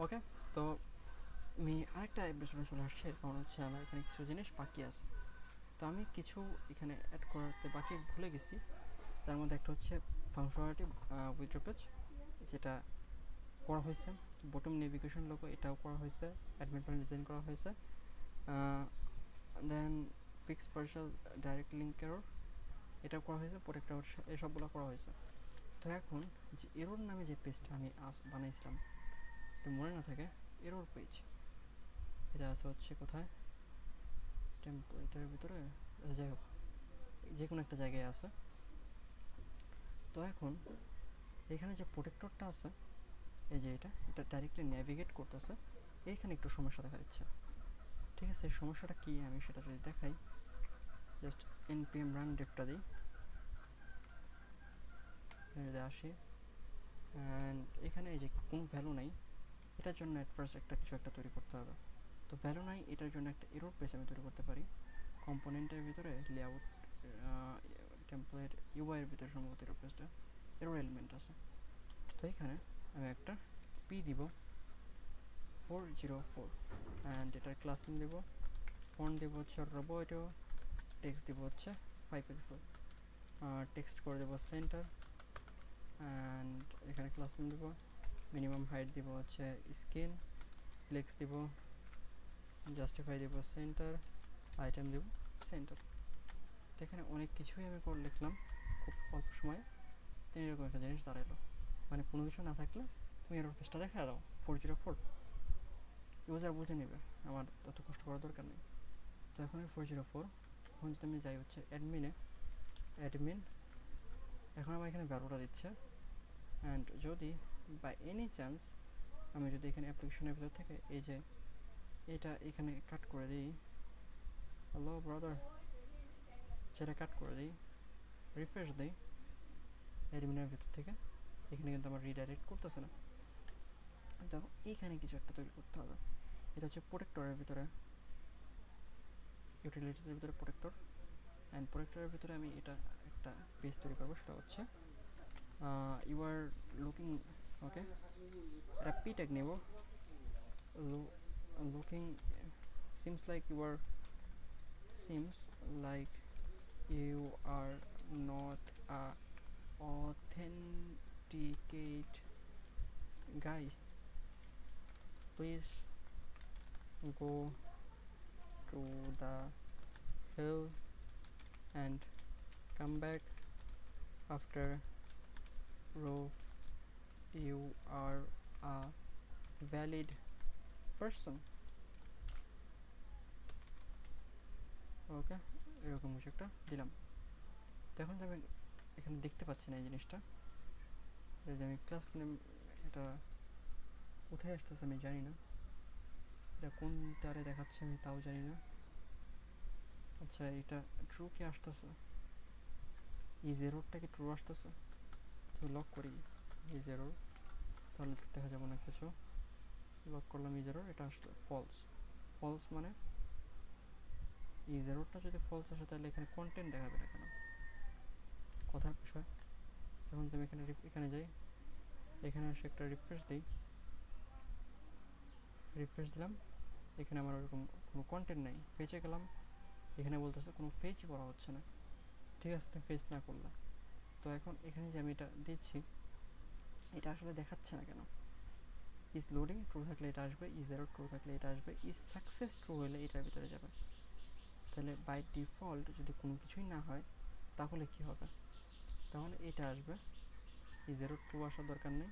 ওকে, তো আমি আরেকটা এপিসোডে চলে আসছি, কারণ হচ্ছে আমার এখানে কিছু জিনিস বাকি আছে। তো আমি কিছু এখানে অ্যাড করতে বাকি ভুলে গেছি। তার মধ্যে একটা হচ্ছে ফাংশনালিটি উইথড্র পেজ, যেটা করা হয়েছে। বটম নেভিগেশন লোগো এটাও করা হয়েছে, অ্যাডমিন প্যানেল ডিজাইন করা হয়েছে। Then fix parcel direct link error এটাও করা হয়েছে, প্রোটেক্টর এসবগুলো করা হয়েছে। তো এখন যে এরর নামে যে পেজটা আমি বানাইছিলাম, যদি মনে না থাকে, এরর পেজ এটা আছে হচ্ছে কোথায়, টেম্পলেটের ভিতরে, যাই হোক যে কোনো একটা জায়গায় আছে। তো এখন এখানে যে প্রোটেক্টরটা আছে, এই যে এটা ডাইরেক্টলি ন্যাভিগেট করতেছে, এইখানে একটু সমস্যা দেখা দিচ্ছে। ঠিক আছে, এই সমস্যাটা কী আমি সেটা যদি দেখাই, জাস্ট npm রান ডেভটা দিই, আসি, অ্যান্ড এখানে এই যে কোনো ভ্যালু নাই, এটার জন্য অ্যাট ফার্স্ট কিছু একটা তৈরি করতে হবে। তো ভ্যালু নাই, এটার জন্য একটা এরর পেজ আমি তৈরি করতে পারি কম্পোনেন্টের ভিতরে, লেআউট টেমপ্লেট ইউআই এর ভিতরে সম্ভবত এরর পেজটা, এরর এলিমেন্ট আছে। তো এখানে আমি একটা পি দিব 404, অ্যান্ড এটার ক্লাস নেম দেবো, ফন্ট দেবো হচ্ছে রোবোটো, টেক্সট দেবো হচ্ছে 5 পিক্সেল, টেক্সট করে দেবো সেন্টার, অ্যান্ড এখানে ক্লাস নেম দেবো, মিনিমাম হাইট দিব হচ্ছে স্ক্রিন, ফ্লেক্স দিব, জাস্টিফাই দেব সেন্টার, আইটেম দেব সেন্টার। তো এখানে অনেক কিছুই আমি করে লিখলাম খুব অল্প সময়ে। তো এরকম একটা জিনিস দাঁড়ালো, মানে কোনো কিছু না থাকলে তুমি এরর পেজটা দেখা দাও 404, ইউজার বুঝে নেবে, আমার অত কষ্ট করার দরকার নেই। তো এখন 404, এখন যদি আমি যাই হচ্ছে অ্যাডমিন, এখন আমার এখানে 12টা দিচ্ছে। অ্যান্ড যদি বাই এনি চান্স আমি যদি এখানে অ্যাপ্লিকেশনের ভিতর থেকে এই যে এটা এখানে কাট করে দিই, হ্যালো ব্রাদার, সেটা কাট করে দিই, রিফ্রেশ দিই অ্যাডমিনের ভিতর থেকে, এখানে কিন্তু আমার রিডাইরেক্ট করতেছে না। তো এইখানে কিছু একটা তৈরি করতে হবে। এটা হচ্ছে প্রোটেক্টরের ভিতরে, ইউটিলিটিসের ভিতরে প্রোটেক্টর, অ্যান্ড প্রোটেক্টরের ভিতরে আমি এটা একটা পেজ তৈরি করবো, সেটা হচ্ছে ইউ আর লুকিং, ওকে, একটা পি ট্যাগ নেব, looking seems like you are, seems like you are not a authenticate guy, please go to the hill and come back after proof you are a valid person. ওকে, এরকম কিছু একটা দিলাম। তো এখন আমি এখানে দেখতে পাচ্ছি না এই জিনিসটা, যদি আমি ক্লাস নেম, এটা কোথায় আসতেছে আমি জানি না, এটা কোনটারে দেখাচ্ছে আমি তাও জানি না। আচ্ছা, এটা ট্রু কি আসতেছে, এই জেরোরটা কি ট্রু আসতেছে? তো লক করি এই জেরোর, তাহলে দেখা যাবে না কিছু। লক করলাম এই জেরোর, এটা আসলো ফলস। ফলস মানে এই জেরোরটা যদি ফলস আসে তাহলে এখানে কন্টেন্ট দেখাবে না কেন, কথার বিষয়। যখন তুমি এখানে যাই, এখানে আসে একটা রিফ্রেশ দিই, রিফ্রেশ দিলাম, এখানে আমার ওরকম কোনো কন্টেন্ট নাই। ফেচে গেলাম, এখানে বলতেছে কোনো ফেচই করা হচ্ছে না। ঠিক আছে, তুমি ফেচ না করলাম। তো এখন এখানে যে আমি এটা দিচ্ছি, এটা আসলে দেখাচ্ছে না কেন। ইজ লোডিং ট্রু থাকলে এটা আসবে, ইজ এরর ট্রু থাকলে এটা আসবে, ইজ সাকসেস ট্রু হলে এটার ভিতরে যাবে। তাহলে বাই ডিফল্ট যদি কোনো কিছুই না হয় তাহলে কি হবে, তাহলে এটা আসবে, ইজ এরর ট্রু আসার দরকার নেই,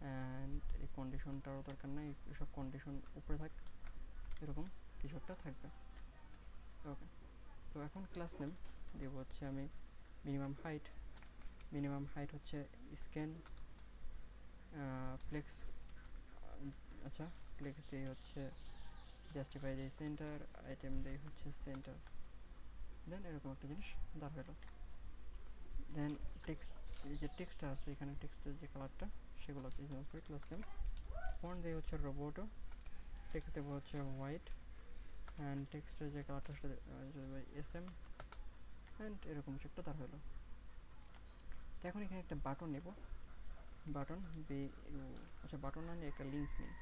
অ্যান্ড এই কন্ডিশনটারও দরকার নেই, এসব কন্ডিশন উপরে থাক, এরকম কিছু একটা থাকবে। ওকে, তো এখন ক্লাস নেম দেব হচ্ছে আমি মিনিমাম হাইট, মিনিমাম হাইট হচ্ছে স্ক্যান, ফ্লেক্স, আচ্ছা ফ্লেক্স দিয়ে হচ্ছে জাস্টিফাই দিয়ে সেন্টার, আইটেম দিয়ে হচ্ছে সেন্টার। দেন এরকম একটা জিনিস দাঁড়ালো। দেন টেক্সট, এই যে টেক্সটটা আছে এখানে, টেক্সটের যে কালারটা সেগুলো হচ্ছে চেঞ্জ করে ক্লাস নেম, ফন্ট দিয়ে হচ্ছে রোবোটো, টেক্সট দেবো হচ্ছে হোয়াইট, অ্যান্ড টেক্সটের যে কালারটা সেটা এস এম, অ্যান্ড এরকম কিছু একটা দাঁড়ালো। তো এখন এখানে একটা বাটন নেব, বাটন বি আচ্ছা বাটন না নিয়ে একটা লিঙ্ক নিই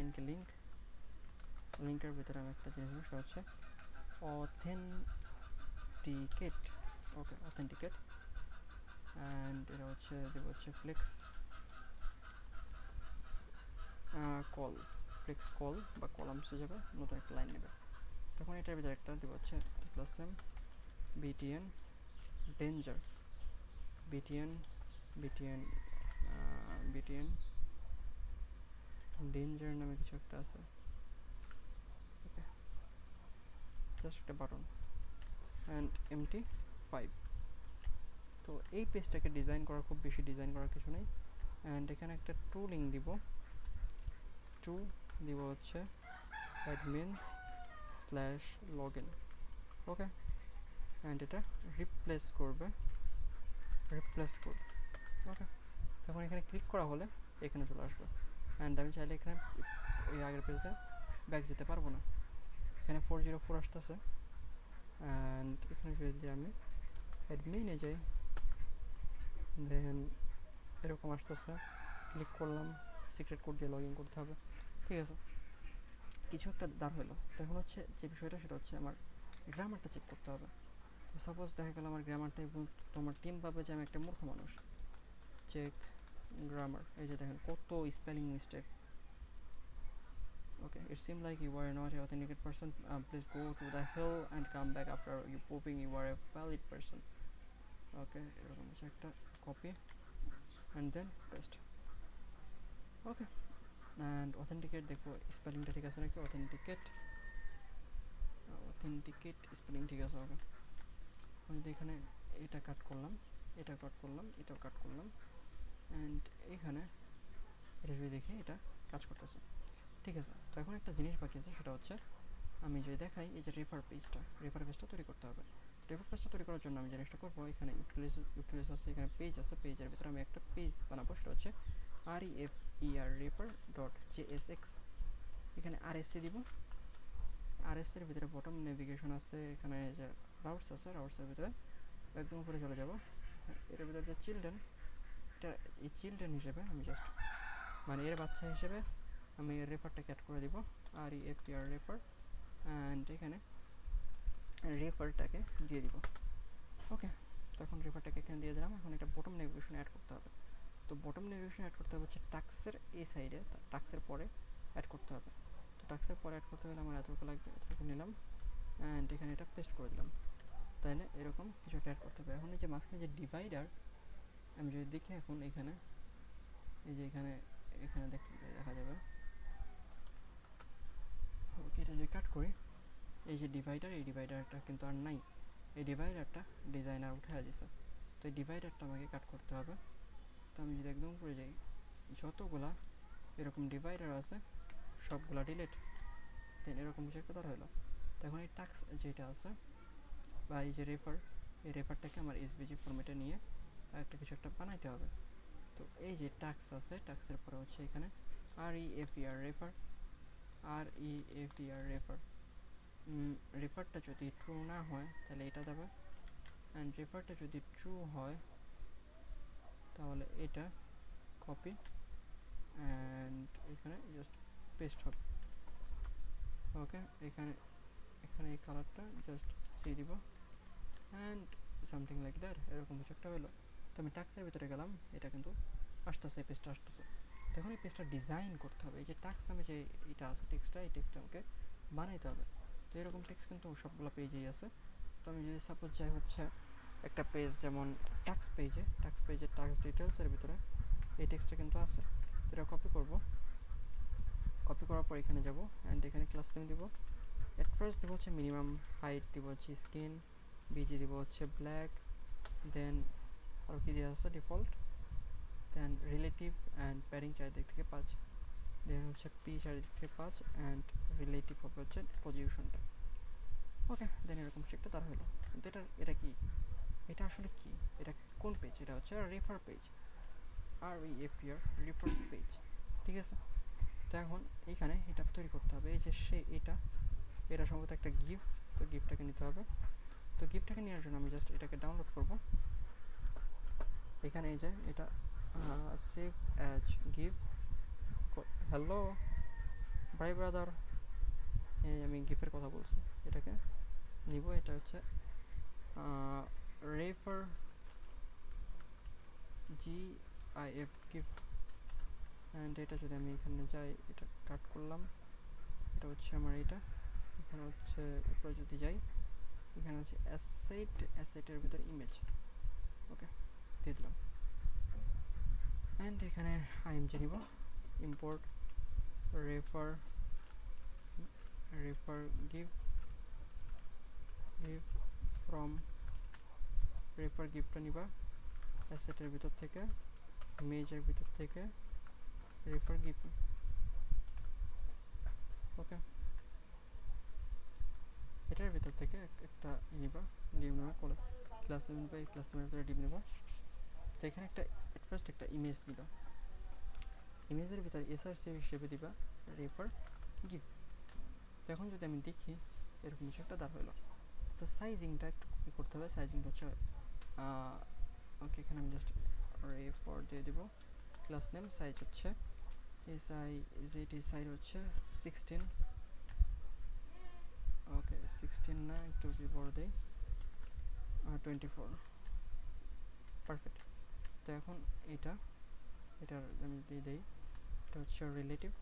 এনকে লিঙ্কের ভিতরে আমি একটা জিনিস সেটা হচ্ছে অথেন্টিকেট ওকে অথেন্টিকেট অ্যান্ড এটা হচ্ছে দেবো হচ্ছে ফ্লেক্স কল ফ্লেক্স কল বা কলামসে যাবে নতুন একটা লাইন নেবে তখন এটার ভিতরে একটা দেবো হচ্ছে class name BTN danger BTN BTN BTN danger নামে কিছু একটা আছে ওকে জাস্ট একটা বাটন অ্যান্ড এমটি 5 তো এই পেজটাকে ডিজাইন করার খুব বেশি ডিজাইন করার কিছু নেই অ্যান্ড এখানে একটা টু লিঙ্ক দিব টু দিব হচ্ছে admin slash log in okay and এটা রিপ্লেস করবে ওকে তখন এখানে ক্লিক করা হলে এখানে চলে আসবে অ্যান্ড আমি চাইলে এখানে ওই আগের পেজে ব্যাক যেতে পারবো না এখানে 404 আসতেছে অ্যান্ড এখানে যদি আমি অ্যাডমিনে যাই দেন এরকম আসতেছে ক্লিক করলাম সিক্রেট কোড দিয়ে লগ ইন করতে হবে ঠিক আছে কিছু একটা দাঁড় হলো তো এখন হচ্ছে যে বিষয়টা সেটা হচ্ছে আমার গ্রামারটা চেক করতে হবে তো সাপোজ দেখা গেল আমার গ্রামারটা এবং তোমার টিম পাবে যে আমি একটা মূর্খ মানুষ চেক গ্রামার এই যে দেখেন কত spelling mistake okay it seems like you are not an authentic person please go to the hell and come back after you proving you are a valid person okay এরকম হচ্ছে একটা copy and then paste okay and authenticate দেখো স্পেলিংটা ঠিক আছে নাকি authenticate spelling ঠিক আছে ওকে আমি যদি এখানে এটা কাট করলাম এটাও কাট করলাম অ্যান্ড এখানে এটা যদি দেখি এটা কাজ করতেছে ঠিক আছে তো এখন একটা জিনিস বাকি আছে সেটা হচ্ছে আমি যদি দেখাই এই যে রেফার পেজটা তৈরি করতে হবে রেফার পেজটা তৈরি করার জন্য আমি জিনিসটা করবো এখানে ইউটিলাইজ আছে এখানে পেজ আছে পেজের ভিতরে আমি একটা পেজ বানাবো সেটা হচ্ছে refer.jsx এখানে আরএসসি দিব আরএসসির ভিতরে বটম নেভিগেশন আছে এখানে যে রাউটস আছে রাউটসের ভিতরে একদম উপরে চলে যাব এর ভিতরে যে চিলড্রেন এটা এই চিলড্রেন হিসেবে আমি জাস্ট মানে এর বাচ্চা হিসেবে আমি রেফারটাকে অ্যাড করে দিব রেফার অ্যান্ড এখানে রেফারটাকে দিয়ে দিব ওকে তখন রেফারটাকে এখানে দিয়ে দিলাম এখন একটা বটম নেভিগেশন অ্যাড করতে হবে তো বটম নেভিগেশন অ্যাড করতে হবে হচ্ছে টাক্সের এই সাইডে টাক্সের পরে অ্যাড করতে হবে তো টাক্সের পরে অ্যাড করতে হলে আমার এতটুকু লাগবে এতটুকু নিলাম অ্যান্ড এখানে এটা পেস্ট করে দিলাম তাহলে এরকম কিছু একটা অ্যাড করতে হবে এখন এই যে মাঝখানে যে ডিভাইডার আমি যদি দেখি এখন এখানে এই যে এখানে দেখা যাবে ওকে এটা যদি কাট করি এই যে ডিভাইডার এই ডিভাইডারটা কিন্তু আর নাই এই ডিভাইডারটা ডিজাইনার উঠে দিছে তো এই ডিভাইডারটা আমাকে কাট করতে হবে তো আমি যদি একদম উপরে যাই যতগুলা এরকম ডিভাইডার আছে সবগুলা ডিলিট দেন এরকম কিছু একটা তার হলো তখন এই টাক্স যেটা আছে বা এই যে এই রেফারটাকে আমার এসভিজি ফরম্যাটে নিয়ে একটা কিছু একটা বানাইতে হবে তো এই যে টাক্স আছে টাক্সের পরে হচ্ছে এখানে রেফার রেফারটা যদি ট্রু না হয় তাহলে এটা দেবে অ্যান্ড রেফারটা যদি ট্রু হয় তাহলে এটা কপি অ্যান্ড এখানে জাস্ট পেস্ট হবে ওকে এখানে এই কালারটা জাস্ট সি দিব অ্যান্ড সামথিং লাইক দ্যাট এরকম কিছু একটা হলো তো আমি টাক্সের ভিতরে গেলাম এটা কিন্তু আসতেছে পেজটা আসতেছে তখন এই পেজটা ডিজাইন করতে হবে এই যে টাক্স নামে যে এটা আছে টেক্সটটা এই টেক্সটটা আমাকে বানাইতে হবে তো এরকম টেক্সট কিন্তু সবগুলো পেজেই আছে তো আমি যদি সাপোজ যাই হচ্ছে একটা পেজ যেমন টাক্স পেজে টাক্স ডিটেলসের ভিতরে এই টেক্সটটা কিন্তু আছে তো এটা কপি করার পর এখানে যাব অ্যান্ড এখানে ক্লাস নেম দিব এট ফার্স্ট দিব হচ্ছে মিনিমাম হাইট দিব হচ্ছে স্কিন বিজি দিব হচ্ছে ব্ল্যাক দেন আর কি দেওয়া আছে default then relative and padding চারিদিক থেকে 5 দেন হচ্ছে পি চারিদিক থেকে 5 অ্যান্ড রিলেটিভ হবে হচ্ছে পজিশনটা ওকে দেন এরকম একটা তার হলো কিন্তু এটা কি এটা আসলে কি এটা কোন পেজ এটা হচ্ছে রেফার পেজ রেফার পেজ ঠিক আছে তো এখন এইখানে এটা তৈরি করতে হবে এই যে এটা সম্ভবত একটা গিফট তো গিফটটাকে নিতে হবে তো গিফটটাকে নেওয়ার জন্য আমি জাস্ট এটাকে ডাউনলোড করব এখানে এই যে এটা সেভ অ্যাজ গিভ হ্যালো ভাই ব্রাদার, এই আমি গিফের কথা বলছি, এটাকে নিব। এটা হচ্ছে রেফার GIF গিফ, অ্যান্ড এটা যদি আমি এখানে যাই, এটা কাট করলাম, এটা হচ্ছে আমার এটা, এখানে হচ্ছে উপরে যদি যাই, এখানে হচ্ছে অ্যাসেটের ভিতর ইমেজ, ওকে দিয়ে দিলাম। অ্যান্ড এখানে আইএমজি নিব, import refer give from refer গিফটটা নিবা অ্যাসেটের ভিতর থেকে, ইমেজের ভিতর থেকে রেফার গিভ, ওকে। এটার ভিতর থেকে একটা নিবা, ডিম নেবা, ক্লাস নেম নিবা, এই ক্লাস নেমের ভিতরে ডিম নেবা। তো এখানে একটা এট ফার্স্ট একটা ইমেজ নিবা, ইমেজের ভিতরে এসআরসি হিসেবে দিবা রেফার গিভ। তো এখন যদি আমি দেখি এরকম কিছু একটা দাঁড় হইলো। তো সাইজিংটা একটু কী করতে হবে, সাইজিংটা হচ্ছে ওকে, এখানে আমি জাস্ট রেফার দিয়ে দেবো, ক্লাস নেম সাইজ হচ্ছে সাইজ হচ্ছে 16, ওকে 16 না, একটু যদি বড় দেই 24, পারফেক্ট। তো এখন এটার আমি যদি দিই, এটা হচ্ছে রিলেটিভ,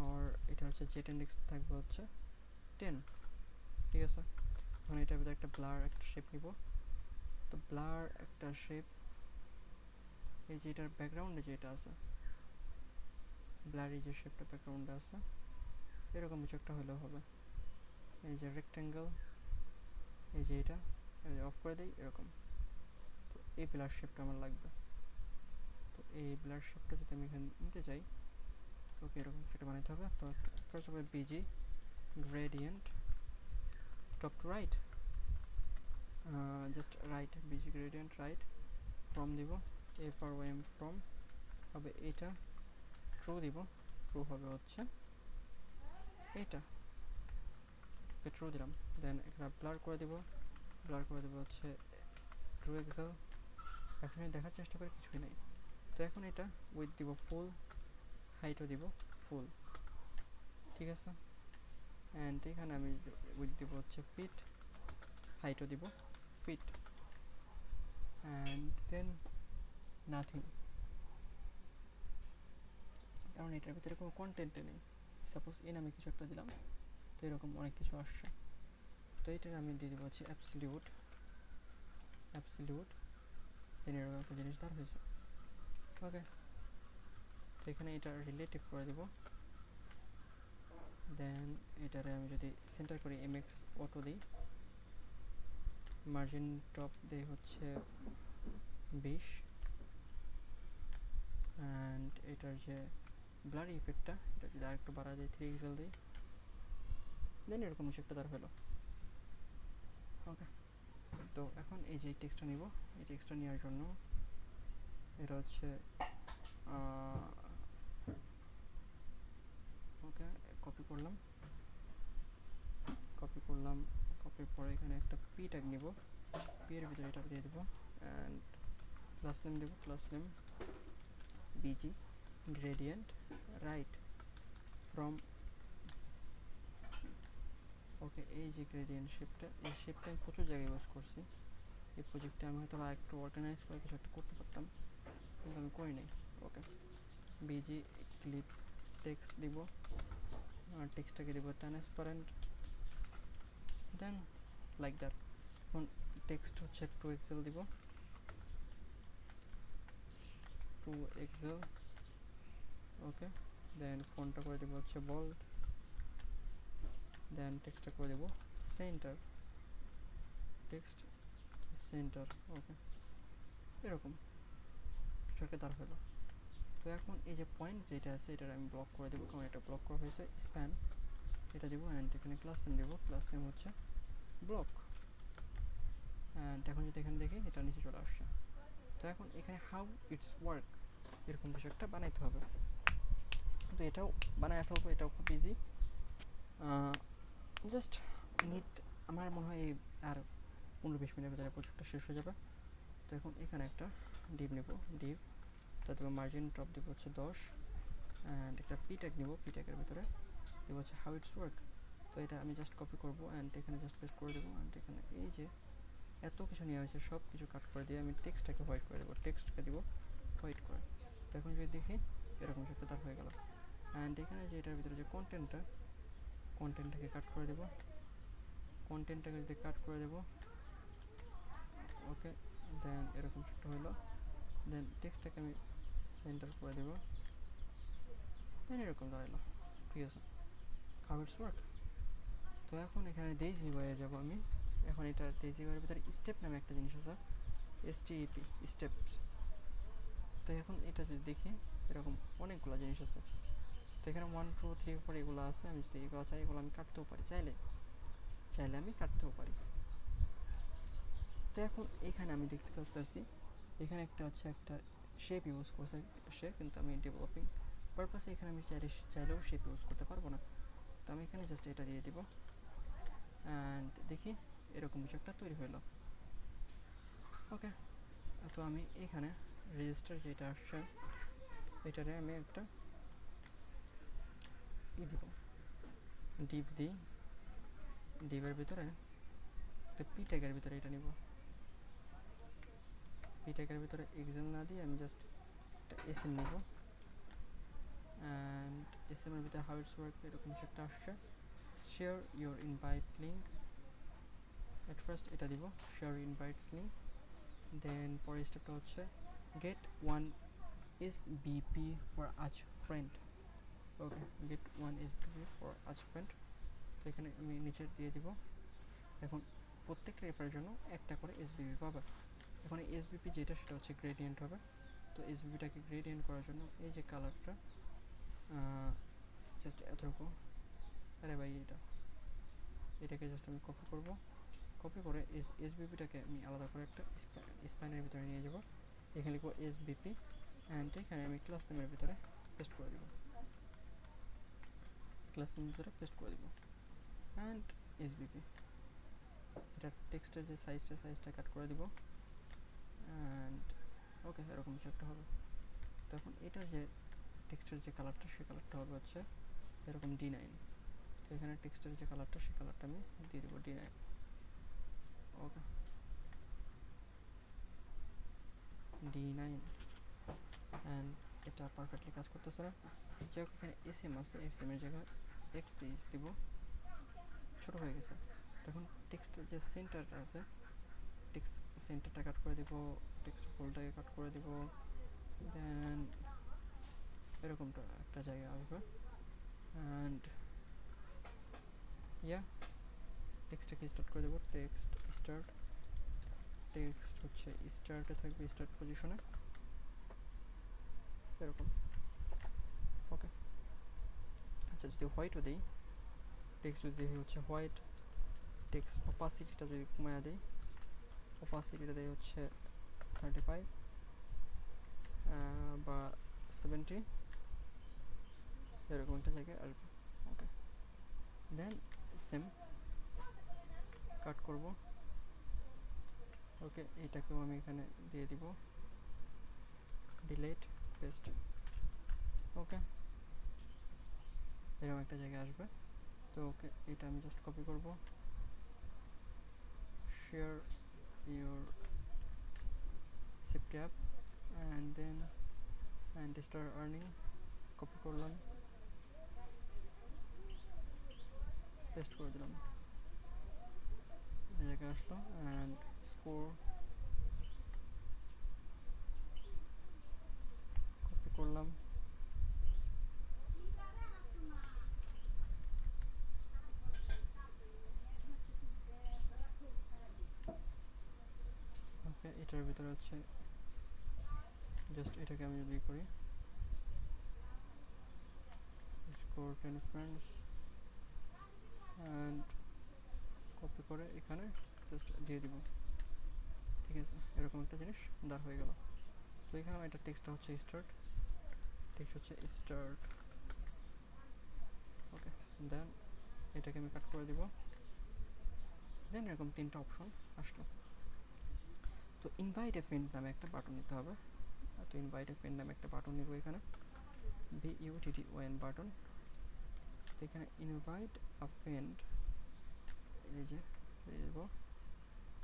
আর এটা হচ্ছে জেট ইন্ডেক্স থাকবে হচ্ছে 10, ঠিক আছে। এখন এটার ভিতরে একটা ব্লার একটা শেপ নিব। তো ব্লার একটা শেপ, এই যে এটার ব্যাকগ্রাউন্ডে যেটা আছে, ব্লারি যে শেপটা ব্যাকগ্রাউন্ডে আছে, এরকম কিছু একটা হলেও হবে। এই যে রেক্ট্যাঙ্গেল, এই যে এটা অফ করে দিই এরকম। তো এই ব্লার শেপটা আমার লাগবে। তো এই ব্লার শেপটা যদি আমি এখানে নিতে চাই, ওকে এরকম সেটা বানাইতে হবে। তো ফার্স্ট হবে BG gradient top to right, just right, BG gradient right, from দিব FROM ফ্রম হবে এটা, ট্রু দিব, ট্রু হবে হচ্ছে এটা, ওকে ট্রু দিলাম। দেন একটা ব্লার করে দিব, হচ্ছে ট্রু এক্সেল। এখন দেখার চেষ্টা করে কিছুই নাই। তো এখন এটা উইথ দিব ফুল, হাইটও দিব ফুল, ঠিক আছে। অ্যান্ড এখানে আমি উইথ দিব হচ্ছে ফিট, হাইটও দিব ফিট, অ্যান্ড দেন নাথিং, কারণ এটার ভিতরে কোনো কন্টেন্টে নেই। সাপোজ এ নামে কিছু একটা দিলাম, তো এরকম অনেক কিছু আসছে। তো এটার আমি দিয়ে দেবো হচ্ছে অ্যাবসলিউট, দেন এরকম একটা জিনিস দাঁড় হয়েছে, ওকে। তো এখানে এটা রিলেটিভ করে দেব। দেন এটারে আমি যদি সেন্টার করি MX অটো দিই, মার্জিন টপ দেই হচ্ছে 20, অ্যান্ড এটার যে ব্লারি ইফেক্টটা, এটা যদি আরেকটু বাড়া দিই 3 এক্সেল দিই, দেন এরকম কিছু একটা দাঁড় হলো, ওকে। তো এখন এই যে টেক্সটটা নিব, এই টেক্সটটা নেওয়ার জন্য এটা হচ্ছে ওকে কপি করলাম, কপির পরে এখানে একটা পি ট্যাগ নিব, পি এর ভিতরে এটা দিয়ে দেবো, অ্যান্ড ক্লাস নেম দেবো, class name BG gradient right from, okay. এই যে গ্রেডিয়েন্ট শেপটা, এই শেপটা আমি প্রচুর জায়গায় ইউজ করছি। এই প্রজেক্টে আমি হয়তো একটু অর্গানাইজ করে কিছু একটা করতে পারতাম, কিন্তু আমি করি নাই, ওকে। বিজি ক্লিপ টেক্সট দিব, আর টেক্সটটাকে দেবো ট্রান্সপারেন্ট, দেন লাইক দ্যাট। এখন টেক্সট হচ্ছে 2 এক্সেল দিব, 2 এক্সেল, ওকে। দেন ফন্টটা করে দেবো হচ্ছে বোল্ড, দেন টেক্সটটা করে দেবো সেন্টার, টেক্সট সেন্টার, ওকে। এরকম কিছু একটা দাঁড় হলো। তো এখন এই যে পয়েন্ট যেটা আছে, এটা আমি ব্লক করে দেবো, কারণ এটা ব্লক করা হয়েছে, স্প্যান এটা দেবো, অ্যান্ড এখানে ক্লাস নেম দেবো, ক্লাস নেম হচ্ছে ব্লক, অ্যান্ড এখন যদি এখানে দেখি এটা নিচে চলে আসছে। তো এখন এখানে হাউ ইটস ওয়ার্ক এরকম কিছু একটা বানাইতে হবে। তো এটাও বানায় ফেলবো, এটাও খুব ইজি, জাস্ট নিট, আমার মনে হয় আর 15-20 মিনিটের ভিতরে প্রজেক্টটা শেষ হয়ে যাবে। তো এখন এখানে একটা ডিভ নেব, ডিভ তারপরে মার্জিন ড্রপ দেবো হচ্ছে 10 অ্যান্ড একটা পি ট্যাগ নেব, পি ট্যাগের ভিতরে দেবো হচ্ছে হাউ ইটস ওয়ার্ক। তো এটা আমি জাস্ট কপি করবো অ্যান্ড এখানে জাস্ট পেস্ট করে দেবো অ্যান্ড এখানে এই যে এত কিছু নেওয়া হয়েছে সব কিছু কাট করে দিয়ে আমি টেক্সটটাকে হোয়াইট করে দেবো, টেক্সটকে দেবো হোয়াইট করে। তো এখন যদি দেখি এরকম একটা দাঁড় হয়ে গেল অ্যান্ড এখানে যে এটার ভিতরে যে কন্টেন্টটাকে কাট করে দেবো, কন্টেন্টটাকে যদি কাট করে দেবো ওকে, দেন এরকম ছোটো হলো, দেন টেক্সটটাকে আমি সেন্টার করে দেবো, দেন এরকম দাঁড়ালো। ঠিক আছে, হাউ ইটস ওয়ার্ক। তো এখন এখানে ডেইজি ওয়ে যাব আমি। এখন এটা ডেইজি ওয়ের ভিতরে স্টেপ নামে একটা জিনিস আছে, STEP স্টেপস। তো এখন এটা যদি দেখি এরকম অনেকগুলো জিনিস আছে। তো এখানে 1 2 3 4 এগুলো আছে, আমি যদি এগুলো চাই এগুলো আমি কাটতেও পারি, চাইলে আমি কাটতেও পারি। তো এখন এখানে আমি দেখতে পাচ্ছি এখানে একটা শেপ ইউজ করছে সে, কিন্তু আমি ডেভেলপিং পারপাসে এখানে আমি চাইলেও শেপ ইউজ করতে পারবো না। তো আমি এখানে জাস্ট এটা দিয়ে দিব অ্যান্ড দেখি এরকম কিছু একটা তৈরি হলো। ওকে, তো আমি এখানে রেজিস্টার যেটা আসছে এটারে আমি একটা দিব, ডিভ দিই, ডিভের ভিতরে একটা পি ট্যাগের ভিতরে এটা নিব, পি ট্যাগের ভিতরে এক্সাম না দিয়ে আমি জাস্ট একটা এসএম নেব অ্যান্ড এসএমের ভিতরে হাউ ইটস ওয়ার্ক এরকম কিছু একটা আসছে, share your invite link. At first এটা দিব শেয়ার ইনভাইটস লিঙ্ক, দেন পরের স্টেপটা হচ্ছে get 1 SBP for as friend. Okay, get 1 SBP for as friend. তো এখানে আমি নিচে দিয়ে দিব। এখন প্রত্যেকটা রেফারের জন্য একটা করে SBP পাবে। এখন SBP যেটা সেটা হচ্ছে গ্রেডিয়েন্ট হবে। তো SBPটাকে গ্রেডিয়েন্ট করার জন্য এই যে কালারটা জাস্ট এতটুকু, আরে ভাই এটাকে জাস্ট আমি কপি করব, কপি করে SBPটাকে আমি আলাদা করে একটা স্প্যানের ভিতরে নিয়ে যাব। এখানে লিখবো SBP অ্যান্ড এখানে আমি ক্লাস নেমের ভিতরে পেস্ট করে দেবো, ক্লাস নেমের ভিতরে পেস্ট করে দেবো অ্যান্ড SBP। এটা টেক্সটের যে সাইজটা কাট করে দিব অ্যান্ড ওকে, এরকম কিছু একটা হবে। তখন এটার যে টেক্সটের যে কালারটা সেই কালারটা হবে হচ্ছে এরকম D9। তো এখানে টেক্সটের যে কালারটা সেই কালারটা আমি দিয়ে দেবো D9। ওকে, D9 অ্যান্ড এটা পারফেক্টলি কাজ করতেছে না। যাই হোক, এখানে এসএম আছে, এসএমের জায়গায় এক্সএইচ দিব, ছোটো হয়ে গেছে। তখন টেক্সটের যে সেন্টারটা আছে টেক্সট সেন্টারটা কাট করে দিব, টেক্সট হোলটাকে কাট করে দিব, দেন এরকমটা একটা জায়গায় আসবে অ্যান্ড টেক্সটটাকে স্টার্ট করে দেবো, টেক্সট স্টার্ট, টেক্সট হচ্ছে স্টার্টে থাকবে, স্টার্ট পজিশনে এরকম। ওকে, আচ্ছা যদি হোয়াইটও দিই, টেক্সট যদি হচ্ছে হোয়াইট, টেক্সট অপাসিটিটা যদি কমায়া দিই, অপাসিটিটা দেয় হচ্ছে 35 বা 70, এরকম একটা জায়গায় আসবে। ওকে, দেন সেম কাট করব। ওকে, এইটাকেও আমি এখানে দিয়ে দিব, ডিলিট পেস্ট। ওকে, এরকম একটা জায়গায় আসবে। তো ওকে, এটা আমি জাস্ট কপি করব, share your safety app and then and star earning, copy করলাম, পেস্ট করে দিলাম, এই জায়গায় আসলো অ্যান্ড স্কোর কপি করলাম, ওকে। এটার ভিতরে হচ্ছে জাস্ট এটাকে আমি যদি করি স্কোর 10 ফ্রেন্ডস অ্যান্ড কপি করে এখানে জাস্ট দিয়ে দিব। ঠিক আছে, এরকম একটা জিনিস দাঁড় হয়ে গেল। তো এখানে এটা টেক্সটটা হচ্ছে স্টার্ট, টেক্সট হচ্ছে স্টার্ট। ওকে, দেন এটাকে আমি কাট করে দিব, দেন এরকম তিনটা অপশন আসলো। তো তো ইনভাইট এ ফ্রেন্ড নামে একটা বাটন নিতে হবে। তো ইনভাইট এ ফ্রেন্ড নামে একটা বাটন নিব এখানে, BUTTON বাটন। তো এখানে ইনভাইট আ ফ্রেন্ড, এই যে দেব,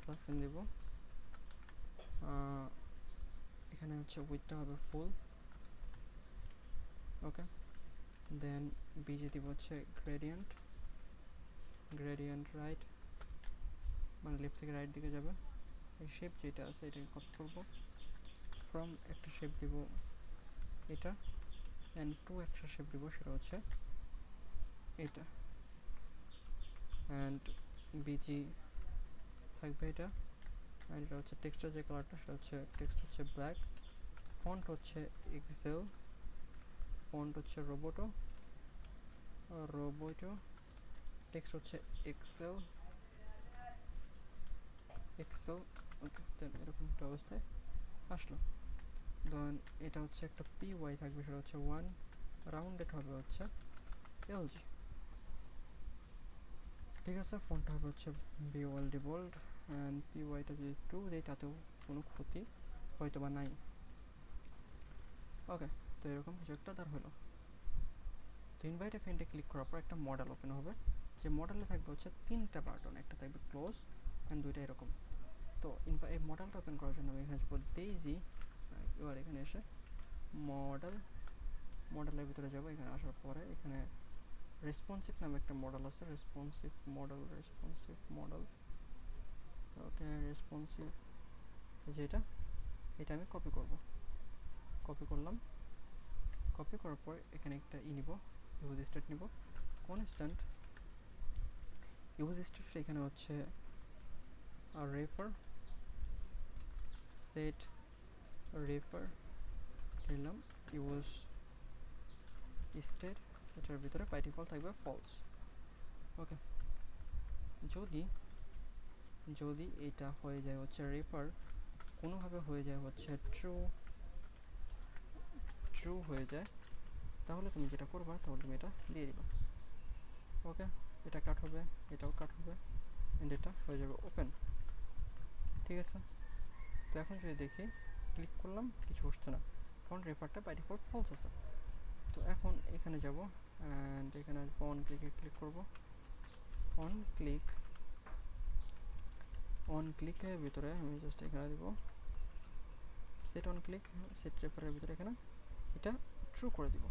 ক্লাস নেম দেব, এখানে হচ্ছে উইথটা হবে ফুল। ওকে, দেন বিজে দিব হচ্ছে গ্রেডিয়েন্ট রাইট, মানে লেফট থেকে রাইট দিকে যাবে। এই শেপ যেটা আছে এটাকে কপি করব, ফ্রম একটা শেপ দিব এটা, অ্যান্ড টু একটা শেপ দিব, সেটা হচ্ছে এটা, অ্যান্ড বিজি থাকবে এটা। অ্যান্ড এটা হচ্ছে টেক্সটের যে কালারটা সেটা হচ্ছে টেক্সট হচ্ছে ব্ল্যাক, ফন্ট হচ্ছে এক্সেল, ফন্ট হচ্ছে রোবোটো, টেক্সট হচ্ছে এক্সেল। ওকে, দেন এরকম একটা অবস্থায় আসলো। দেন এটা হচ্ছে একটা PY থাকবে, সেটা হচ্ছে 1, রাউন্ডেড হবে হচ্ছে LG। ঠিক আছে, ফন্টটা হবে হচ্ছে BOLD বোল্ড, অ্যান্ড PYটা যদি 2 দেয় তাতেও কোনো ক্ষতি হয়তো বা নাই। ওকে, তো এরকম কিছু একটা তার হলো। তো ইনভাইট এ ফ্রেন্ডে ক্লিক করার পর একটা মডেল ওপেন হবে, যে মডেলে থাকবে হচ্ছে 3টা বাটন, একটা থাকবে ক্লোজ অ্যান্ড 2টা এরকম। তো এই মডেলটা ওপেন করার জন্য আমি এখানে আসবো ডেইজি, এবার এখানে এসে মডেলের ভিতরে যাবো। এখানে আসার পরে এখানে রেসপন্সিভ নামে একটা মডেল আছে, রেসপন্সিভ মডেল। ওকে, রেসপন্সিভ, যে এটা আমি কপি করলাম। কপি করার পর এখানে একটা নিব, ইউজ স্টেট নিব, কনস্ট্যান্ট ইউজ স্টেট। এখানে হচ্ছে রেফার, সেট রেফার নিলাম, ইউজ স্টেট, এটার ভিতরে বাই ডিফল্ট থাকবে ফলস। ওকে, যদি এটা হয়ে যায় হচ্ছে রেফার, কোনোভাবে হয়ে যায় হচ্ছে ট্রু হয়ে যায়, তাহলে তুমি যেটা করবা, তাহলে তুমি এটা দিয়ে দিবা। ওকে, এটা কাট হবে, এটাও কাট হবে, এন্ড এটা হয়ে যাবে ওপেন। ঠিক আছে, তো এখন যদি দেখি, ক্লিক করলাম, কিছু হচ্ছে না, কারণ রেফারটা বাই ডিফল্ট ফলস আছে। তো এখন এখানে যাব, অ্যান্ড এখানে আসবো, অন ক্লিকে ক্লিক করব। অন ক্লিকের ভিতরে আমি জাস্ট এখানে দেব সেট অন ক্লিক, সেট রেফারের ভিতরে এখানে এটা ট্রু করে দিব।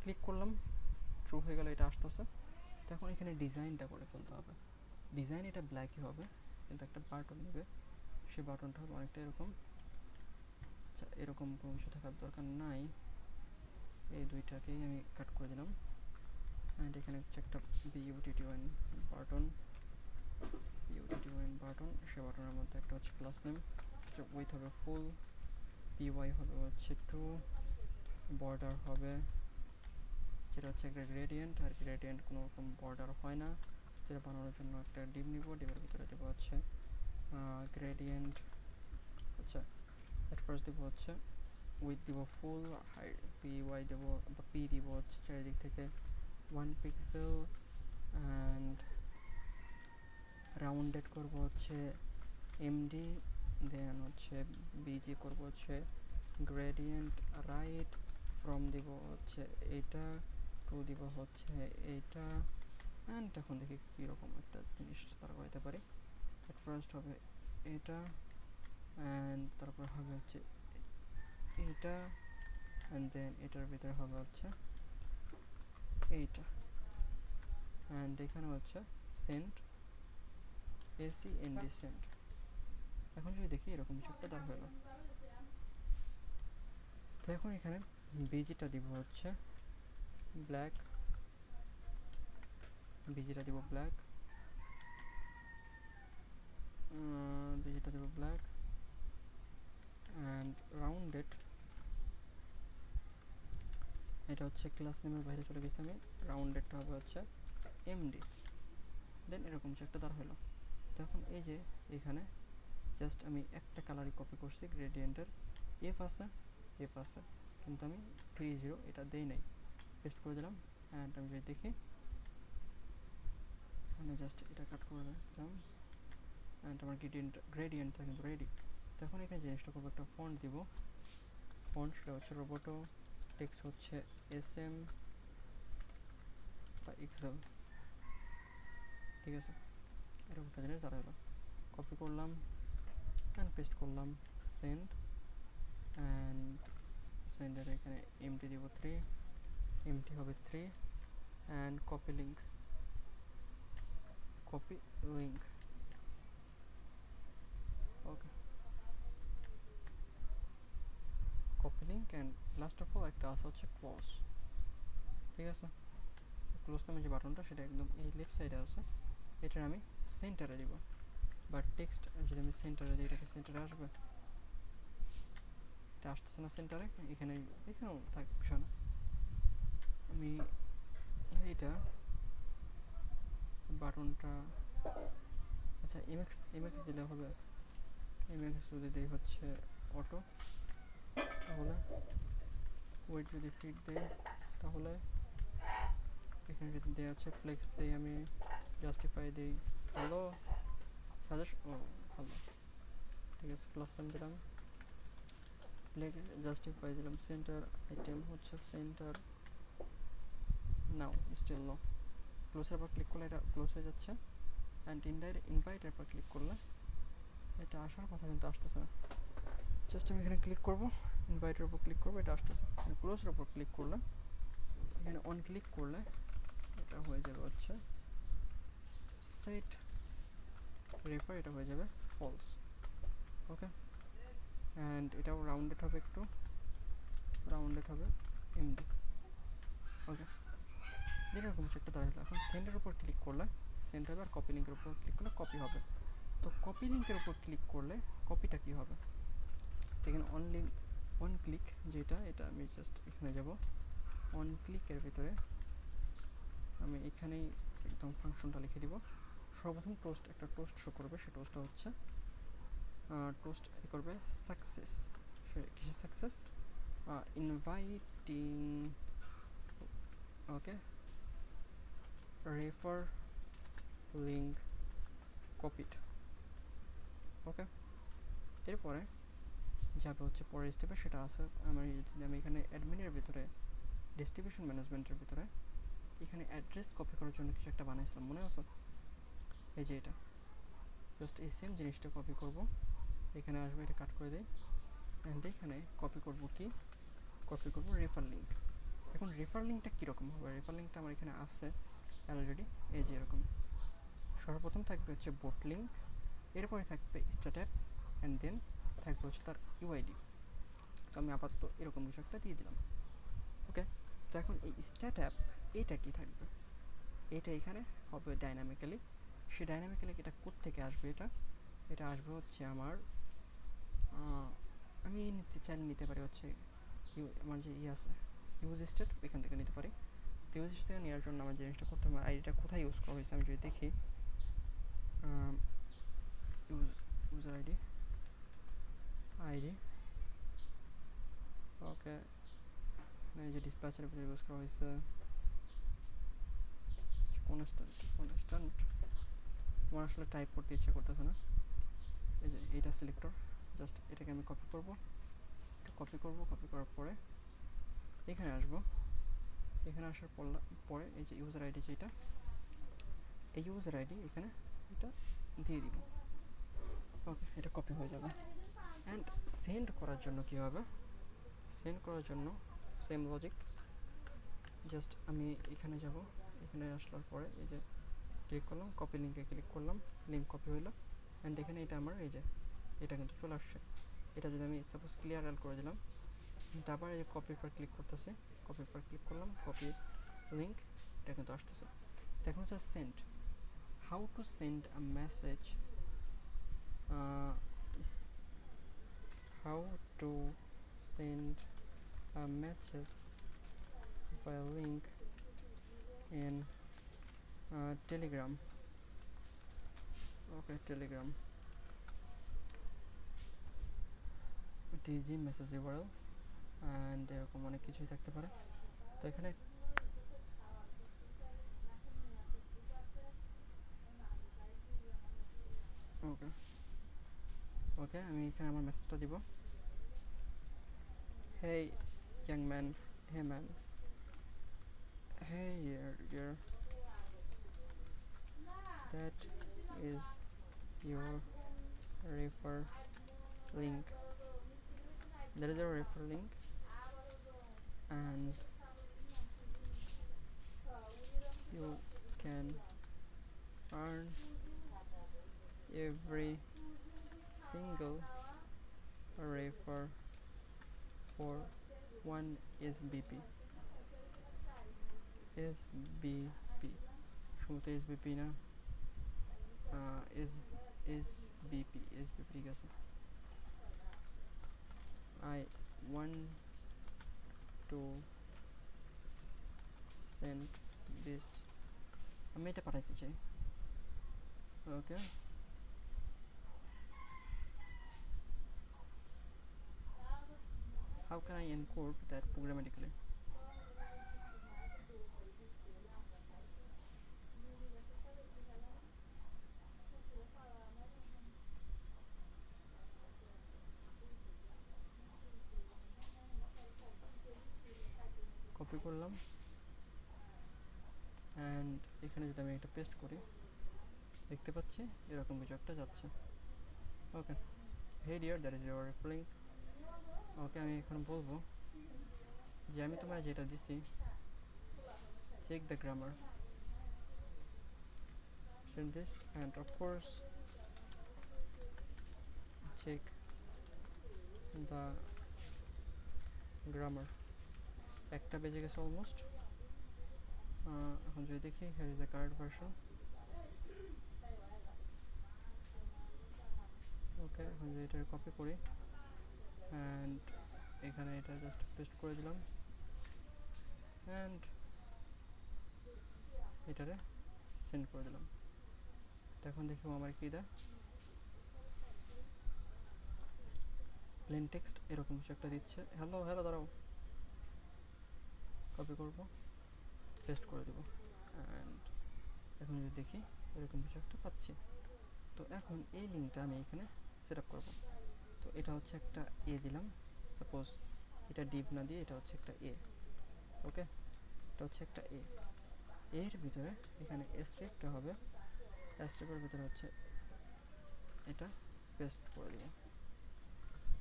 ক্লিক করলাম, ট্রু হয়ে গেল, এটা আসতেছে। তো এখন এখানে ডিজাইনটা করে ফেলতে হবে। ডিজাইন এটা ব্ল্যাকই হবে, কিন্তু একটা বাটন নেবে, সেই বাটনটা হবে অনেকটা এরকম। আচ্ছা, এরকম কোনো কিছু থাকার দরকার নাই, এই দুইটাকেই আমি কাট করে দিলাম। অ্যান্ড এখানে হচ্ছে একটা BUTTON বাটন, সে বাটনের মধ্যে একটা হচ্ছে ক্লাস নেম, উইথ হবে ফুল, PY হবে হচ্ছে 2, বর্ডার হবে যেটা হচ্ছে একটা গ্রেডিয়েন্ট, আর গ্রেডিয়েন্ট কোনো রকম বর্ডার হয় না, যেটা বানানোর জন্য একটা ডিভ নিব, ডিভের ভিতরে দেবো হচ্ছে গ্রেডিয়েন্ট। আচ্ছা, এট ফার্স্ট দেবো হচ্ছে উইথ দিব ফুল, হাইট PY দেবো বা P দিব হচ্ছে চারিদিক থেকে 1 পিক্সেল, অ্যান্ড রাউন্ডেড করব হচ্ছে MD, দেন হচ্ছে BG করব হচ্ছে গ্রেডিয়েন্ট রাইট, ফ্রম দিব হচ্ছে এটা, টু দিব হচ্ছে এইটা, অ্যান্ড এখন দেখি কীরকম একটা জিনিস তারা করতে পারে। এট ফার্স্ট হবে এটা, অ্যান্ড তারপর হবে হচ্ছে এটা, অ্যান্ড দেন এটার ভিতরে হবে হচ্ছে এইটা, অ্যান্ড এখানে হচ্ছে সেন্ট ACND সেন্ট। এখন যদি দেখি এরকম কিছু একটা দাঁড় হলো। তো এখন এখানে বিজিটা দিব হচ্ছে ব্ল্যাক, বিজিটা দিব ব্ল্যাক, অ্যান্ড রাউন্ডেড, এটা হচ্ছে ক্লাস নেমের বাইরে চলে গেছে, আমি রাউন্ডেডটা হবে হচ্ছে MD। দেন এরকম কিছু একটা দাঁড় হলো। তো এখন এই যে এখানে জাস্ট আমি একটা কালারই কপি করছি, গ্রেডিয়েন্টের এফ আছে, কিন্তু আমি 30 এটা দেই নাই, পেস্ট করে দিলাম। অ্যান্ড আমি যদি দেখি, এখানে জাস্ট এটা কাট করে দিলাম, অ্যান্ড আমার গ্রেডিয়েন্টটা কিন্তু রেডি। তো এখন এখানে জিনিসটা করবো, একটা ফন্ট দিব, ফন্ট সেটা হচ্ছে রোবোটো, টেক্সট হচ্ছে SM বা এক্সেল, ঠিক আছে। এরকম একটা জিনিস দাঁড়ালো, কপি করলাম অ্যান্ড পেস্ট করলাম, সেন্ড, অ্যান্ড সেন্ডের এখানে এমটি দিব 3, এমটি হবে 3, and copy link, okay, copy link. And last of all একটা আছে হচ্ছে ক্লোজ, ঠিক আছে। ক্লোজ নামে যে বাটনটা সেটা একদম এই লেফট সাইডে আছে, এটার আমি সেন্টারে দিব। বাট টেক্সট যদি আমি সেন্টারে দিই, এটাকে সেন্টারে আসবে? এটা আসতেছে না সেন্টারে, এখানেও থাক, বিষয় না। আমি এইটা বাটনটা, আচ্ছা এমএক্স দিলে হবে, এমএক্স যদি দিই হচ্ছে অটো, তাহলে ওয়েট যদি ফিট দেই, তাহলে এখানে যদি দেওয়া হচ্ছে ফ্লেক্স দিই, আমি জাস্টিফাই দিই, হ্যালো সাজেস্ট, ও ভালো, ঠিক আছে। ক্লাস নাম দিলাম, জাস্টিফাই দিলাম, সেন্টার আইটেম হচ্ছে সেন্টার, নাও স্টিল নো। ক্লোজের উপর ক্লিক করলে এটা ক্লোজ হয়ে যাচ্ছে, অ্যান্ড ইনভাইটের উপর ক্লিক করলে এটা আসার কথা কিন্তু আসতেছে না। জাস্ট আমি এখানে ক্লিক করবো, ইনভাইটের উপর ক্লিক করবো, এটা আসতেছে। ক্লোজের উপর ক্লিক করলে, এখানে অন ক্লিক করলে এটা হয়ে যাবে হচ্ছে সেট রেফার, এটা হয়ে যাবে ফলস, ওকে। অ্যান্ড এটাও রাউন্ডেড হবে, একটু রাউন্ডেড হবে এমডি, ওকে। এরকম কিছু একটা দাঁড়ালো। এখন সেন্ডের উপর ক্লিক করলে সেন্ড হবে, আর কপি লিঙ্কের উপর ক্লিক করলে কপি হবে। তো কপি লিঙ্কের উপর ক্লিক করলে কপিটা কী হবে? তো এখানে অন ক্লিক যেটা, এটা আমি জাস্ট এখানে যাব, অন ক্লিকের ভিতরে আমি এখানেই একদম ফাংশনটা লিখে দিব। সর্বপ্রথম একটা টোস্ট শো করবে, সে টোস্টটা হচ্ছে টোস্ট করবে সাকসেস, সে কিসের সাকসেস? ইনভাইটিং, ওকে, রেফার লিঙ্ক কপিড, ওকে। এরপরে যাবে হচ্ছে পরের স্টেপে, সেটা আছে আমি এখানে অ্যাডমিনের ভিতরে, ডিস্ট্রিবিউশন ম্যানেজমেন্টের ভিতরে এখানে অ্যাড্রেস কপি করার জন্য কিছু একটা বানাইছিলাম, মনে আছে? এই যে এটা, জাস্ট এই সেম জিনিসটা কপি করব, এখানে আসবে, এটা কাট করে দেই, অ্যান্ড এখানে কপি করব রেফার লিঙ্ক। এখন রেফার লিঙ্কটা কীরকম হবে? রেফার লিঙ্কটা আমার এখানে আছে অলরেডি, এই যে এরকম। সর্বপ্রথম থাকবে হচ্ছে বোট লিঙ্ক, এরপরে থাকবে স্ট্যাটাপ, অ্যান্ড দেন থাকবে হচ্ছে তার ইউআইডি। তো আমি আপাতত এরকম কিছু একটা দিয়ে দিলাম, ওকে। তো এখন এই স্ট্যাটাপ এইটা কি থাকবে? এটা এখানে হবে ডাইনামিক্যালি। সে ডাইনামিক্যালি এটা কোত্থেকে আসবে? এটা আসবে হচ্ছে আমার, আমি নিতে পারি হচ্ছে আমার যে আছে ইউজ স্টেট, এখান থেকে নিতে পারি। তো ইউজ স্টেট থেকে নেওয়ার জন্য আমার জিনিসটা করতে হবে, আইডিটা কোথায় ইউজ করা হয়েছে আমি যদি দেখি, ইউজার আইডি, ওকে, এই যে ডিসপ্যাচের ভিতরে ইউজ করা হয়েছে কনস্ট্যান্ট। আমার আসলে টাইপ করতে ইচ্ছা করতেছে না, এই যে এইটা সিলেক্টর, জাস্ট এটাকে আমি কপি করার পরে এখানে আসবো, এখানে আসার পরে এই যে ইউজার আইডি যেটা, এই ইউজার আইডি এখানে এটা দিয়ে দিব, ওকে। এটা কপি হয়ে যাবে। অ্যান্ড সেন্ড করার জন্য কী হবে? সেন্ড করার জন্য সেম লজিক, জাস্ট আমি এখানে যাব, এখানে আসার পরে এই যে ক্লিক করলাম, কপি লিঙ্কে ক্লিক করলাম, লিঙ্ক কপি হইলো, অ্যান্ড এখানে এটা আমার এই যে এটা কিন্তু চলে আসছে। এটা যদি আমি সাপোজ ক্লিয়ার অল করে দিলাম, তারপর এই যে কপির পর ক্লিক করতেছে, কপির পর ক্লিক করলাম, কপি লিঙ্ক, এটা কিন্তু আসতেছে। তো এখন হচ্ছে send, how to send a message, how to send a message via link in Telegram, okay, Telegram, TG message URL, and এরকম অনেক কিছুই থাকতে পারে। তো এখানে ওকে, ওকে, আমি এখানে আমার মেসেজটা দিব, hey young man, hey man, hey you're that is your refer link, there is a refer link and you can earn every single refer for 1 SBP SBP শুরুতে SBP না, SBP ঠিক আছে। I want to send this, আমি এটা পাঠাইতে চাই। ওকে, how can I encode that programmatically? Copy করলাম and এখানে যদি আমি একটা পেস্ট করি দেখতে পাচ্ছি এরকম কিছু একটা যাচ্ছে। Okay, hey dear that is your referring. Okay, আমি এখন বলবো যে আমি তোমার যেটা দিছি check the grammar, send this and of course check the grammar। একটা বেজে গেছে অলমোস্ট। এখন যদি দেখি here is the correct version। ওকে, এখন যদি এটা কপি করি অ্যান্ড এখানে এটা জাস্ট পেস্ট করে দিলাম অ্যান্ড এটারে সেন্ড করে দিলাম। এখন দেখি ও আমার কি দেয়, প্লেন টেক্সট এরকম কিছু একটা দিচ্ছে। হ্যালো হ্যালো, দাঁড়াও, কপি করব, পেস্ট করে দেবো অ্যান্ড এখন যদি দেখি এরকম কিছু একটা পাচ্ছি। তো এখন এই লিঙ্কটা আমি এখানে সেট আপ করবো। তো এটা হচ্ছে একটা এ দিলাম, সাপোজ এটা ডিভ না দিয়ে এটা হচ্ছে একটা এ। ওকে, এটা হচ্ছে একটা এ, এর ভিতরে এখানে স্ট্রিপটা হবে, স্ট্রিপের ভিতরে হচ্ছে এটা পেস্ট করে দেবো।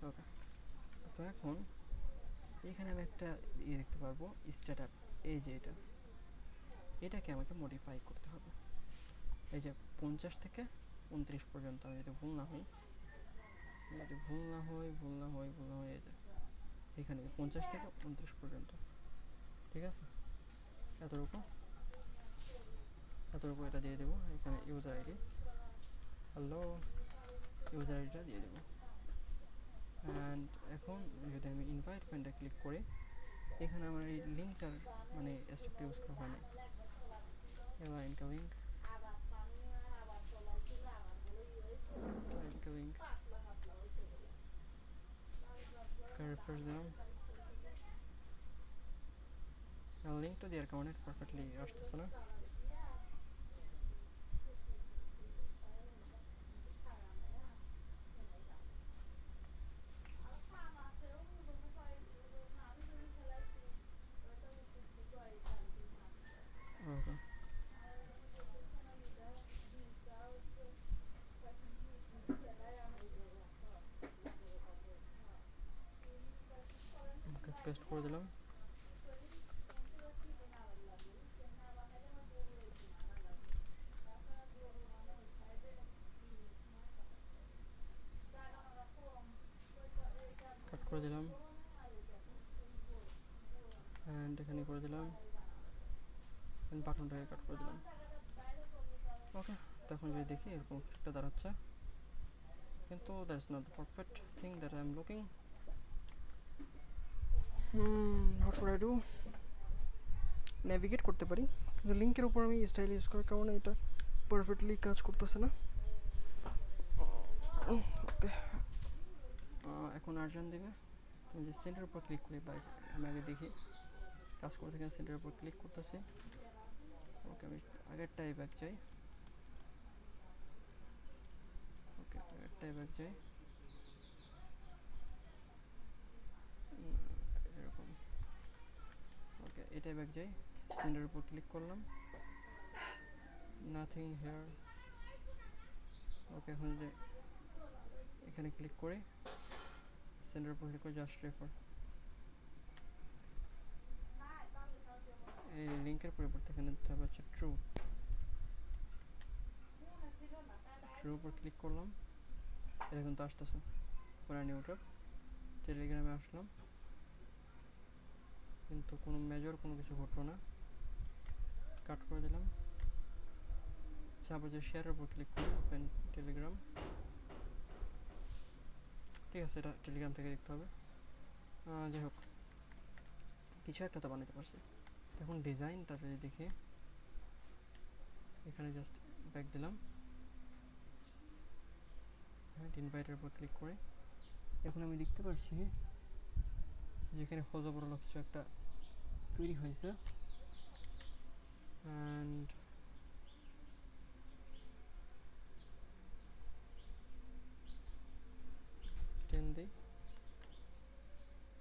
ওকে, তো এখন এখানে আমি একটা ইয়ে দেখতে পারবো স্টার্ট, এই যে এটাকে আমাকে মডিফাই করতে হবে। এই যে 50 থেকে 29 পর্যন্ত, আমি যদি ভুল না হই এই যে এখানে 50 থেকে 29 পর্যন্ত, ঠিক আছে। এতটুকু এটা দিয়ে দেবো। এখানে ইউজার আইডি, হ্যালো, ইউজার আইডিটা দিয়ে দেবো অ্যান্ড এখন যদি আমি ইনভাইট পয়েন্টটা ক্লিক করি এখানে আমার এই লিঙ্কটার মানে স্টেপটা ইউজ করা হয় না, লিঙ্ক লিঙ্ক রিফ্রেশ দিলাম, লিঙ্কটা দেওয়ার কারণে পারফেক্টলি আসতেছে না। ওকে, পেস্ট করে দিলাম কাট করে দিলাম অ্যান্ড এখানে করে দিলাম অ্যান্ড বাটনটাকে কাট করে দিলাম। ওকে, তখন যদি দেখি এরকম একটা দাঁড়াচ্ছে, কিন্তু that's not the perfect thing that I am looking. What should I do? Navigate করতে পারি কিন্তু লিঙ্কের উপর আমি স্টাইল ইউজ করার কারণে এটা পারফেক্টলি কাজ করতেছে না। ওকে, এখন আর্জন দেবে, তুমি যে সেন্টার উপর ক্লিক করে পাই, আমি আগে দেখি কাজ করতে গেলে সেন্টার উপর ক্লিক করতেছি। ওকে, আমি আগেরটাই ব্যাক যাই। ওকে, আগেরটাই ব্যাক যাই ওকে, এটাই ব্যাক যাই, সেন্ডের উপর ক্লিক করলাম, নাথিং হেয়ার। ওকে, এখন যে এখানে ক্লিক করে সেন্ডের উপর ক্লিক করে জাস্ট রেফার, এই লিঙ্কের পরিবর্তে এখানে দিতে হবে হচ্ছে ট্রু। ট্রুর উপর ক্লিক করলাম, এটা কিন্তু আসতেছে পুরা নিউটা। টেলিগ্রামে আসলাম, কিন্তু কোনো মেজর কোনো কিছু ঘটলো না, কাট করে দিলাম। আবার যে শেয়ারের উপর ক্লিক করি, ওপেন টেলিগ্রাম। ঠিক আছে, এটা টেলিগ্রাম থেকে দেখতে হবে। যাই হোক, কিছু একটা তো বানাতে পারছি। এখন ডিজাইনটা যদি দেখি, এখানে জাস্ট ব্যাক দিলাম, হ্যাঁ, ইনভাইটের উপর ক্লিক করে এখন আমি দেখতে পাচ্ছি যেখানে হজবরল কিছু একটা তৈরি হয়েছে। অ্যান্ড টেন দিই,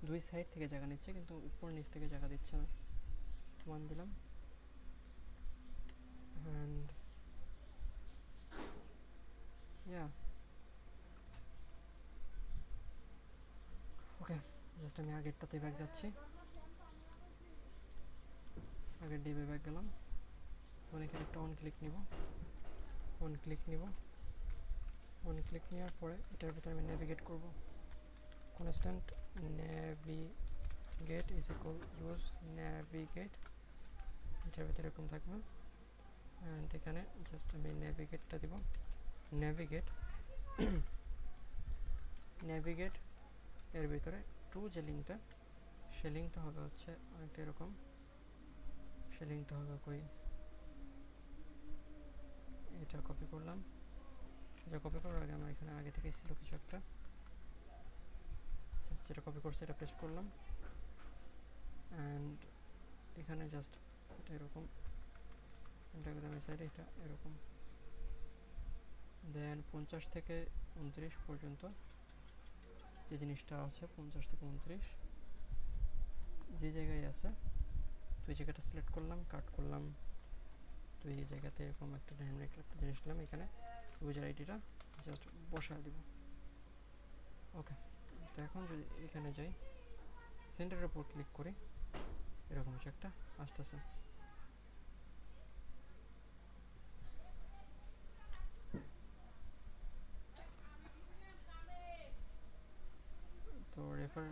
দুই সাইড থেকে জায়গা নিচ্ছে কিন্তু উপর নিচ থেকে জায়গা দিচ্ছে না। 1 দিলাম, অ্যান্ড ইয়া ওকে, জাস্ট আমি আগেরটাতে ব্যাক যাচ্ছি, আগের ডিবে ব্যাক গেলাম। এখন এখানে একটা অন ক্লিক নিব, অন ক্লিক নিব, অন ক্লিক নেওয়ার পরে এটার ভিতরে আমি নেভিগেট করব। Constant navigate is equal use navigate, এটার ভিতরে এরকম থাকবে। অ্যান্ড এখানে জাস্ট আমি নেভিগেটটা দিব, নেভিগেট নেভিগেট এর ভিতরে টু যে লিঙ্কটা, সে লিঙ্কটা হবে হচ্ছে অনেকটা এরকম। সে লিঙ্কটা হবে কই, এটা কপি করলাম। এটা কপি করার আগে আমার এখানে আগে থেকেই ছিল কিছু একটা, যেটা কপি করছে এটা পেস্ট করলাম। অ্যান্ড এখানে জাস্ট এটা এরকম, এটা একদম এই সাইডে এটা এরকম। দেন 50 থেকে 29 পর্যন্ত যে জিনিসটা আছে, 50 থেকে 29 যে জায়গায় আছে, তো এই জায়গাটা সিলেক্ট করলাম, কাট করলাম। তো এই জায়গাতে এরকম একটা ডাইনামিক একটা জিনিস দিলাম, এখানে ইউজার আইডিটা জাস্ট বসায় দিব। ওকে, তো এখন যদি এখানে যাই, সেন্টারের উপর ক্লিক করি, এরকম কিছু একটা আসতেছে। তো রেফার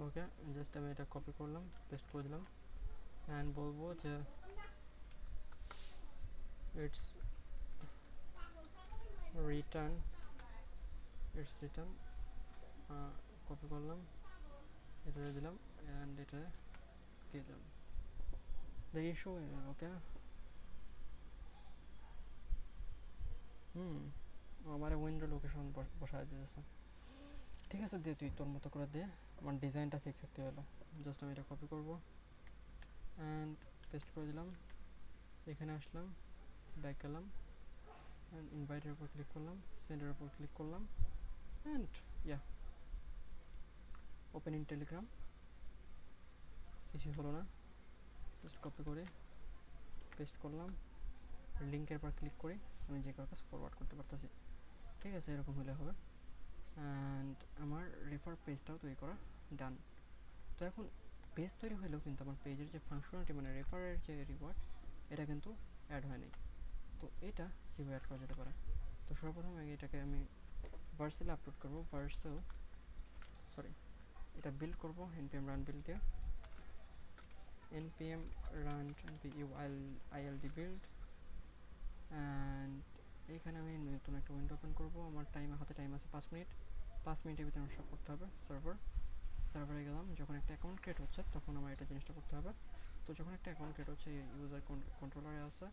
ওকে, জাস্ট আমি এটা কপি করলাম, পেস্ট করে দিলাম, অ্যান্ড বলবো যে it's return, it's return. Copy করলাম, এটা দিলাম, অ্যান্ড এটা দিয়ে দিলাম। দেখি শো হয়ে যাবে। ওকে, আমার উইন্ডো লোকেশন বসায় দিয়েছে। ঠিক আছে, দিয়ে তুই তোর মতো করে দিয়ে, আমার ডিজাইনটা ঠিক থাকতে হলো। জাস্ট আমি এটা কপি করবো অ্যান্ড পেস্ট করে দিলাম, এখানে আসলাম, ব্যাক গেলাম, অ্যান্ড ইনভাইটের উপর ক্লিক করলাম, সেন্ডের উপর ক্লিক করলাম, and yeah open in Telegram. কিছু হলো না, জাস্ট কপি করে পেস্ট করলাম, লিঙ্কের পর ক্লিক করে আমি যে কারো কাছে ফরওয়ার্ড করতে পারতেছি। ঠিক আছে, এরকম হলে হবে। অ্যান্ড আমার রেফার পেজটাও তৈরি করা ডান। তো এখন পেজ তৈরি হলেও কিন্তু আমার পেজের যে ফাংশনালিটি, মানে রেফারের যে রিওয়ার্ড, এটা কিন্তু অ্যাড হয়নি। তো এটা কীভাবে অ্যাড করা যেতে পারে? তো সর্বপ্রথম এটাকে আমি ভার্সেলে আপলোড করবো, এটা বিল্ড করবো npm রান বিল্ড দিয়ে, npm run build build. And এইখানে আমি নতুন একটা উইন্ডো ওপেন করবো। আমার হাতে টাইম আছে 5 মিনিট, 5 মিনিটের ভিতরে আমার সব করতে হবে। সার্ভারে গেলাম, যখন একটা অ্যাকাউন্ট ক্রিয়েট হচ্ছে তখন আমার এটা জিনিসটা করতে হবে। তো যখন একটা অ্যাকাউন্ট ক্রিয়েট হচ্ছে, ইউজার কন্ট্রোলারে আছে,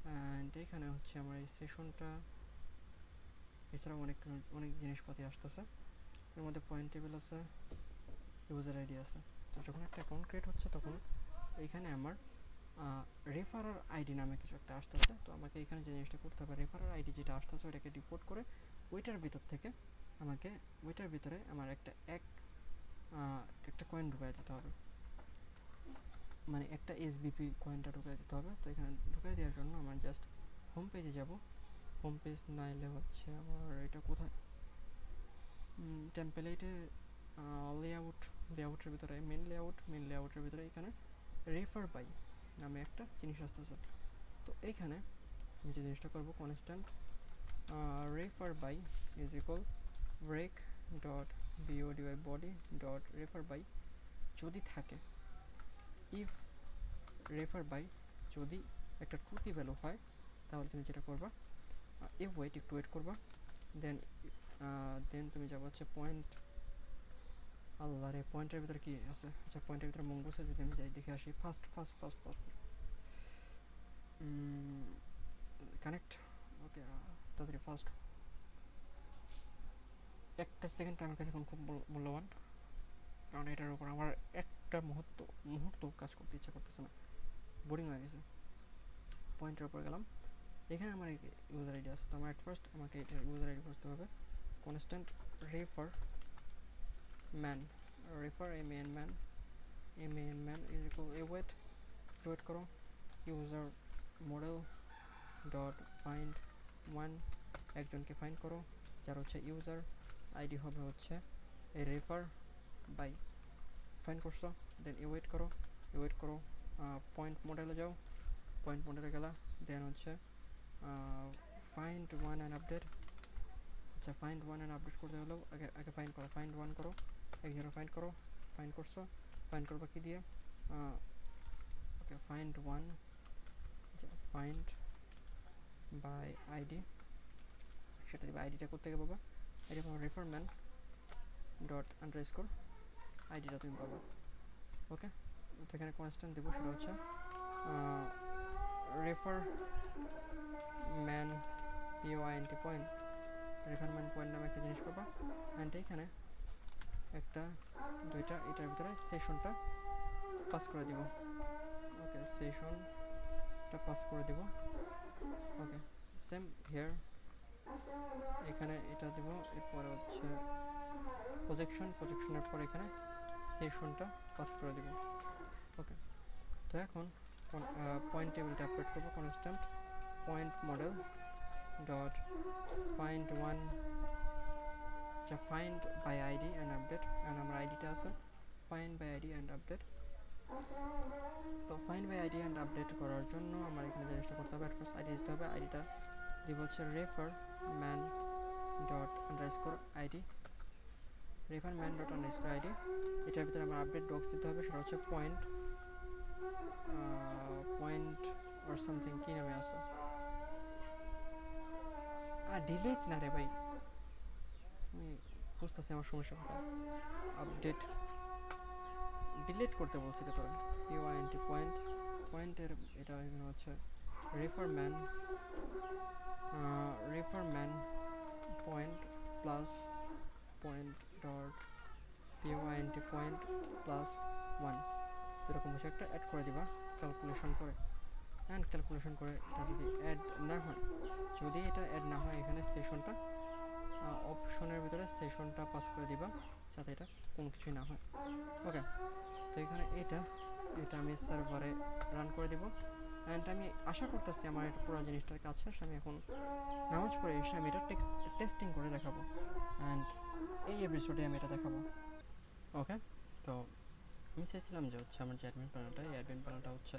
অ্যান্ড এইখানে হচ্ছে আমার এই সেশনটা এছাড়াও অনেক অনেক জিনিসপাতি আসতেছে। এর মধ্যে পয়েন্ট টেবিল আছে, ইউজার আইডি আছে। তো যখন একটা অ্যাকাউন্ট ক্রিয়েট হচ্ছে তখন এইখানে আমার রেফারার আইডি নামে কিছু একটা আসতেছে। তো আমাকে এখানে যে জিনিসটা করতে হবে, রেফারার আইডি যেটা আসতেছে ওইটাকে ডিপোর্ট করে ওইটার ভিতর থেকে আমাকে ওইটার ভিতরে আমার একটা কয়েন ঢুকাই দিতে হবে, মানে একটা এসবিপি কয়েনটা ঢুকাই দিতে হবে। তো এখানে ঢুকাই দেওয়ার জন্য আমার জাস্ট হোম পেজে যাব। হোম পেজ না এলে হচ্ছে আমার এটা কোথায়, টেম্পলেটে লেআউটের ভিতরে মেন লেআউটের ভিতরে এখানে রেফার বাই নামে একটা জিনিস আসতেছে। তো এইখানে আমি যে জিনিসটা করবো, constant refer by is equal break dot B O D Y body dot refer by যদি থাকে, ইফ রেফার বাই যদি একটা ট্রুথি ভ্যালু হয় তাহলে তুমি যেটা করবা, একটু ওয়েট করবা, দেন তুমি যাবো হচ্ছে পয়েন্ট, আল্লাহ রে পয়েন্টের ভিতরে কি আছে, আচ্ছা পয়েন্টের ভিতরে মঙ্গোসে যদি আমি যাই দেখে আসি, ফার্স্ট কানেক্ট, ওকে তাড়াতাড়ি ফার্স্ট, একটা সেকেন্ড আমার কাছে এখন খুব মূল্যবান, কারণ এটার উপর আমার একটা মুহূর্ত কাজ করতে ইচ্ছা করতেছে না, বোরিং হয়ে গেছে। পয়েন্টের উপর গেলাম, এখানে আমার ইউজার আইডি আছে। তো আমার অ্যাট ফার্স্ট আমাকে এটার ইউজার আইডি করতে হবে, constant refer man, refer man is equal wait করো, user model dot find one, একজনকে ফাইন্ড করো যার হচ্ছে ইউজার আইডি হবে হচ্ছে এই রেফার বাই, ফাইন্ড করছো, দেন ওয়েট করো, পয়েন্ট মডেলে যাও, পয়েন্ট মডেলে গেলা, দেন হচ্ছে ফাইন্ড ওয়ান অ্যান্ড আপডেট। আচ্ছা ফাইন্ড ওয়ান অ্যান্ড আপডেট করতে হলেও আগে ফাইন্ড ওয়ান করো, একজনের ফাইন্ড করছো, ফাইন্ড করবা কি দিয়ে, okay find one, find by ID, সেটা দিবা, আইডিটা করতে গিয়ে পাবা, আইডি পাবা রেফার ম্যান ডট আন্ডারস্কোর, আইডিটা তুমি পাবা। ওকে, তো এখানে কনস্ট্যান্ট দেবো, সেটা হচ্ছে refer man POINT point, refer man point নামে একটা জিনিস পাবা, অ্যান্ড এখানে একটা দুইটা এটার ভিতরে সেশনটা পাস করে দিব। ওকে সেশনটা পাস করে দিব। ওকে সেম হিয়ার, এখানে এটা দেব, এরপরে হচ্ছে প্রজেকশনের পর এখানে সেশনটা পাস করে দিব। ওকে, তো এখন পয়েন্ট টেবিলটা আপডেট করবো, constant point model dot find one, আচ্ছা find by ID and update, and আমার আইডিটা আছে find by ID and update. তো find by ID and update করার জন্য আমার এখানে জিনিসটা করতে হবে, ফার্স্ট আইডি দিতে হবে, আইডিটা দিব হচ্ছে refer man dot underscore ID, refer man dot underscore ID. এটার ভিতরে আমার আপডেট বক্স দিতে হবে, সেটা হচ্ছে পয়েন্ট অর সামথিং, কী নামে আছে, ডিলেট না রে ভাই, আমি বুঝতেছি আমার সমস্যা কোথায়, আপডেট ডিলেট করতে বলছি তো তোরা, পয়েন্টের এটা এখানে হচ্ছে refer man point plus point dot point plus one, এরকম কিছু একটা অ্যাড করে দিবা ক্যালকুলেশন করে, এটা যদি অ্যাড না হয়, এখানে সেশনটা অপশনের ভিতরে সেশনটা পাস করে দিবা, যাতে এটা কোনো কিছুই না হয়। ওকে, তো এখানে এটা আমি সার্ভারে রান করে দেবো, অ্যান্ড আমি আশা করতেছি আমার এটা পুরো জিনিসটার কাজ শেষ। আমি এখন নামাজ পড়ে এসে আমি এটা টেস্টিং করে দেখাবো, অ্যান্ড এই এপিসোডে আমি এটা দেখাবো। ওকে, তো আমি চাইছিলাম যে হচ্ছে আমার যে অ্যাডমিন প্যানেলটা হচ্ছে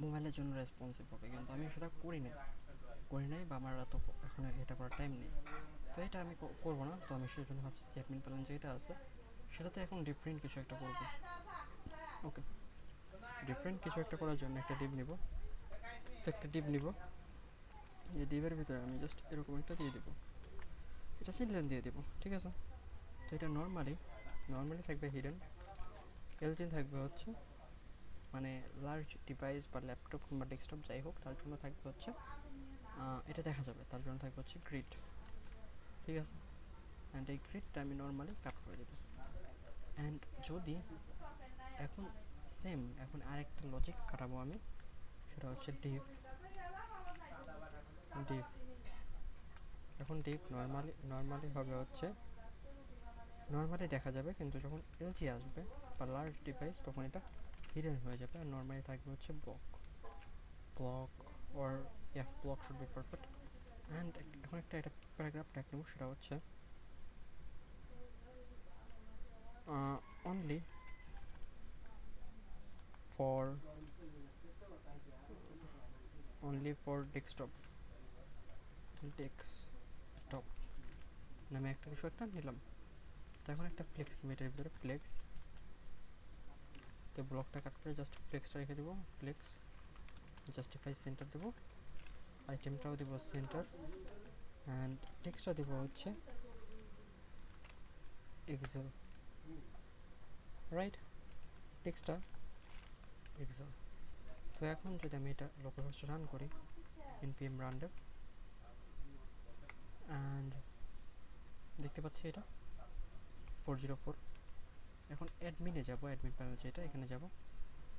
মোবাইলের জন্য রেসপন্সিভ হবে, কিন্তু আমি সেটা করি নাই বা আমার তো এখন এটা করার টাইম নেই, তো এটা আমি করবো না। তো আমি সেই জন্য ভাবছি যে অ্যাডমিন প্যানেল যেটা আছে সেটাতে এখন ডিফারেন্ট কিছু একটা করবো। ওকে, ডিফারেন্ট কিছু একটা করার জন্য একটা ডিপ নিব, এই ডিপের ভিতরে আমি জাস্ট এরকম একটা দিয়ে দেবো, এটা চিলড্রেন দিয়ে দেবো, ঠিক আছে। তো এটা নর্মালি থাকবে হিডেন, এলজিন থাকবে হচ্ছে মানে লার্জ ডিভাইস বা ল্যাপটপ কিংবা ডেস্কটপ যাই হোক তার জন্য থাকবে হচ্ছে এটা দেখা যাবে, তার জন্য থাকবে হচ্ছে গ্রিড। ঠিক আছে। অ্যান্ড এই গ্রিডটা আমি নর্মালি কাট করে দেবো। অ্যান্ড যদি এখন সেম এখন আরেকটা লজিক কাটাবো আমি, সেটা হচ্ছে ডিভ। ডিভ এখন ডিভ নর্মালি হবে হচ্ছে, নর্মালি দেখা যাবে, কিন্তু যখন এলজি আসবে বা লার্জ ডিভাইস তখন এটা হিডেন হয়ে যাবে। আর নর্মালি থাকবে হচ্ছে block or yeah, block should be perfect. And এখন এটা প্যারাগ্রাফ ট্যাগ নেব, সেটা হচ্ছে only for desktop নামে একটা কিছু একটা নিলাম। তো এখন একটা ফ্লেক্স নেব, এটার ভিতরে ফ্লেক্স, তো ব্লকটা কাট করে জাস্ট ফ্লেক্সটা রেখে দেবো। ফ্লেক্স জাস্টিফাই সেন্টার দেবো, আইটেমটাও দেবো সেন্টার, অ্যান্ড টেক্সটটা দেবো হচ্ছে এক্সেল, রাইট? টেক্সটটা এক্সেল। তো এখন যদি আমি এটা লোকাল হোস্টে রান করি, npm run dev, অ্যান্ড দেখতে পাচ্ছি এটা 404। এখন অ্যাডমিনে যাব, অ্যাডমিন প্যানেল যেটা, এখানে যাব,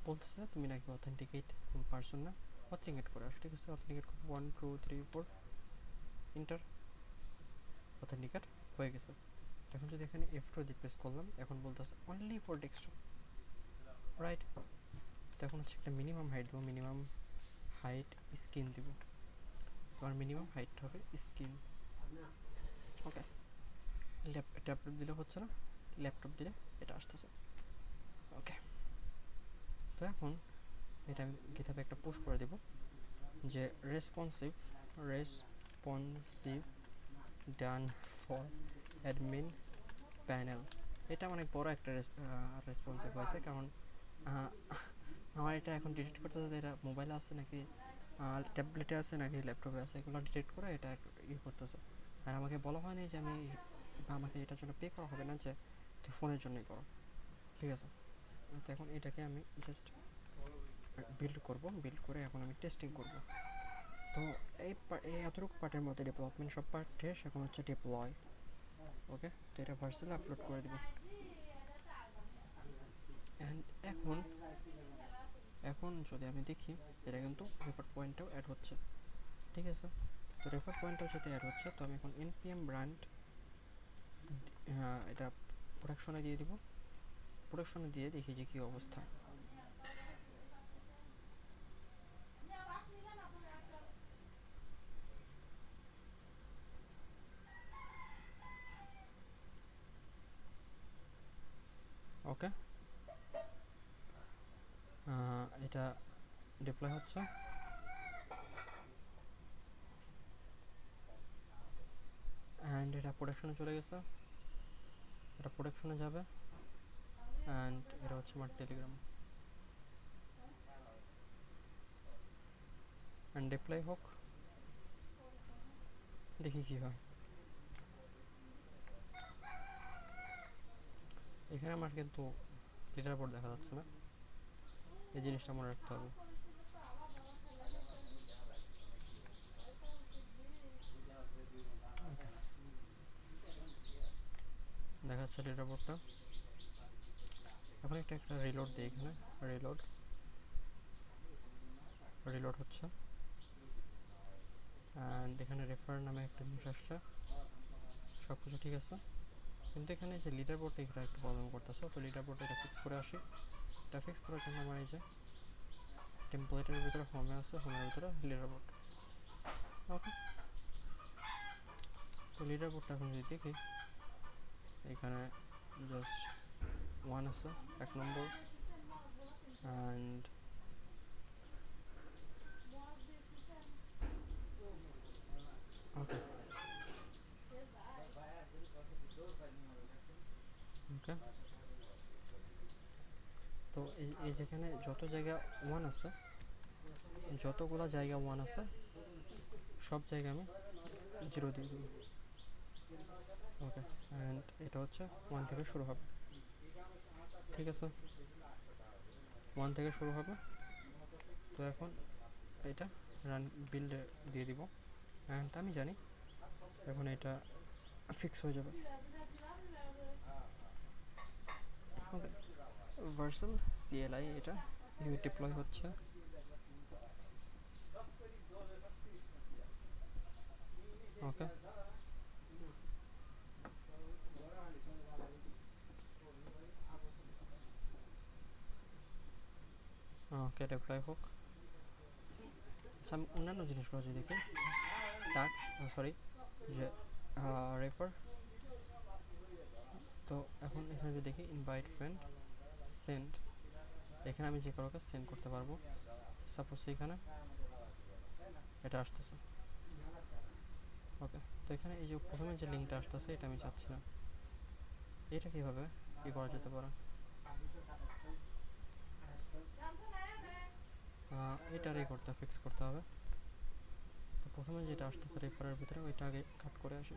বলতেছে তুমি নাকি অথেন্টিকেট পারসন না, অথেন্টিকেট করে আসো। ঠিক আছে, অথেন্টিকেট করবো 1 2 3 4 ইন্টার, অথেন্টিকেট হয়ে গেছে। এখন যদি এখানে F2 দিয়ে প্রেস করলাম, এখন বলতেছে অনলি ফর ডেস্কটপ, রাইট? তো এখন হচ্ছে একটা মিনিমাম হাইট দেবো, মিনিমাম হাইট স্ক্রিন দেবো, তোমার মিনিমাম হাইট হবে স্ক্রিন। ওকে, ট্যাবলেট দিলে হচ্ছে না, ল্যাপটপ দিলে এটা আসতেছে। ওকে, তো এখন এটা আমি গিটহাবে একটা পুশ করে দেব যে responsive done for admin panel. এটা অনেক বড় একটা রেসপন্সিভ হয়েছে, কারণ আমার এটা এখন ডিটেক্ট করতেছে যে এটা মোবাইলে আছে নাকি ট্যাবলেটে আছে নাকি ল্যাপটপে আছে, এগুলো ডিটেক্ট করে এটা ই করতেছে। আর আমাকে বলা হয়নি যে আমি, বা আমাকে এটার জন্য পে করা হবে না যে তুই ফোনের জন্যই করো। ঠিক আছে, তো এখন এটাকে আমি জাস্ট বিল্ড করে এখন আমি টেস্টিং করব। তো এই এতটুকু পার্টের মধ্যে ডেভেলপমেন্ট সব পার্ট শেষ, এখন হচ্ছে ডিপ্লয়। ওকে, তো এটা ভার্সেলে আপলোড করে দেবো। অ্যান্ড এখন যদি আমি দেখি, এটা কিন্তু রেফার পয়েন্টটাও অ্যাড হচ্ছে। ঠিক আছে, তো রেফার পয়েন্টটাও যদি অ্যাড হচ্ছে, তো আমি এখন npm brand এটা প্রোডাকশনে দিয়ে দিব। প্রোডাকশনে দিয়ে দেখি যে কী অবস্থা। ওকে, এটা ডিপ্লয় হচ্ছে, অ্যান্ড এটা প্রোডাকশনে চলে গেছে, এটা প্রোডাকশনে যাবে। অ্যান্ড এটা হচ্ছে আমার টেলিগ্রাম, অ্যান্ড ডিপ্লয় হোক, দেখি কী হয়। এখানে আমার কিন্তু লিডার বোর্ড দেখা যাচ্ছে না, এই জিনিসটা মনে রাখতে হবে। দেখা যাচ্ছে লিডার বোর্ডটা। এখন একটা রিলোড দিই, এখানে রিলোড হচ্ছে, অ্যান্ড এখানে রেফার নামে একটা জিনিস আসছে, সব কিছু ঠিক আছে। কিন্তু এখানে যে লিডার বোর্ডটা এটা একটু প্রবলেম করতেছে, তো লিডার বোর্ডটা এটা ফিক্স করে আসি। এটা ফিক্স করার জন্য আমার এই যে টেমপ্লেটের ভিতরে হোমে আছে, হোমের ভিতরে লিডার বোর্ড। ওকে, তো লিডার বোর্ডটা এখন যদি দেখি, এখানে জাস্ট 1 আছে, 1 নম্বর, অ্যান্ড ওকে ওকে, তো এই যেখানে যত জায়গা 1 আছে, যতগুলা জায়গা 1 আছে, সব জায়গা আমি 0 দিয়ে দেবো। ওকে, অ্যান্ড এটা হচ্ছে 1 থেকে শুরু হবে। ঠিক আছে, 1 থেকে শুরু হবে। তো এখন এটা রান বিল্ডে দিয়ে দিব, অ্যান্ড আমি জানি এখন এটা ফিক্স হয়ে যাবে। ওকে, ভার্সাল সিএলআই এটা ডিপ্লয় হচ্ছে। ওকে, ওকে ডিপ্লয় হোক। আচ্ছা, আমি অন্যান্য জিনিসগুলো যদি দেখি, টাক সরি যে রেফার, তো এখন এখানে যদি দেখি ইনভাইট ফ্রেন্ড, সেন্ড, এখানে আমি যে কাউকে সেন্ড করতে পারবো। সাপোজ এখানে এটা আসতেছে। ওকে, তো এখানে এই যে প্রথমে যে লিঙ্কটা আসতেছে এটা আমি চাচ্ছি না। এটা কীভাবে কী করা যেতে পারে? এটারই ফিক্স করতে হবে। তো প্রথমে যেটা আসতেছে রেফারের ভিতরে ওইটা আগে কাট করে আসি।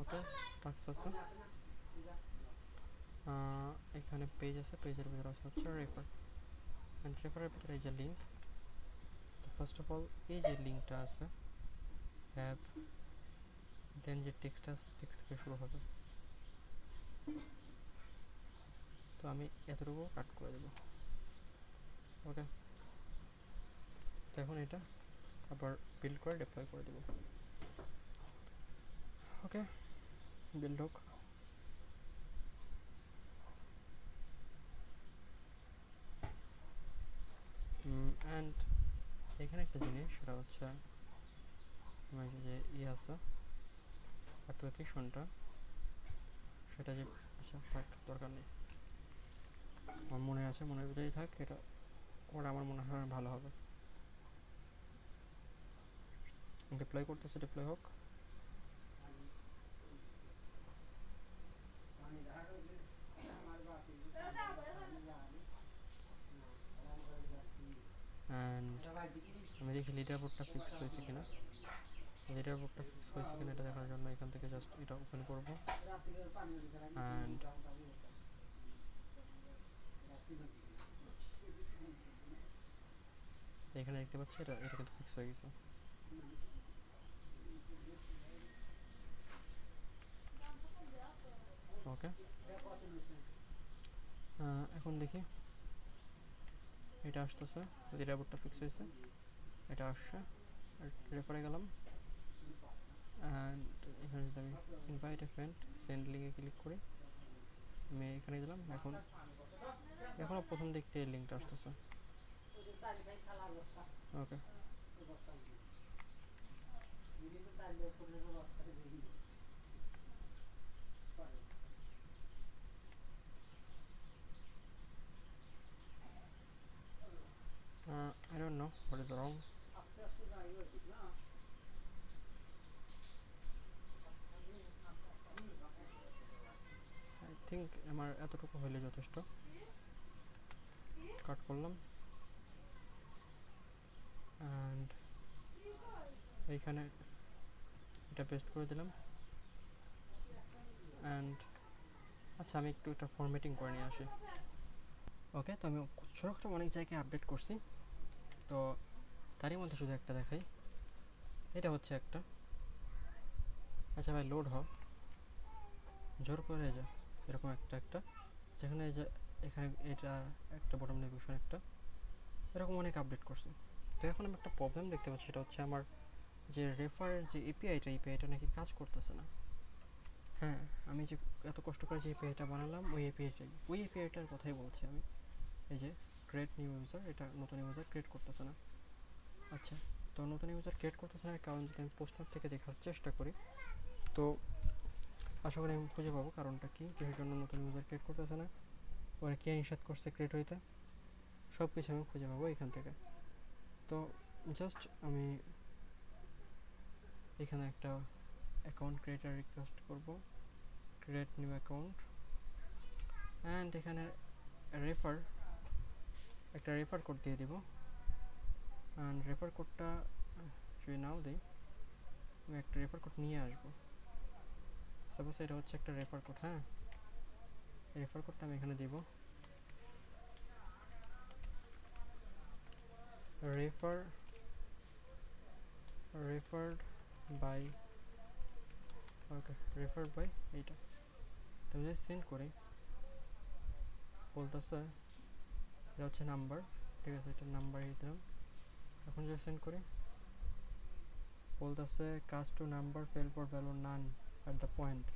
ওকে, টাক্স আছে, এখানে পেজ আছে, পেজের ভিতরে আছে হচ্ছে রেফার, অ্যান্ড রেফারের ভিতরে এই যে লিঙ্ক। তো ফার্স্ট অফ অল এই যে লিঙ্কটা আছে অ্যাপ, দেন যে টেক্সট আছে, টেক্সট থেকে শুরু হবে। তো আমি এতটুকু কাট করে দেবো। ওকে, তো এখন এটা আবার বিল্ড করে ডিপ্লয় করে দেবো। ওকে, বিল্ড হোক। অ্যান্ড এখানে একটা জিনিস, সেটা হচ্ছে আমার যে আছে অ্যাপ্লিকেশনটা, সেটা যে আচ্ছা থাক, দরকার নেই, আমার মনে আছে, মনের ভিতরেই থাক। এটা ওরা আমার মনে হয় ভালো হবে। ডিপ্লয় করতেছে, ডিপ্লয় হোক। অ্যান্ড আমি দেখি লিডার বোর্ডটা ফিক্স হয়েছে কিনা। লিডার বোর্ডটা ফিক্স হয়েছে কিনা এটা দেখার জন্য এখান থেকে জাস্ট এটা ওপেন করব। অ্যান্ড এখানে দেখতে পাচ্ছি এটা এটা কিন্তু ফিক্স হয়ে গেছে। ওকে, এখন দেখি এটা আসতেছে, লিডার বোর্ডটা ফিক্স হয়েছে, এটা আসছে। রেফারে গেলাম, অ্যান্ড এখানে যদি আমি ইনভাইট এ ফ্রেন্ড, সেন্ড লিঙ্কে ক্লিক করি, আমি এখানে দিলাম। এখন এখনও প্রথম দিক থেকে লিঙ্কটা আসতেছে। ওকে, I don't know what is wrong. I think আমার এতটুকু হইলে যথেষ্ট। কাট করলাম, অ্যান্ড এইখানে এটা পেস্ট করে দিলাম। অ্যান্ড আচ্ছা, আমি একটু এটা ফরম্যাটিং করে নিয়ে আসি। ওকে, তো আমি ছোটোখাটো অনেক জায়গায় আপডেট করছি, তো তারই মধ্যে শুধু একটা দেখাই। এটা হচ্ছে একটা, আচ্ছা ভাই লোড হ, জোর করে যা, এরকম একটা একটা যেখানে এই যে এখানে এটা একটা বটম নেভিগেশন একটা, এরকম অনেক আপডেট করছি। তো এখন আমি একটা প্রবলেম দেখতে পাচ্ছি, সেটা হচ্ছে আমার যে রেফার যে এপিআইটা নাকি কাজ করতেছে না। হ্যাঁ, আমি যে এত কষ্ট করে যে এপিআইটা বানালাম ওই এপিআইটার কথাই বলছি আমি। এই যে ক্রিয়েট নিউ ইউজার, এটা নতুন ইউজার ক্রিয়েট করতেছে না। আচ্ছা, তো নতুন ইউজার ক্রিয়েট করতেছে না কারণ যদি আমি পোস্ট নোট থেকে দেখার চেষ্টা করি, তো আশা করি আমি খুঁজে পাবো কারণটা কী, কিসের জন্য নতুন ইউজার ক্রিয়েট করতেছে না, ওরা কে নিষেধ করছে ক্রিয়েট হইতে, সব কিছু আমি খুঁজে পাবো এখান থেকে। তো জাস্ট আমি এখানে একটা অ্যাকাউন্ট ক্রিয়েটার রিকোয়েস্ট করব, ক্রিয়েট নিউ অ্যাকাউন্ট, অ্যান্ড এখানে রেফার একটা রেফার কোড দিয়ে দিব। অ্যান্ড রেফার কোডটা যদি নাও দিই, আমি একটা রেফার কোড নিয়ে আসবো। সাপোজ এটা হচ্ছে একটা রেফার কোড। হ্যাঁ, রেফার কোডটা আমি এখানে দিব, referred by okay, refer by এইটা। তো আমি যদি সেন্ড করি, বলতেছে এটা হচ্ছে নাম্বার, ঠিক আছে, এটা নাম্বার দিলাম। এখন যদি সেন্ড করি, বলতেছে cast to number fail for value NaN at the point,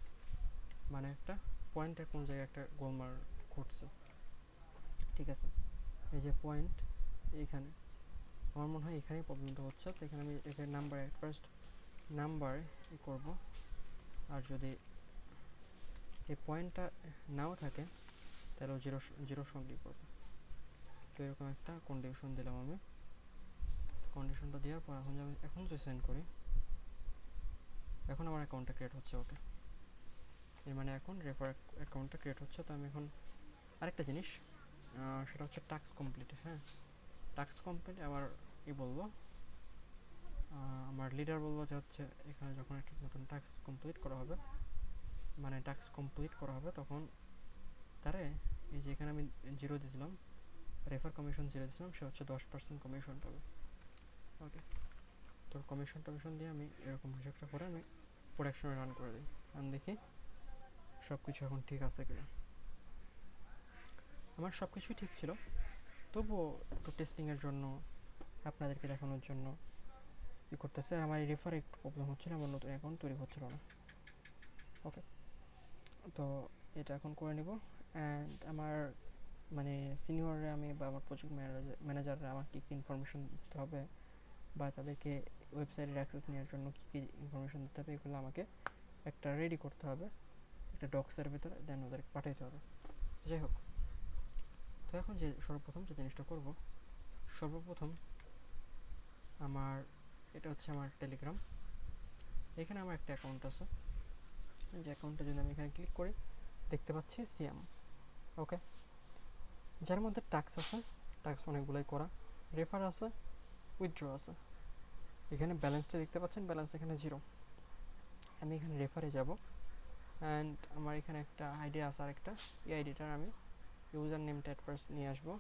মানে একটা পয়েন্টের কোন জায়গায় একটা গোলমাল ঘটছে, ঠিক আছে। এই যে পয়েন্ট এইখানে, আমার মনে হয় এখানেই প্রবলেমটা হচ্ছে। তো এখানে আমি এখানে নাম্বার অ্যাট ফার্স্ট নাম্বার করব, আর যদি এই পয়েন্টটা নাও থাকে তাহলে জিরো জিরোর সঙ্গেই করবো। তো এরকম একটা কন্ডিশন দিলাম আমি। কন্ডিশনটা দেওয়ার পর এখন যদি সেন্ড করি, এখন আমার অ্যাকাউন্টটা ক্রিয়েট হচ্ছে। ওকে, এর মানে এখন রেফার অ্যাকাউন্টটা ক্রিয়েট হচ্ছে। তো আমি এখন আরেকটা জিনিস, সেটা হচ্ছে টাস্ক কমপ্লিট। হ্যাঁ, টাস্ক কমপ্লিট আমার বললো, আমার লিডার বললো যে হচ্ছে এখানে যখন একটা নতুন টাস্ক কমপ্লিট করা হবে, মানে টাস্ক কমপ্লিট করা হবে, তখন তারে এই যে এখানে আমি জিরো দিয়েছিলাম, রেফার কমিশন জিরো দিয়েছিলাম, সে হচ্ছে 10% কমিশন পাবে। ওকে, তো কমিশন টমিশন দিয়ে আমি এরকম কিছু একটা করে আমি প্রোডাকশনে রান করে দিই, আমি দেখি সব কিছু এখন ঠিক আছে কিনা। আমার সব কিছুই ঠিক ছিল, তবুও একটু টেস্টিংয়ের জন্য, আপনাদেরকে দেখানোর জন্য করতেছে। আমার এই রেফারে একটু প্রবলেম হচ্ছিল, আমার নতুন অ্যাকাউন্ট তৈরি হচ্ছিল না। ওকে, তো এটা এখন করে নিব। অ্যান্ড আমার মানে সিনিয়ররা আমি বা আমার প্রজেক্ট ম্যানেজাররা আমার কী কী ইনফরমেশন দিতে হবে, বা তাদেরকে ওয়েবসাইটের অ্যাক্সেস নেওয়ার জন্য কী কী ইনফরমেশন দিতে হবে, এগুলো আমাকে একটা রেডি করতে হবে একটা ডক্সের ভিতরে, দেন ওদেরকে পাঠাইতে হবে। যাই হোক, তো এখন যে সর্বপ্রথম যে জিনিসটা করব, সর্বপ্রথম আমার এটা হচ্ছে আমার টেলিগ্রাম। এখানে আমার একটা অ্যাকাউন্ট আছে, যে অ্যাকাউন্টটা যদি আমি এখানে ক্লিক করি, দেখতে পাচ্ছি সিএম। ওকে, যার মধ্যে টাস্ক আছে, টাস্ক অনেকগুলোই করা, রেফার আছে, উইথড্র আছে। এখানে ব্যালেন্সটা দেখতে পাচ্ছেন, ব্যালেন্স এখানে জিরো। আমি এখানে রেফারে যাব, অ্যান্ড আমার এখানে একটা আইডি আছে, আর একটা এই আইডিটার আমি ইউজার নেমটা অ্যাট ফার্স্ট নিয়ে আসবো,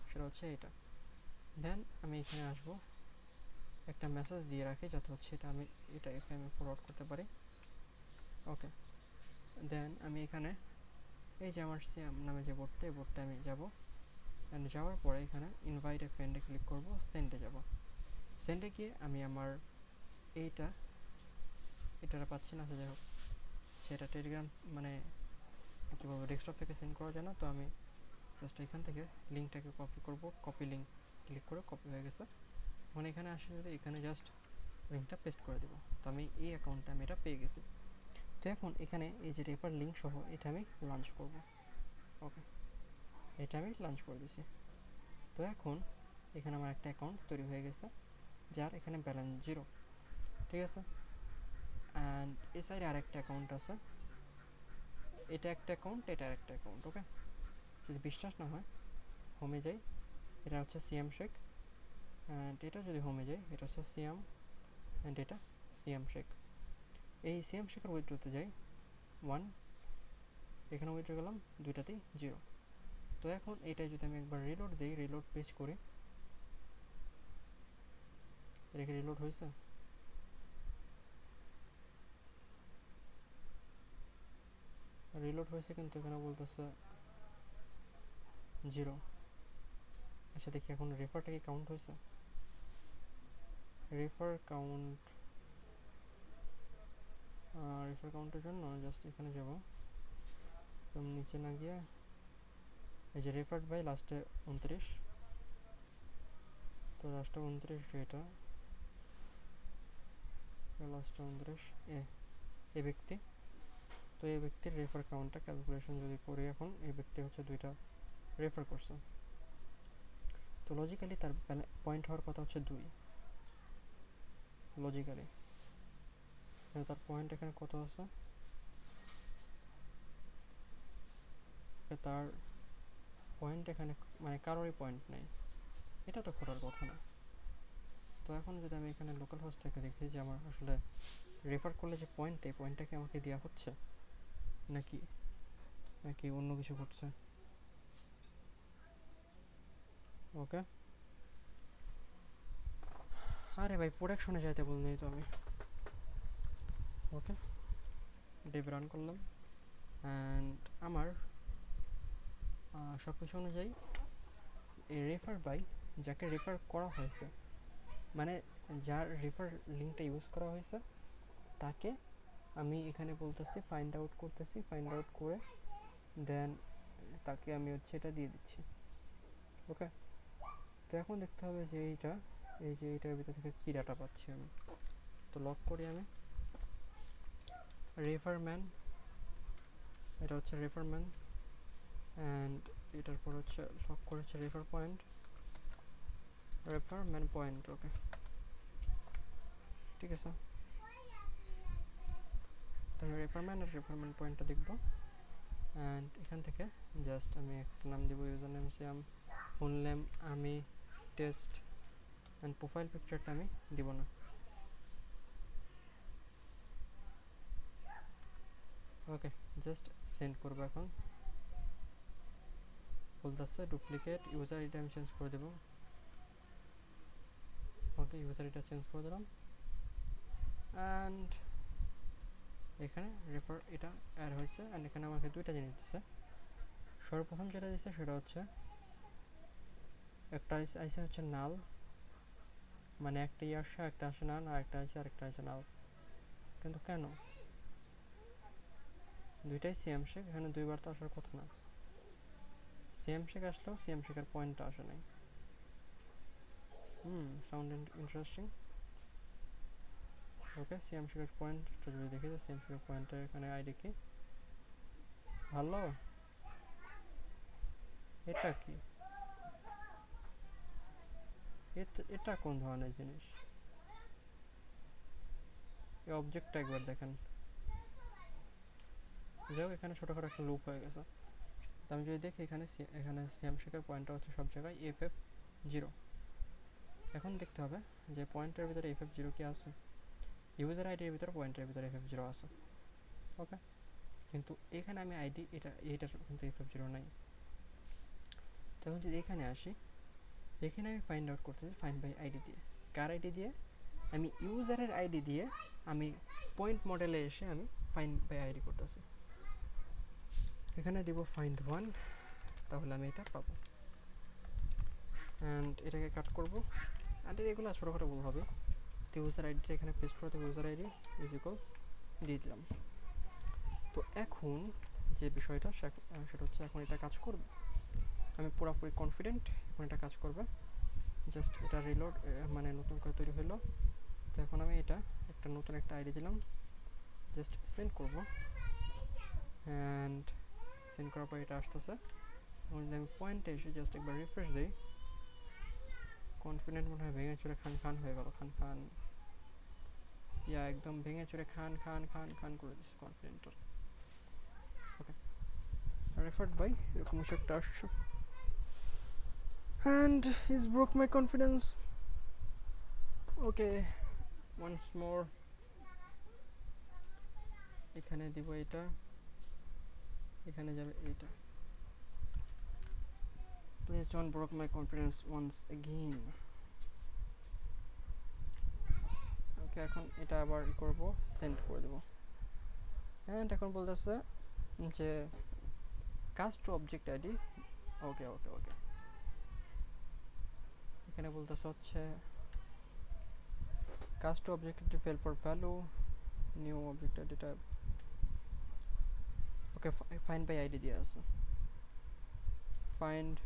সেটা হচ্ছে এটা। দেন আমি এখানে আসবো, একটা মেসেজ দিয়ে রাখি যাতে হচ্ছে এটা আমি ফরওয়ার্ড করতে পারি। ওকে, দেন আমি এখানে এই যে আমার সিএম নামে যে বোর্ডটা, এই বোর্ডটা আমি যাব, অ্যান্ড যাওয়ার পরে এখানে ইনভাইট এ ফ্রেন্ডে ক্লিক করব, সেন্ডে যাব। সেন্ডে গিয়ে আমি আমার এটা পাচ্ছি না, যাই হোক সেটা টেলিগ্রাম মানে কী বলবো, ডেস্কটপ থেকে সেন্ড করা যায় না। তো আমি জাস্ট এখান থেকে লিঙ্কটাকে কপি করব, কপি লিঙ্ক ক্লিক করে কপি হয়ে গেছে। এখন এখানে আসলে যদি এখানে জাস্ট লিঙ্কটা পেস্ট করে দেবো। তো আমি এই অ্যাকাউন্টটা আমি এটা পেয়ে গেছি। তো এখন এখানে এই যে রেফার লিঙ্ক সহ এটা আমি লঞ্চ করব। ওকে, এটা আমি লঞ্চ করে দিছি। তো এখন এখানে আমার একটা অ্যাকাউন্ট তৈরি হয়ে গেছে, যার এখানে ব্যালেন্স জিরো, ঠিক আছে। অ্যান্ড এই সাইডে আরেকটা অ্যাকাউন্ট আছে, এটা একটা অ্যাকাউন্ট, এটা আরেকটা অ্যাকাউন্ট। ওকে, যদি বিশ্বাস না হয় হোমে যাই, এটা হচ্ছে সিএম শেখ, অ্যান্ড এটা যদি হোমে যাই, এটা হচ্ছে সিএম, অ্যান্ড এটা সিএম শেখ। এই সিএম শেখের উইথড্রোতে যাই 1, এখানে উইথড্রো গেলাম, দুইটাতেই জিরো। তো এখন এটাই যদি আমি একবার রিলোড দিই, রিলোড পেজ করি, এটা কি রিলোড হয়েছে? রিলোড হয়েছে, কিন্তু এখানে বলতেছে জিরো। আচ্ছা দেখি এখন রেফারটা কি কাউন্ট হয়েছে। রেফার কাউন্টের জন্য জাস্ট এখানে যাব, তো নিচে না গিয়ে এই যে রেফার্ড বাই লাস্টে 29, তো লাস্টে 29 এটা লাস্টে 29 এ ব্যক্তি। তো এই ব্যক্তির রেফার কাউন্টটা ক্যালকুলেশন যদি করি, এখন এই ব্যক্তি হচ্ছে দুইটা রেফার করছে, তো লজিক্যালি তার পয়েন্ট হওয়ার কথা হচ্ছে 2 লজিক্যালি। তার পয়েন্ট এখানে কত আছে, তার পয়েন্ট এখানে মানে কারোরই পয়েন্ট নেই, এটা তো করার কথা না। তো এখন যদি আমি এখানে লোকাল হোস্ট থেকে দেখি যে আমার আসলে রেফার করলে যে পয়েন্ট, এই পয়েন্টটা কি আমাকে দেওয়া হচ্ছে নাকি নাকি অন্য কিছু ঘটছে। ওকে, আরে ভাই প্রোডাকশনে যাইতে বলিনি তো আমি। ওকে, ডেভ রান করলাম অ্যান্ড আমার সব কিছু অনুযায়ী এই রেফার বাই যাকে রেফার করা হয়েছে, মানে যার রেফার লিঙ্কটা ইউজ করা হয়েছে তাকে আমি এখানে বলতেছি ফাইন্ড আউট করতেছি, ফাইন্ড আউট করে দেন তাকে আমি হচ্ছে এটা দিয়ে দিচ্ছি। ওকে, তো এখন দেখতে হবে যে এইটা, এই যে এইটার ভিতর থেকে কী ডাটা পাচ্ছি আমি। তো লক করি আমি রেফার ম্যান, এটা হচ্ছে রেফার ম্যান অ্যান্ড এটার পর হচ্ছে লক করে হচ্ছে refer point, refer man point. Okay, ঠিক আছে, তাহলে রেফার ম্যান আর রেফার ম্যান পয়েন্টটা দেখবো অ্যান্ড এখান থেকে জাস্ট আমি একটা নাম দেবো, ইউজার নেম সিয়াম, ফুল নেম আমি, টেস্ট অ্যান্ড প্রোফাইল পিকচারটা আমি দিব না। ওকে, জাস্ট সেন্ড করবো। এখন বলতেছে ডুপ্লিকেট ইউজার আইডি আমি চেঞ্জ করে দেবো। ওকে, ইউজার আইডিটা চেঞ্জ করে দিলাম অ্যান্ড এখানে রেফার এটা অ্যাড হয়েছে অ্যান্ড এখানে আমাকে দুইটা জিনিস দিচ্ছে। সর্বপ্রথম যেটা দিচ্ছে সেটা হচ্ছে একটা আইসে হচ্ছে নাল, মানে একটা আসে একটা আসে না, আর একটা আসে আর একটা আসে নাল। কিন্তু কেন দুইটাই সিএম শেখ, এখানে দুইবার তো আসার কথা না। সিএম শেখ আসলেও সিএম শেখের পয়েন্টটা আসে নাই। Sound interesting. ওকে, সিএম শেখের পয়েন্টটা যদি দেখি যে সিএম শেখের পয়েন্টের এখানে আইডি কি, ভালো। এটা কি, এটা কোন ধরনের জিনিস? এই অবজেক্টটা একবার দেখেন। যাই হোক, এখানে ছোটোখাটো একটা লুপ হয়ে গেছে। তো আমি যদি দেখি এখানে এখানে সিএম শেখের পয়েন্টটা হচ্ছে সব জায়গায় FF0। এখন দেখতে হবে যে পয়েন্টের ভিতরে FF0 কি আছে, ইউজার আইডির ভিতরে পয়েন্টের ভিতরে FF0 আছে। ওকে, কিন্তু এখানে আমি আইডি এইটার কিন্তু FF0 নাই। তখন যদি এখানে আসি, এখানে আমি ফাইন্ড আউট করতেছি ফাইন্ড বাই আইডি দিয়ে। কার আইডি দিয়ে? আমি ইউজারের আইডি দিয়ে আমি পয়েন্ট মডেলে এসে আমি ফাইন্ড বাই আইডি করতেছি। এখানে দিব ফাইন্ড 1, তাহলে আমি এটা পাবো অ্যান্ড এটাকে কাট করবো অ্যান্ড এগুলো ছোটোখাটো ভুল হবে। তো ইউজার আইডিটা এখানে পেস্ট করে দেবো, ইউজার আইডি ইজ ইকুয়াল দিয়ে দিলাম। তো এখন যে বিষয়টা সেটা হচ্ছে এখন এটা কাজ করবে, আমি পুরোপুরি কনফিডেন্ট এখন এটা কাজ করবে। জাস্ট এটা রিলোড, মানে নতুন করে তৈরি হলো। তো এখন আমি এটা একটা নতুন একটা আইডি দিলাম, জাস্ট সেন্ড করবো অ্যান্ড সেন্ড করার পর এটা আসতেছে। যদি আমি পয়েন্টে এসে জাস্ট একবার রিফ্রেশ দিই, কনফিডেন্ট মনে হয় ভেঙে চুরে খান খান হয়ে গেল, খান খান, ইয়া একদম ভেঙে চুরে খান খান খান খান করে দিচ্ছে কনফিডেন্টের। ওকে, রেফার্ড বাই এরকম কিছু একটা আসছে and he's broke my confidence. Okay, once more এখানে দিব এটা, এখানে যাবে এইটা। Please don't break my confidence once again. ওকে, এখন এটা আবার করব, সেন্ড করে দেব অ্যান্ড এখন বলতেছে যে cast to object ID. Okay okay okay, এখানে বলতেছে হচ্ছে cast to object ID fail for value, new object ID type. Okay, find by ID দিয়ে আছে, find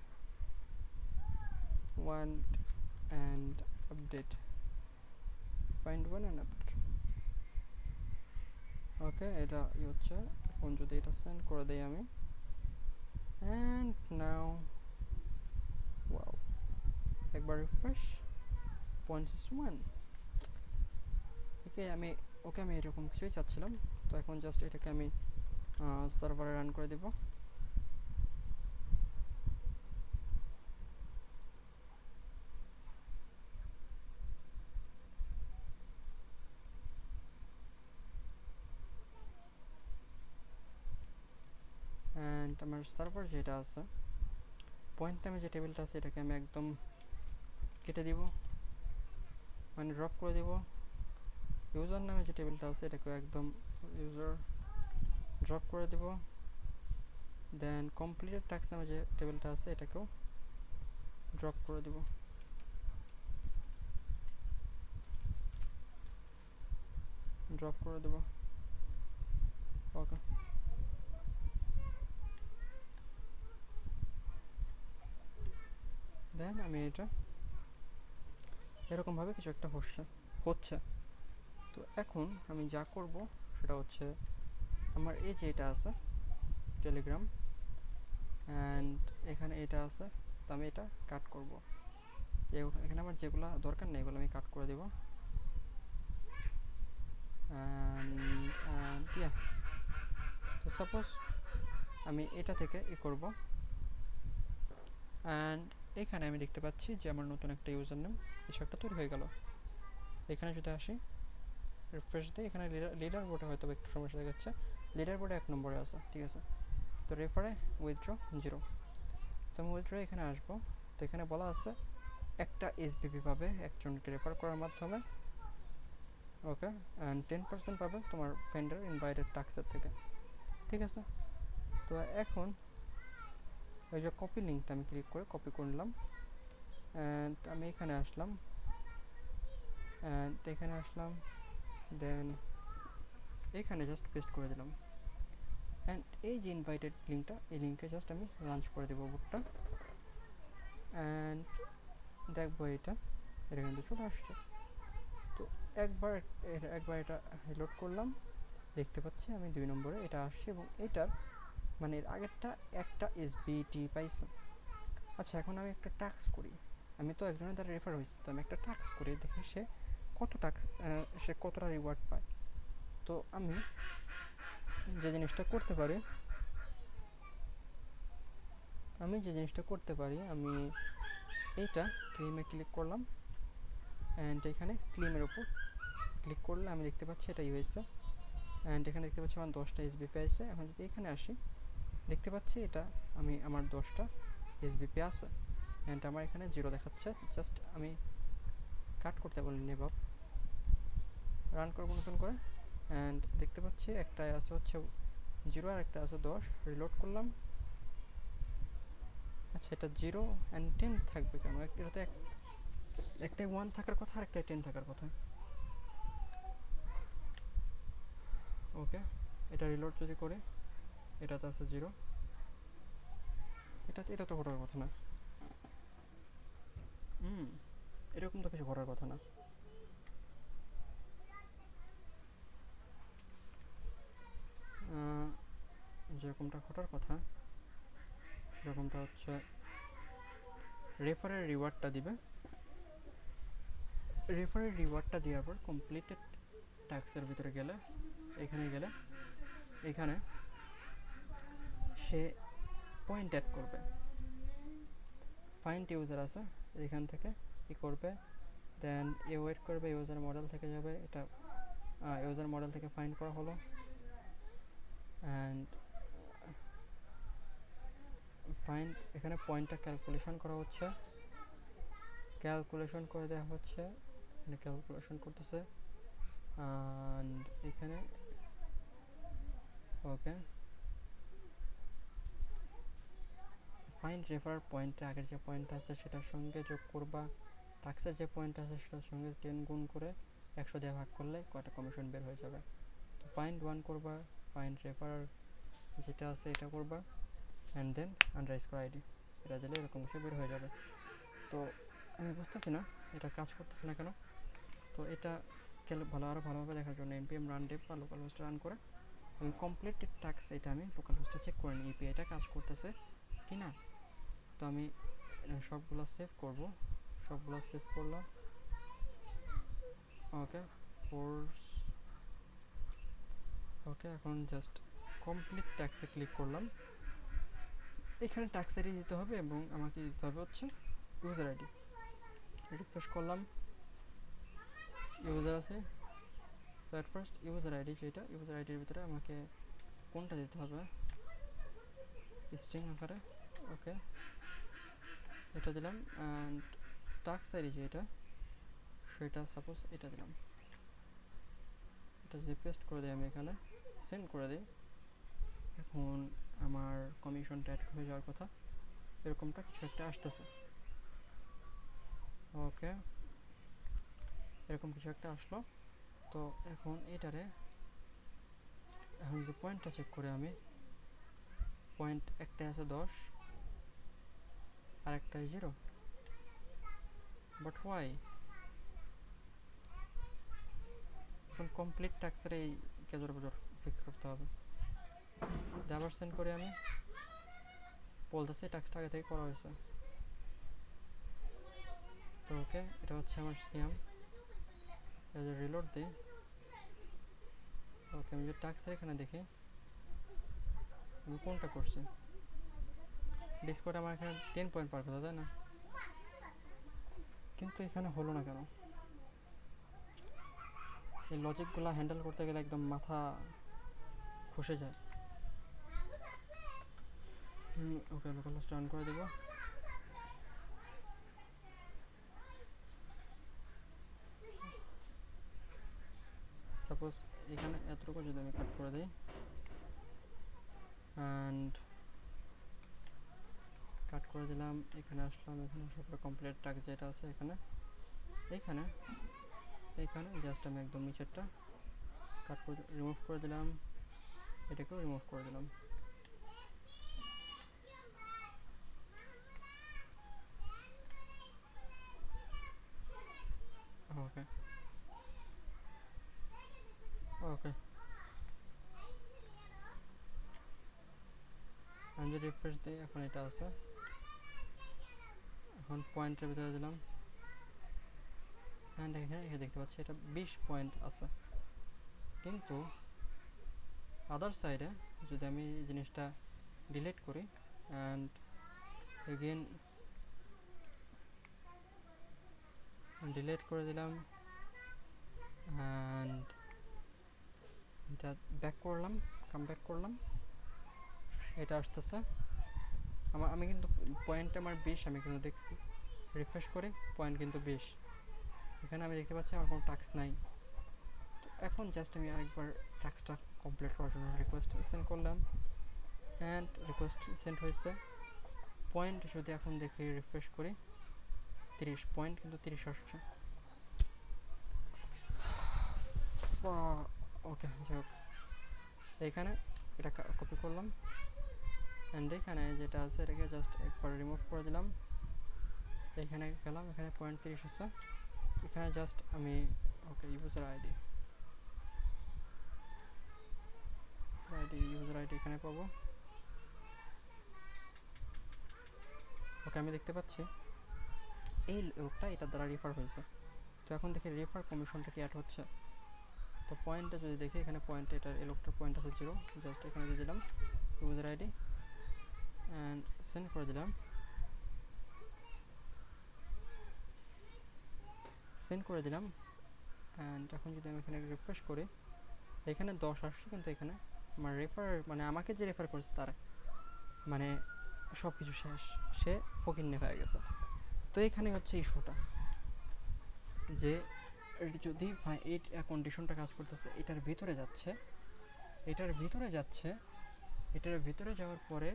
one and update, find one and update। ওকে, এটা হচ্ছে এখন যদি এটা সেন্ড করে দেই আমি and now wow, একবার রিফ্রেশ, points is 1। ওকে আমি এরকম কিছুই চাচ্ছিলাম। তো এখন জাস্ট এটাকে আমি সার্ভারে রান করে দেব। অ্যান্ড আমার সার্ভার যেটা আছে, পয়েন্ট নামে যে টেবিলটা আছে এটাকে আমি একদম কেটে দিব, মানে ড্রপ করে দিব। ইউজার নামে যে টেবিলটা আছে এটাকে একদম ইউজার ড্রপ করে দেব। দেন কমপ্লিটেড টাস্ক নামে যে টেবিলটা আছে এটাকেও ড্রপ করে দেব। ড্রপ করে দেব। ওকে, দেন আমি এটা এরকমভাবে কিছু একটা হচ্ছে। তো এখন আমি যা করব সেটা হচ্ছে আমার এই যে এটা আছে টেলিগ্রাম অ্যান্ড এখানে এটা আছে, তো আমি এটা কাট করব। এখানে আমার যেগুলো দরকার নেই এগুলো আমি কাট করে দেব। অ্যান্ড ইয়া, তো সাপোজ আমি এটা থেকে করব অ্যান্ড এখানে আমি দেখতে পাচ্ছি যে আমার নতুন একটা ইউজার নেম কিছু একটা তৈরি হয়ে গেল। এখানে যদি আসি রিফ্রেশ দিই, এখানে লিডার বোর্ডে হয়তো একটু সমস্যা দেখাচ্ছে। লিডার বোর্ডে 1 নম্বরে আছে, ঠিক আছে। তো রেফারে উইথড্র 0। তো আমি উইথড্র এখানে আসবো। তো এখানে বলা আছে একটা এসবিপি পাবে একজনকে রেফার করার মাধ্যমে। ওকে, অ্যান্ড 10% পাবে তোমার ফ্রেন্ডের ইনভাইটেড টাস্কের থেকে, ঠিক আছে। তো এখন ওই যে কপি লিঙ্কটা আমি ক্লিক করে কপি করলাম অ্যান্ড আমি এখানে আসলাম দেন এখানে জাস্ট পেস্ট করে দিলাম অ্যান্ড এই যে ইনভাইটেড লিঙ্কটা, এই লিঙ্কে জাস্ট আমি লঞ্চ করে দেবো বুকটা অ্যান্ড দেখবো এটা কিন্তু চলে আসছে। তো একবার এটা লোড করলাম, দেখতে পাচ্ছি আমি 2 নম্বরে এটা আসছে এবং এটার মানে এর আগেরটা একটা এসবিটি পাইছে। আচ্ছা, এখন আমি একটা টাস্ক করি। আমি তো একজনের দ্বারা রেফার হয়েছি, তো আমি একটা টাস্ক করি দেখি সে কতটা রিওয়ার্ড পায়। তো আমি যে জিনিসটা করতে পারি আমি এইটা ক্লেমে ক্লিক করলাম অ্যান্ড এখানে ক্লেমের ওপর ক্লিক করলে আমি দেখতে পাচ্ছি এটাই হয়েছে অ্যান্ড এখানে দেখতে পাচ্ছি আমার 10টা এসবিপি আছে। এখন যদি এখানে আসি দেখতে পাচ্ছি এটা আমার 10টা এসবিপি আছে অ্যান্ড আমার এখানে 0 দেখাচ্ছে। জাস্ট আমি কাট করতে বলিনি বাপ, রান করবো নতুন করে অ্যান্ড দেখতে পাচ্ছি একটা আছে হচ্ছে 0 আর একটা আছে 10। রিলোড করলাম। আচ্ছা, এটা 0 অ্যান্ড 10 থাকবে কেন? এটাতে একটাই 1 থাকার কথা আর একটাই 10 থাকার কথা। ওকে, এটা রিলোড যদি করে এটাতে আছে 0, এটা তো ঘটার কথা না। এরকম তো কিছু ঘটার কথা না। যেরকমটা ঘটার কথা সেরকমটা হচ্ছে রেফারের রিওয়ার্ডটা দিবে। রেফারের রিওয়ার্ডটা দেওয়ার পর কমপ্লিটেড টাস্কের ভিতরে গেলে এখানে সে পয়েন্ট অ্যাড করবে। ফাইন্ড ইউজার আছে, এখান থেকে কি করবে, দেন ওয়েট করবে, ইউজার মডেল থেকে যাবে। এটা ইউজার মডেল থেকে ফাইন্ড করা হলো অ্যান্ড ফাইন্ড এখানে পয়েন্টটা ক্যালকুলেশন করা হচ্ছে, ক্যালকুলেশন করে দেওয়া হচ্ছে, এখানে ক্যালকুলেশন করতেছে অ্যান্ড এখানে ওকে ফাইন্ড রেফার পয়েন্টটা আগের যে পয়েন্ট আছে সেটার সঙ্গে যোগ করবা, টাক্সের যে পয়েন্ট আছে সেটার সঙ্গে 10 গুণ করে 100 দিয়ে ভাগ করলে কয়টা কমিশন বের হয়ে যাবে। তো ফাইন্ড 1 করবা, ফাইন্ড রেফার যেটা আছে এটা করবা অ্যান্ড দেন আন্ডারস্কোর আইডি এটা দিলে এরকম কিছু বের হয়ে যাবে। তো আমি বুঝতেছি না এটা কাজ করতেছে না কেন। তো এটা আরও ভালোভাবে দেখার জন্য npm রান ডেভ বা লোকাল হোস্টে রান করে আমি কমপ্লিটেড টাস্ক এটা আমি লোকাল হোস্টে চেক করে নিই এপিআইটা কাজ করতেছে কি না। তো আমি সবগুলো সেভ করলাম। ওকে এখন জাস্ট কমপ্লিট ট্যাক্সে ক্লিক করলাম। এখানে ট্যাক্স আইডি দিতে হবে এবং আমাকে দিতে হবে হচ্ছে ইউজার আইডি। রিফ্রেশ করলাম, ইউজার আছে। তো অ্যাট ফার্স্ট ইউজার আইডি যেটা ইউজার আইডির ভিতরে আমাকে কোনটা দিতে হবে, স্ট্রিং আকারে। ওকে, এটা দিলাম অ্যান্ড টাক্স আইডি যেটা সেটা সাপোজ এটা দিলাম। এটা যদি পেস্ট করে দিই আমি এখানে সেন্ড করে দিই এখন আমার কমিশনটা অ্যাড হয়ে যাওয়ার কথা, এরকমটা কিছু একটা আসতেছে। ওকে, এরকম কিছু একটা আসলো। তো এখন এটারে এখন যদি পয়েন্টটা চেক করে আমি, পয়েন্ট একটা আছে 10 আর একটা 0, বাট হোয়াই? এখন কমপ্লিট টাস্কের এই কেজর বজর ফিক্স করতে হবে। আবার সেন্ড করে আমি বলতেছি টাস্কটা আগে থেকে করা হয়েছে। তো ওকে, এটা হচ্ছে আমার সিয়াম। রিলোড দিই। ওকে, আমি যে টাস্কের এখানে দেখি আমি কোনটা করছি। ডিসকোডে আমার এখানে 10 পয়েন্ট পার কথা, তাই না? কিন্তু এখানে হলো না কেন? এই লজিকগুলো হ্যান্ডেল করতে গেলে একদম মাথা খসে যায়। ওকে, লোকাল হোস্ট রান করে দেবো। সাপোজ এখানে এতটুকু যদি আমি কাট করে দিই অ্যান্ড কাট করে দিলাম, এখানে আসলাম, এখানে আসার পরে কমপ্লিট টাস্ক যেটা আছে এখানে এইখানে এইখানে জাস্ট আমি একদম নিচেরটা কাট করে রিমুভ করে দিলাম, এটাকেও রিমুভ করে দিলাম। ওকে ওকে, আমি যদি রিফ্রেশ দিই এখন এটা আছে। এখন পয়েন্টের ভিতরে দিলাম অ্যান্ড এখানে দেখতে পাচ্ছি এটা 20 পয়েন্ট আছে। কিন্তু আদার সাইডে যদি আমি এই জিনিসটা ডিলিট করি অ্যান্ড এগেন ডিলিট করে দিলাম অ্যান্ড এটা ব্যাক করলাম, কাম ব্যাক করলাম, এটা আসতেছে আমি কিন্তু পয়েন্ট আমার 20, আমি কিন্তু দেখছি রিফ্রেশ করে পয়েন্ট কিন্তু 20। এখানে আমি দেখতে পাচ্ছি আমার কোনো টাস্ক নাই। তো এখন জাস্ট আমি আরেকবার টাস্কটা কমপ্লিট করার জন্য রিকোয়েস্ট সেন্ড করলাম অ্যান্ড রিকোয়েস্ট সেন্ড হয়েছে। পয়েন্ট যদি এখন দেখি রিফ্রেশ করি 30 পয়েন্ট, কিন্তু 30 আসছে। ওকে, যাই হোক, এইখানে এটা কপি করলাম অ্যান্ড এখানে যেটা আছে এটাকে জাস্ট একবার রিমুভ করে দিলাম। এখানে গেলাম, এখানে পয়েন্ট 30 আছে, এখানে জাস্ট আমি ওকে ইউজার আইডি এখানে পাবো। ওকে, আমি দেখতে পাচ্ছি এই লোকটা এটার দ্বারা রেফার হয়েছে। তো এখন দেখি রেফার কমিশনটা কি অ্যাড হচ্ছে। তো পয়েন্টটা যদি দেখি এখানে পয়েন্ট, এটা এই লোকটার পয়েন্ট আছে 0, জাস্ট এখানে দিয়ে দিলাম ইউজার আইডি অ্যান্ড সেন্ড করে দিলাম। অ্যান্ড এখন যদি আমি এখানে রিফ্রেশ করি এখানে 10 আসছে, কিন্তু এখানে আমার রেফার মানে আমাকে যে রেফার করেছে তার মানে সব কিছু শেষ, সে ফকিন্নে হয়ে গেছে। তো এখানে হচ্ছে ইস্যুটা যে যদি এই কন্ডিশনটা কাজ করতেছে, এটার ভিতরে যাওয়ার পরে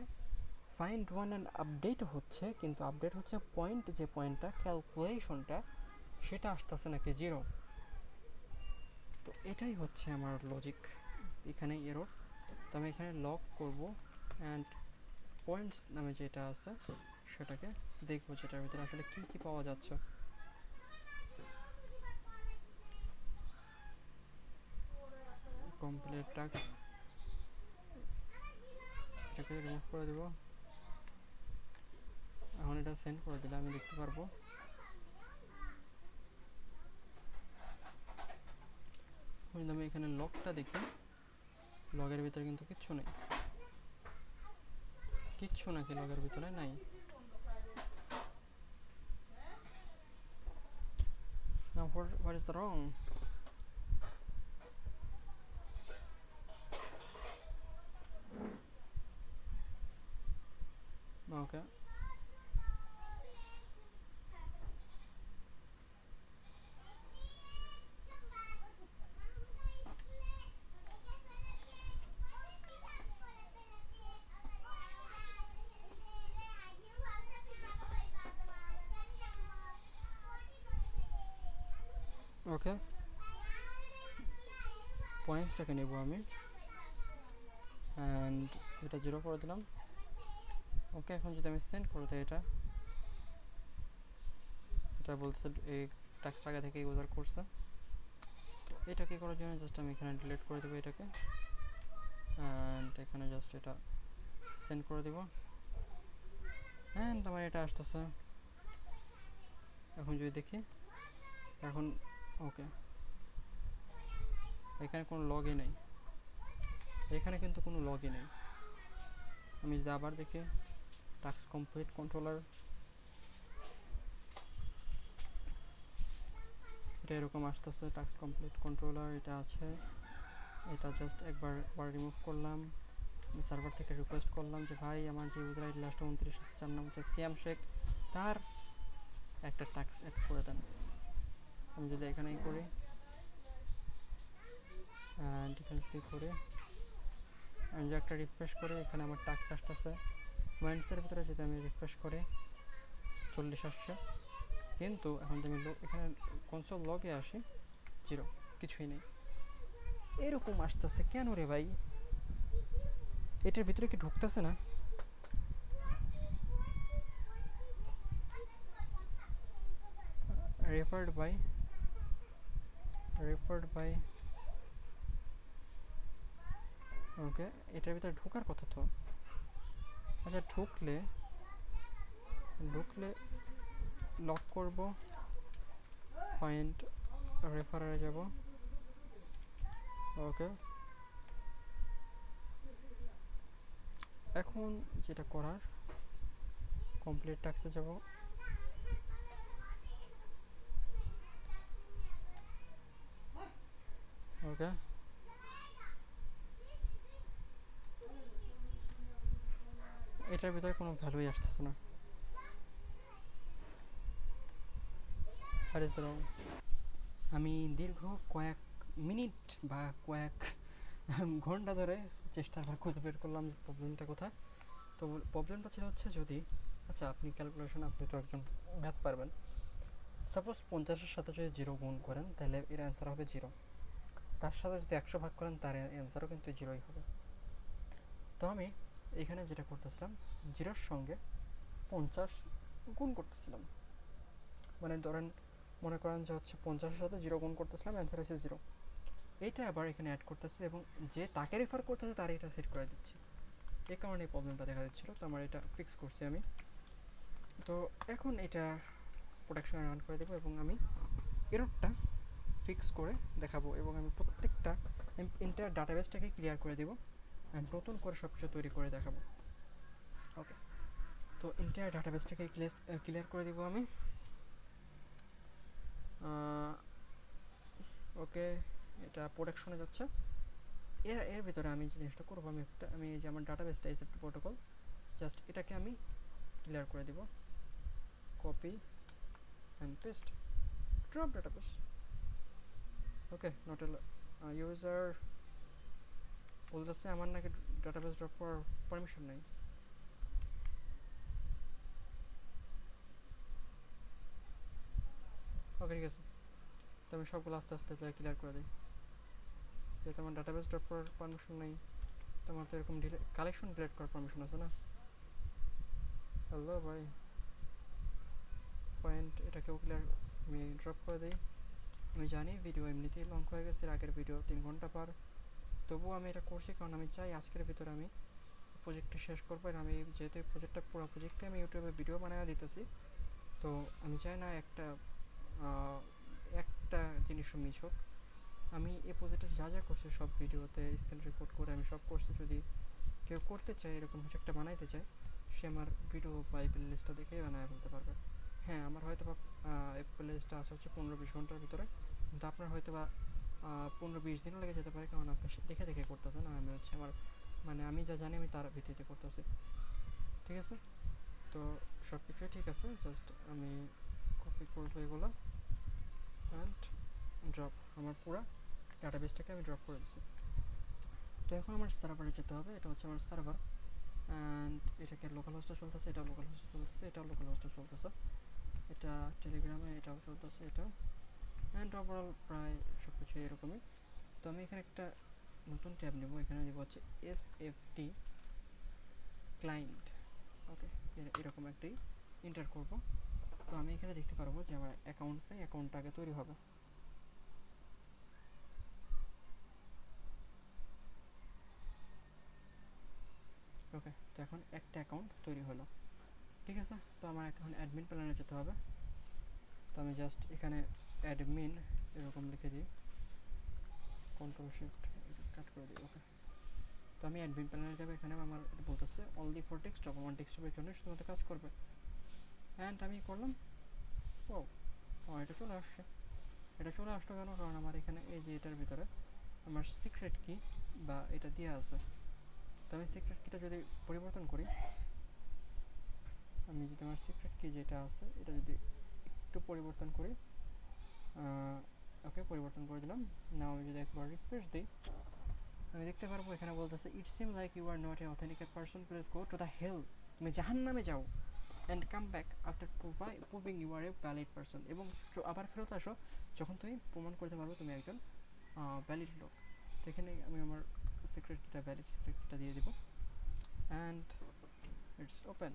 ফাইন্ড ওয়ান অ্যান্ড আপডেট হচ্ছে, কিন্তু আপডেট হচ্ছে পয়েন্ট, যে পয়েন্টটা ক্যালকুলেশনটা সেটা আসতেছে নাকি 0। তো এটাই হচ্ছে আমার লজিক, এখানে এরর। তো আমি এখানে লক করব অ্যান্ড পয়েন্টস নামে যেটা আছে সেটাকে দেখবো, যেটার ভিতরে আসলে কি কি পাওয়া যাচ্ছে। কমপ্লিট টাস্ক, এটাকে রিমুভ করে দেবো। এখন এটা সেন্ড করে দিলে আমি দেখতে পারবো যদি আমি এখানে লকটা দেখি, লগের ভিতরে কিন্তু কিচ্ছু নাকি লগের ভিতরে নাই। Now what is wrong? Okay. ওকে, পয়েন্টসটাকে নেব আমি অ্যান্ড এটা 0 করে দিলাম। ওকে, এখন যদি আমি সেন্ড করে দিই এটা বলছে এই টাস্ক আগে থেকে ইউজার করছে। তো এটাকে করার জন্য জাস্ট আমি এখানে ডিলিট করে দেবো এটাকে অ্যান্ড এখানে জাস্ট এটা সেন্ড করে দেবো অ্যান্ড আমার এটা আসতেছে। এখন যদি দেখি এখন ওকে, এখানে কোনো লগই নেই, এখানে কিন্তু কোনো লগই নেই। আমি যদি আবার দেখি টাস্ক কমপ্লিট কন্ট্রোলার, এটা এরকম আসতেছে টাস্ক কমপ্লিট কন্ট্রোলার এটা আছে। এটা জাস্ট একবার রিমুভ করলাম, সার্ভার থেকে রিকোয়েস্ট করলাম যে ভাই আমার যে ইউজার আইডি লাস্ট 29 আছে, যার নাম হচ্ছে সিয়াম শেখ, তার একটা টাস্ক অ্যাড করে দেন। আমি যদি এখানেই করি অ্যান্ড এখানে যদি করি আমি যে একটা রিফ্রেশ করি, এখানে আমার টাস্ক আসতেছে। মাইন্ডসের ভিতরে যদি আমি রিফ্রেশ করি 40 আসছে, কিন্তু এখন যদি আমি এখানে কনসোল লগে আসি 0, কিছুই নেই। এরকম আসতেছে কেন রে ভাই? এটার ভিতরে কি ঢুকতেছে না? রেফার্ড বাই ওকে, এটার ভিতরে ঢোকার কথা তো। আচ্ছা, ঢুকলে লক করব, ফাইন্ড রেফারে যাব। ওকে, এখন যেটা করার কমপ্লিট টাস্কে যাব। ওকে, এটার ভিতরে কোনো ভ্যালুই আসতেছে না। আমি দীর্ঘ কয়েক মিনিট বা কয়েক ঘন্টা ধরে চেষ্টা খুঁজে বের করলাম প্রবলেমটা কোথায়। তো প্রবলেমটা ছিল হচ্ছে, যদি আচ্ছা আপনি ক্যালকুলেশন, আপনি তো একজন ম্যাথ পারবেন। সাপোজ 50-এর সাথে যদি 0 গুণ করেন তাহলে এর অ্যান্সার হবে 0। তার সাথে যদি 100 ভাগ করেন তার অ্যান্সারও কিন্তু 0ই হবে। তো আমি এখানে যেটা করতেছিলাম, 0-র সঙ্গে 50 গুণ করতেছিলাম। মানে ধরেন মনে করেন যে হচ্ছে 50-এর সাথে 0 গুণ করতেছিলাম, অ্যান্সার হচ্ছে 0। এইটা আবার এখানে অ্যাড করতেছি এবং যে তাকে রেফার করতেছে তার এটা সেট করে দিচ্ছি। এই কারণে এই প্রবলেমটা দেখা দিচ্ছিলো। তো আমার এটা ফিক্স করছি আমি। তো এখন এটা প্রোডাকশনে রান করে দেবো এবং আমি এররটা ফিক্স করে দেখাবো এবং আমি প্রত্যেকটা এন্টায়ার ডাটাবেসটাকে ক্লিয়ার করে দেবো অ্যান্ড নতুন করে সব কিছু তৈরি করে দেখাবো। ওকে, তো এন্টায়ার ডাটাবেসটাকে ক্লিয়ার করে দেবো আমি। ওকে, এটা প্রোডাকশনে যাচ্ছে। এর ভিতরে আমি যে জিনিসটা করবো, আমি যে আমার ডাটাবেসটা এসএফটি প্রোটোকল, জাস্ট এটাকে আমি ক্লিয়ার করে দেবো। Copy and paste, drop database. Okay, not user বলতেছে আমার নাকি ডাটাবেস ড্রপ করার পারমিশন নেই। ওকে, ঠিক আছে, তো আমি সবগুলো আস্তে আস্তে ক্লিয়ার করে দিই। যেহেতু আমার ডাটাবেস ড্রপ করার পারমিশন নেই, তোমার তো এরকম কালেকশন ডিলিট করার পারমিশন আছে না? হ্যালো ভাই, পয়েন্ট এটাকেও ক্লিয়ার আমি ড্রপ করে দিই। আমি জানি ভিডিও এমনিতেই লং হয়ে গেছে, আগের ভিডিও 3 ঘন্টা পার, তবুও আমি এটা করছি কারণ আমি চাই আজকের ভিতরে আমি প্রজেক্টটা শেষ করবো। আর আমি যেহেতু এই প্রজেক্টটা পুরো প্রজেক্টে আমি ইউটিউবে ভিডিও বানিয়ে দিতেছি, তো আমি চাই না একটা জিনিসও মিস হোক। আমি এই প্রজেক্টে যা যা করছি সব ভিডিওতে স্ক্রিন রেকর্ড করে আমি সব করছি। যদি কেউ করতে চায়, এরকম কিছু একটা বানাইতে চায়, সে আমার ভিডিও বা এই প্লে লিস্টটা দেখেই বানিয়ে ফেলতে পারবে। হ্যাঁ, আমার হয়তো বা এই প্লে লিস্টটা আছে হচ্ছে 15-20 ঘন্টার ভিতরে, কিন্তু আপনার হয়তো বা 15-20 দিনও লেগে যেতে পারে, কারণ আপনি দেখে দেখে করতেছেন আর আমি হচ্ছে আমার মানে আমি যা জানি আমি তার ভিত্তিতে করতেছি। ঠিক আছে, তো সব কিছুই ঠিক আছে, জাস্ট আমি কপি করবো এগুলো অ্যান্ড ড্রপ। আমার পুরো ডাটাবেসটাকে আমি ড্রপ করে দিচ্ছি। তো এখন আমার সার্ভারে যেতে হবে। এটা হচ্ছে আমার সার্ভার অ্যান্ড এটাকে লোকাল হোস্টে চলতেছে, এটাও লোকাল হোস্টে চলতেছে, এটাও লোকাল হোস্টে চলতেছে, এটা টেলিগ্রামে এটাও চলতেছে, এটাও অ্যান্ড ওভারঅল প্রায় সব কিছু এরকমই। তো আমি এখানে একটা নতুন ট্যাব নেব, এখানে দেবো হচ্ছে SFT ক্লায়েন্ট। ওকে, এরকম একটি এন্টার করব। তো আমি এখানে দেখতে পারবো যে আমার অ্যাকাউন্টটা আগে তৈরি হবে। ওকে, তো এখন একটা অ্যাকাউন্ট তৈরি হলো। ঠিক আছে, তো আমার এখন অ্যাডমিন প্ল্যানে যেতে হবে। তো আমি জাস্ট এখানে অ্যাডমিন এরকম লিখে দিই, কন্ট্রোল শিফট কাট করে দিই। ওকে, তো আমি অ্যাডমিন প্যানেলে যাবে, এখানে আমার বলতেছে অনলি ফর ডেস্কটপ, আমার ডেস্কটপের জন্য শুধুমাত্র কাজ করবে। অ্যান্ড আমি করলাম। ও এটা চলে আসছে। এটা চলে আসলো কেন? কারণ আমার এখানে এই যে এটার ভিতরে আমার সিক্রেট কি বা এটা দেওয়া আছে। তো আমি সিক্রেট কিটা যদি পরিবর্তন করি, আমি যদি আমার সিক্রেট কি যেটা আছে এটা যদি একটু পরিবর্তন করি, ওকে পরিবর্তন করে দিলাম। নাও আমি যদি একবার রিফ্রেশ দিই, আমি দেখতে পারবো এখানে বলতেছে it seem like you are not a authenticate person, please go to the hell, তুমি জাহান্নামে যাও and come back after proving you are a valid person, এবং আবার ফেরত আসো যখন তুমি প্রমাণ করতে পারবে তুমি একজন ভ্যালিড লোক। তো এখানে আমি আমার সিক্রেট কিটা, ভ্যালিড সিক্রেট কিটা দিয়ে দিব অ্যান্ড ইটস ওপেন।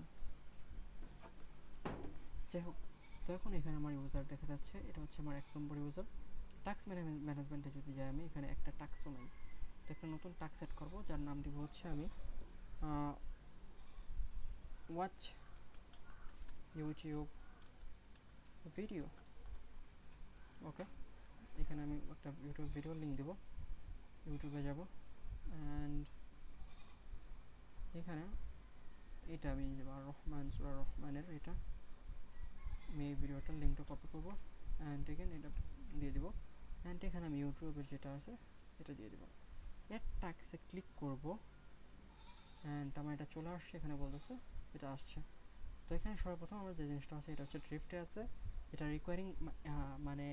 যাই হোক, তো এখন এখানে আমার ইউজার দেখা যাচ্ছে, এটা হচ্ছে আমার 1 নম্বর ইউজার। টাস্ক ম্যানেজমেন্টে যদি যাই, আমি এখানে একটা টাস্কও নাই। তো একটা নতুন টাস্ক সেট করবো, যার নাম দিব হচ্ছে আমি ওয়াচ ইউটিউব ভিডিও। ওকে, এখানে আমি একটা ইউটিউব ভিডিও লিঙ্ক দেবো, ইউটিউবে যাব অ্যান্ড এখানে এটা আমি রহমান সুরা রহমানের এটা আমি এই ভিডিওটার লিঙ্কটা কপি করবো অ্যান্ড এখানে এটা দিয়ে দিব অ্যান্ড এখানে আমি ইউটিউবের যেটা আছে এটা দিয়ে দেবো। এর টাক্সে ক্লিক করব অ্যান্ড আমার এটা চলে আসছে, এখানে বলতেছে এটা আসছে। তো এখানে সর্বপ্রথম আমার যে জিনিসটা আছে এটা হচ্ছে ড্রিফটে আছে, এটা রিকোয়ারিং, মানে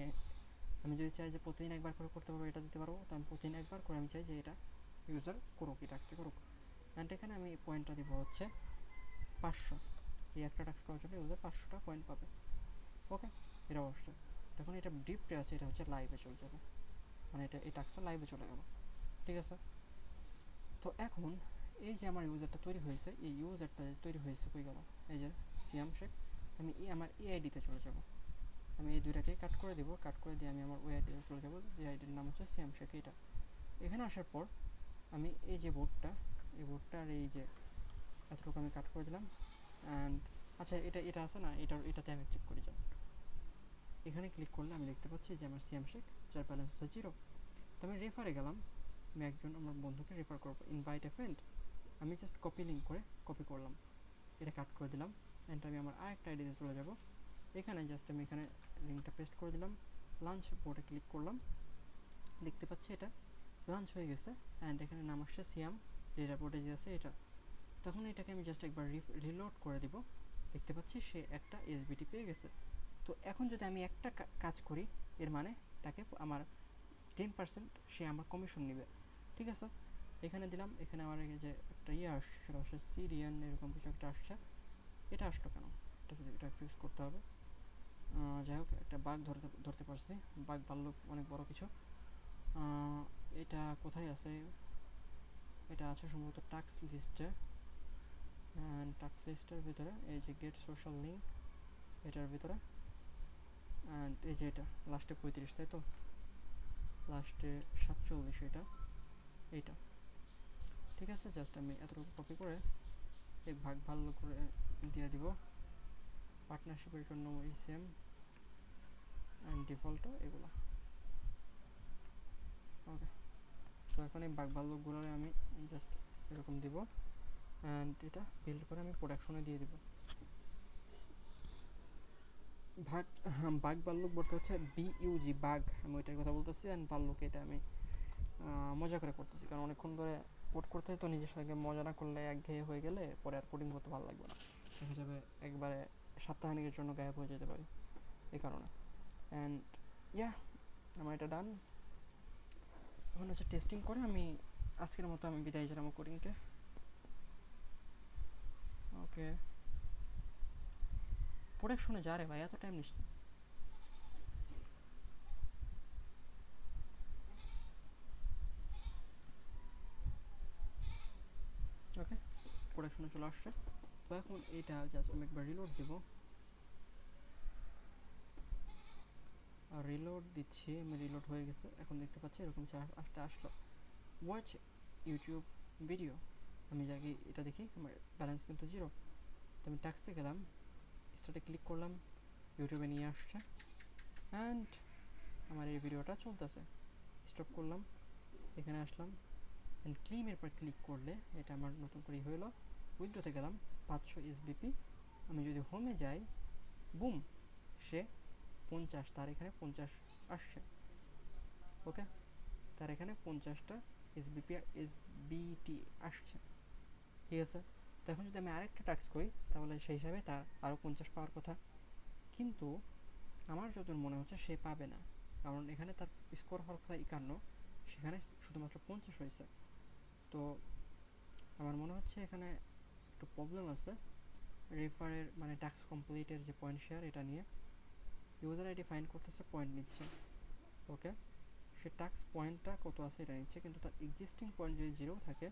আমি যদি চাই যে প্রতিদিন একবার করে করতে পারবো এটা দিতে পারবো। তো আমি প্রতিদিন একবার করে আমি চাই যে এটা ইউজার করুক, এই টাস্কটা করুক। অ্যান্ড এখানে আমি পয়েন্টটা দিব হচ্ছে 500, এই একটা টাস্ক করার জন্য ইউজার 500টা পয়েন্ট পাবে। ওকে, এটা অবশ্যই তখন এটা ড্রিফটে আছে, এটা হচ্ছে লাইভে চলে যাবে, মানে এটা এই টাস্কটা লাইভে চলে গেল। ঠিক আছে, তো এখন এই যে আমার ইউজারটা তৈরি হয়েছে, এই ইউজারটা তৈরি হয়েছে কই গেল, এই যে সিয়াম শেখ, আমি আমার এআইডিতে চলে যাব। আমি এই দুইটাকে কাট করে দেবো, কাট করে দিয়ে আমি আমার ওই আইডিতে চলে যাবো, যে আইডির নাম হচ্ছে সিয়াম শেখ। এইটা এখানে আসার পর আমি এই যে বোর্ডটা, এই বোর্ডটা আর এই যে এতটুকু আমি কাট করে দিলাম অ্যান্ড আচ্ছা এটা আছে না, এটাতে আমি ক্লিক করি। যান, এখানে ক্লিক করলে আমি দেখতে পাচ্ছি যে আমার সিয়াম শেখ, যার ব্যালেন্স হচ্ছে 0। তো আমি রেফারে গেলাম, আমি একজন আমার বন্ধুকে রেফার করবো, ইনভাইট এ ফ্রেন্ড, আমি জাস্ট কপি লিঙ্ক করে কপি করলাম, এটা কাট করে দিলাম অ্যান্ড আমি আমার আরেকটা আইডিতে চলে যাব। এখানে জাস্ট আমি এখানে লিঙ্কটা পেস্ট করে দিলাম, লাঞ্চ বোর্ডে ক্লিক করলাম, দেখতে পাচ্ছি এটা লাঞ্চ হয়ে গেছে অ্যান্ড এখানে নাম আসছে সিয়াম, ডেটা বোর্ডে যে আছে এটা। তখন এটাকে আমি জাস্ট একবার রিলোড করে দিব, দেখতে পাচ্ছি সে একটা এসবিটি পেয়ে গেছে। তো এখন যদি আমি একটা কাজ করি, এর মানে তাকে আমার 10% সে আমার কমিশন নেবে। ঠিক আছে, এখানে দিলাম, এখানে আমার যে একটা আসছে সেটা হচ্ছে সিরিয়ান এরকম কিছু একটা আসছে। এটা আসলো কেন, এটা ফিক্স করতে হবে। যাই হোক, একটা বাগ ধরতে পারছি, বাগ ভাল্লুক অনেক বড় কিছু। এটা কোথায় আছে, এটা আছে সম্ভবত টাস্ক লিস্টে, অ্যান্ড টাস্ক লিস্টের ভিতরে এই যে গেট সোশ্যাল লিঙ্ক এটার ভিতরে, অ্যান্ড এই যে এটা লাস্টে 35, তাই তো লাস্টে 47, এইটা ঠিক আছে। জাস্ট আমি এতটুকু কপি করে এই ভাগ ভালো করে দিয়ে দিব, পার্টনারশিপের জন্য এই সেম অ্যান্ড ডিফল্টও এগুলো। ওকে, তো এখন এই বাঘ ভাল্লুকগুলো আমি জাস্ট এরকম দিব অ্যান্ড এটা বিল্ড করে আমি প্রোডাকশনে দিয়ে দিব। বাঘ ভাল্লুক বলতে হচ্ছে বিইউজি বাঘ, আমি ওইটার কথা বলতেছি, অ্যান্ড ভাল্লুক এটা আমি মজা করে করতেছি, কারণ অনেকক্ষণ ধরে কোড করতেছি তো, নিজের সঙ্গে মজা না করলে একঘেয়ে হয়ে গেলে পরে আর কোডিং করতে ভালো লাগবে না, দেখা যাবে একবারে সপ্তাহখানেকের জন্য গায়েব হয়ে যেতে পারি, এই কারণে। অ্যান্ড ইয়া, আমার এটা ডান। এখন হচ্ছে টেস্টিং করে আমি আজকের মতো আমি বিদায় জানাবো কোডিংকে। ওকে, প্রোডাকশনে যা রে ভাই, এত টাইম নিস না। চলে আসছে। তো এখন এটা জাস্ট আমি একবার রিলোড দেবো, আর রিলোড দিচ্ছি, আমি রিলোড হয়ে গেছে। এখন দেখতে পাচ্ছি এরকম আসলো ওয়াচ ইউটিউব ভিডিও। আমি আগে এটা দেখি, আমার ব্যালেন্স কিন্তু 0। তো আমি ট্যাক্সে গেলাম, স্টার্টে ক্লিক করলাম, ইউটিউবে নিয়ে আসছে অ্যান্ড আমার এই ভিডিওটা চলতেছে। স্টপ করলাম, এখানে আসলাম অ্যান্ড ক্লিমের পর ক্লিক করলে এটা আমার নতুন করে হলো। উইথড্রোতে গেলাম 500 SBP। আমি যদি হোমে যাই, বুম, সে 50, তার এখানে 50 আসছে। ওকে, তার এখানে 50টা SBT আসছে, ঠিক আছে। তো এখন যদি আমি আরেকটা টাস্ক করি তাহলে সেই হিসাবে তার আরও 50 পাওয়ার কথা, কিন্তু আমার যত মনে হচ্ছে সে পাবে না, কারণ এখানে তার স্কোর হওয়ার কথা 51, সেখানে শুধুমাত্র 50 হয়েছে। তো আমার মনে হচ্ছে এখানে একটু প্রবলেম আছে রেফারের, মানে টাস্ক কমপ্লিটের যে পয়েন্ট শেয়ার এটা নিয়ে। ইউজার আইডি ফাইন্ড করতেছে, পয়েন্ট নিচ্ছে। ওকে, সে টাস্ক পয়েন্টটা কত আছে এটা নিচ্ছে, কিন্তু তার এক্সিস্টিং পয়েন্ট যদি 0 থাকে,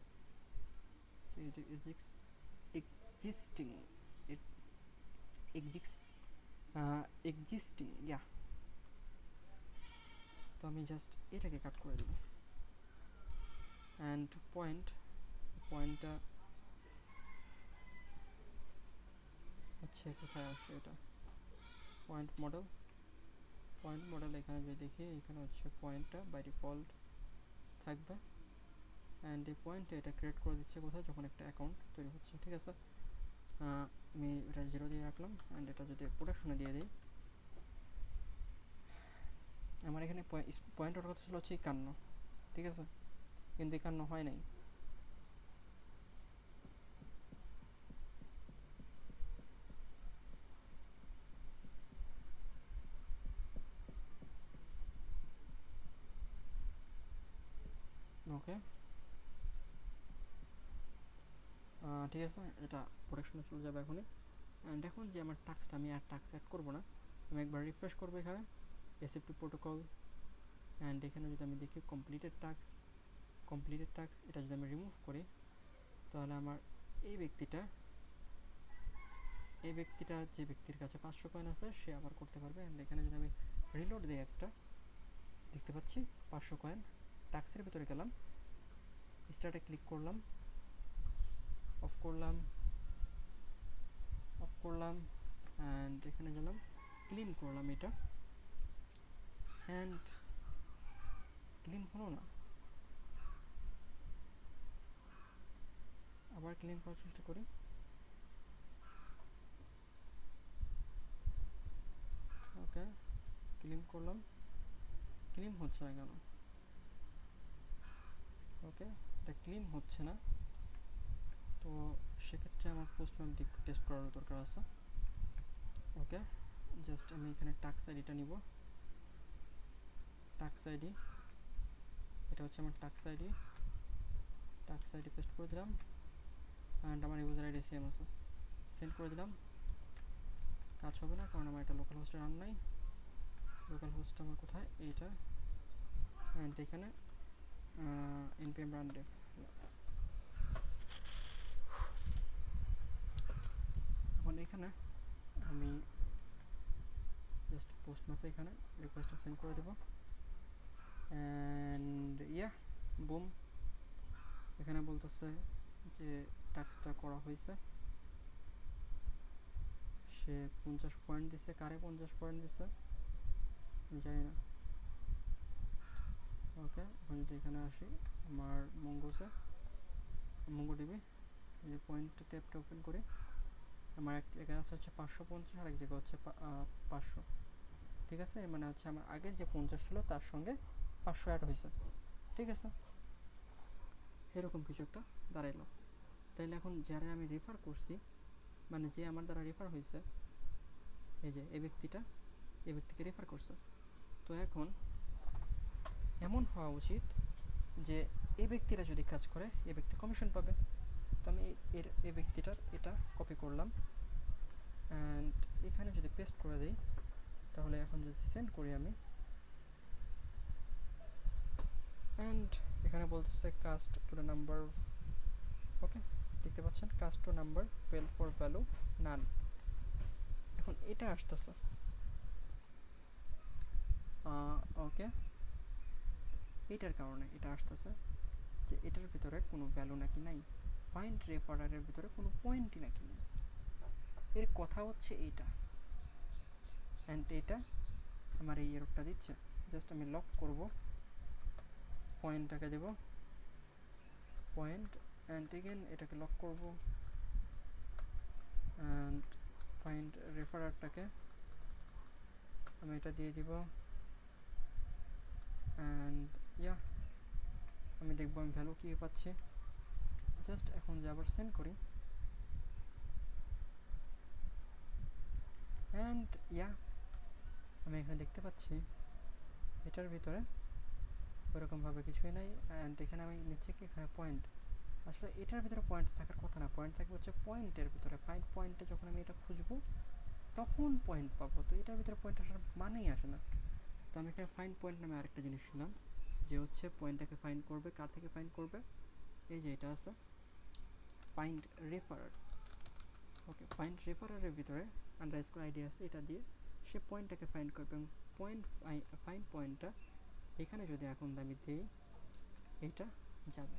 এক্সিস্টিং ইয়া, তো আমি জাস্ট এটাকে কাট করে দেবো অ্যান্ড পয়েন্টটা হচ্ছে কোথায় আসছে, এটা পয়েন্ট মডেল এখানে যদি দেখি, এখানে হচ্ছে পয়েন্টটা বাই ডিফল্ট থাকবে অ্যান্ড এই পয়েন্টে এটা ক্রিয়েট করে দিচ্ছে কোথায়, যখন একটা অ্যাকাউন্ট তৈরি হচ্ছে, ঠিক আছে। আমি এটা 0 দিয়ে রাখলাম অ্যান্ড এটা যদি প্রোডাকশনে দিয়ে দিই, আমার এখানে পয়েন্ট ওঠার কথা ছিল হচ্ছে 51, ঠিক আছে, কিন্তু 51 হয় নাই। ওকে, ঠিক আছে, এটা প্রোডাকশনে চলে যাবে এখনই। অ্যান্ড এখন যে আমার টাস্কটা, আমি আর টাস্ক অ্যাড করবো না, আমি একবার রিফ্রেশ করবো এখানে SFTP প্রোটোকল অ্যান্ড এখানে যদি আমি দেখি কমপ্লিটেড টাস্ক, এটা যদি আমি রিমুভ করি, তাহলে আমার এই ব্যক্তিটা যে ব্যক্তির কাছে 500 কয়েন আছে সে আবার করতে পারবে। অ্যান্ড এখানে যদি আমি রিলোড দিই, একটা দেখতে পাচ্ছি 500 কয়েন। টাস্কের ভিতরে গেলাম, স্টার্টে ক্লিক করলাম, অফ করলাম অ্যান্ড এখানে গেলাম, ক্লিন করলাম এটা অ্যান্ড ক্লিন হলো না, আবার ক্লিন করার চেষ্টা করি। ওকে, ক্লিন করলাম, ক্লিন হচ্ছে না কেন? ওকে, এটা ক্লিন হচ্ছে না, তো সেক্ষেত্রে আমার পোস্ট ম্যাপটি একটু টেস্ট করার দরকার আছে। ওকে, জাস্ট আমি এখানে টাস্ক আইডিটা নিব, টাস্ক আইডি, এটা হচ্ছে আমার টাস্ক আইডি পেস্ট করে দিলাম অ্যান্ড আমার ইউজার আইডি সেম আছে, সেন্ড করে দিলাম। কাজ হবে না কারণ আমার এটা লোকাল হোস্টে রান নাই। লোকাল হোস্ট আমার কোথায়, এইটা, অ্যান্ড এখানে npm run dev। এখন এখানে আমি জাস্ট পোস্ট ম্যাপে এখানে রিকোয়েস্টটা সেন্ড করে দেবো অ্যান্ড ইয়া, বুম, এখানে বলতেছে যে টাস্কটা করা হয়েছে। সে 50 পয়েন্ট দিছে, কারে 50 পয়েন্ট দিছে আমি জানি না। ওকে, এখন যদি এখানে আসি আমার মঙ্গোডিবি, এই যে পয়েন্টটা ট্যাবটা ওপেন করি, আমার এক জায়গায় আছে হচ্ছে 550 আর এক জায়গায় হচ্ছে 500, ঠিক আছে। মানে হচ্ছে আমার আগের যে 50 ছিল তার সঙ্গে 500 অ্যাড হয়েছে, ঠিক আছে, এরকম কিছু একটা দাঁড়াইলো। তাইলে এখন যারা আমি রেফার করছি, মানে যে আমার দ্বারা রেফার হয়েছে, এই যে এই ব্যক্তিকে রেফার করছে, তো এখন এমন হওয়া উচিত যে এই ব্যক্তিরা যদি কাজ করে এই ব্যক্তি কমিশন পাবে। তো আমি এই ব্যক্তিটার এটা কপি করলাম অ্যান্ড এখানে যদি পেস্ট করে দিই, তাহলে এখন যদি সেন্ড করি আমি, অ্যান্ড এখানে বলতেছে cast to the number. Okay, দেখতে পাচ্ছেন cast to number fail for value NaN. এখন এটা আসতেছে ওকে, এটার কারণে এটা আসতেছে যে এটার ভিতরে কোনো ভ্যালু নাকি নাই, ফাইন্ড রেফারারের ভিতরে কোনো পয়েন্টই নাকি নেই। এর কথা হচ্ছে এইটা, অ্যান্ড এটা আমার এই এররটা দিচ্ছে। জাস্ট আমি লক করব, পয়েন্টটাকে দেব পয়েন্ট, অ্যান্ড এগেন এটাকে লক করব, অ্যান্ড ফাইন্ড রেফারারটাকে আমি এটা দিয়ে দিব, অ্যান্ড ইয়া আমি দেখবো আমি ভ্যালু কী পাচ্ছি। জাস্ট এখন যে আবার সেন্ড করি, অ্যান্ড ইয়া আমি এখানে দেখতে পাচ্ছি এটার ভিতরে ওরকমভাবে কিছুই নাই। অ্যান্ড এখানে আমি নিচ্ছে কি এখানে পয়েন্ট, আসলে এটার ভিতরে পয়েন্ট থাকার কথা না, পয়েন্ট থাকবে হচ্ছে পয়েন্টের ভিতরে। ফাইন্ড পয়েন্টে যখন আমি এটা খুঁজবো তখন পয়েন্ট পাবো, তো এটার ভিতরে পয়েন্ট আসার মানেই আসে না। তো আমি এখানে ফাইন্ড পয়েন্ট নামে আরেকটা জিনিস নিলাম, যে হচ্ছে পয়েন্টটাকে ফাইন্ড করবে, কার থেকে ফাইন্ড করবে, এই যে এটা আছে ফাইন্ড রেফারার। ওকে, ফাইন্ড রেফারারের ভিতরে আন্ডারস্কোর আইডি আছে, এটা দিয়ে সে পয়েন্টটাকে ফাইন্ড করবে, এবং পয়েন্ট ফাইন্ড পয়েন্টটা এখানে যদি এখন আমি দিই এইটা যাবে।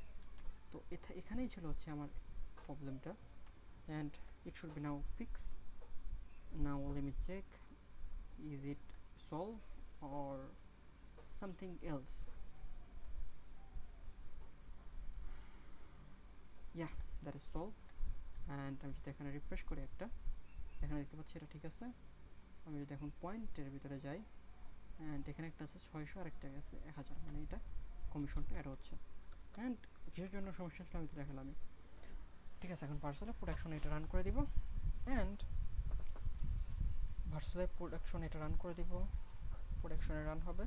তো এখানেই ছিল হচ্ছে আমার প্রবলেমটা, and it should be now fix. Now let me check, is it solve or something else. yeah that is solved, and আমি যদি এখানে রিফ্রেশ করি একটা, এখানে দেখতে পাচ্ছি এটা ঠিক আছে। আমি যদি এখন পয়েন্টের ভিতরে যাই, অ্যান্ড এখানে একটা আছে 600 আর একটা আছে 1000, মানে এটা কমিশনটা অ্যাড হচ্ছে। অ্যান্ড কিসের জন্য সমস্যা ছিল আমি তো দেখালাম। ঠিক আছে, এখন ভার্চুয়াল প্রোডাকশন এটা রান করে দিব, অ্যান্ড ভার্চুয়াল প্রোডাকশন এটা রান করে দিব, প্রোডাকশনে রান হবে।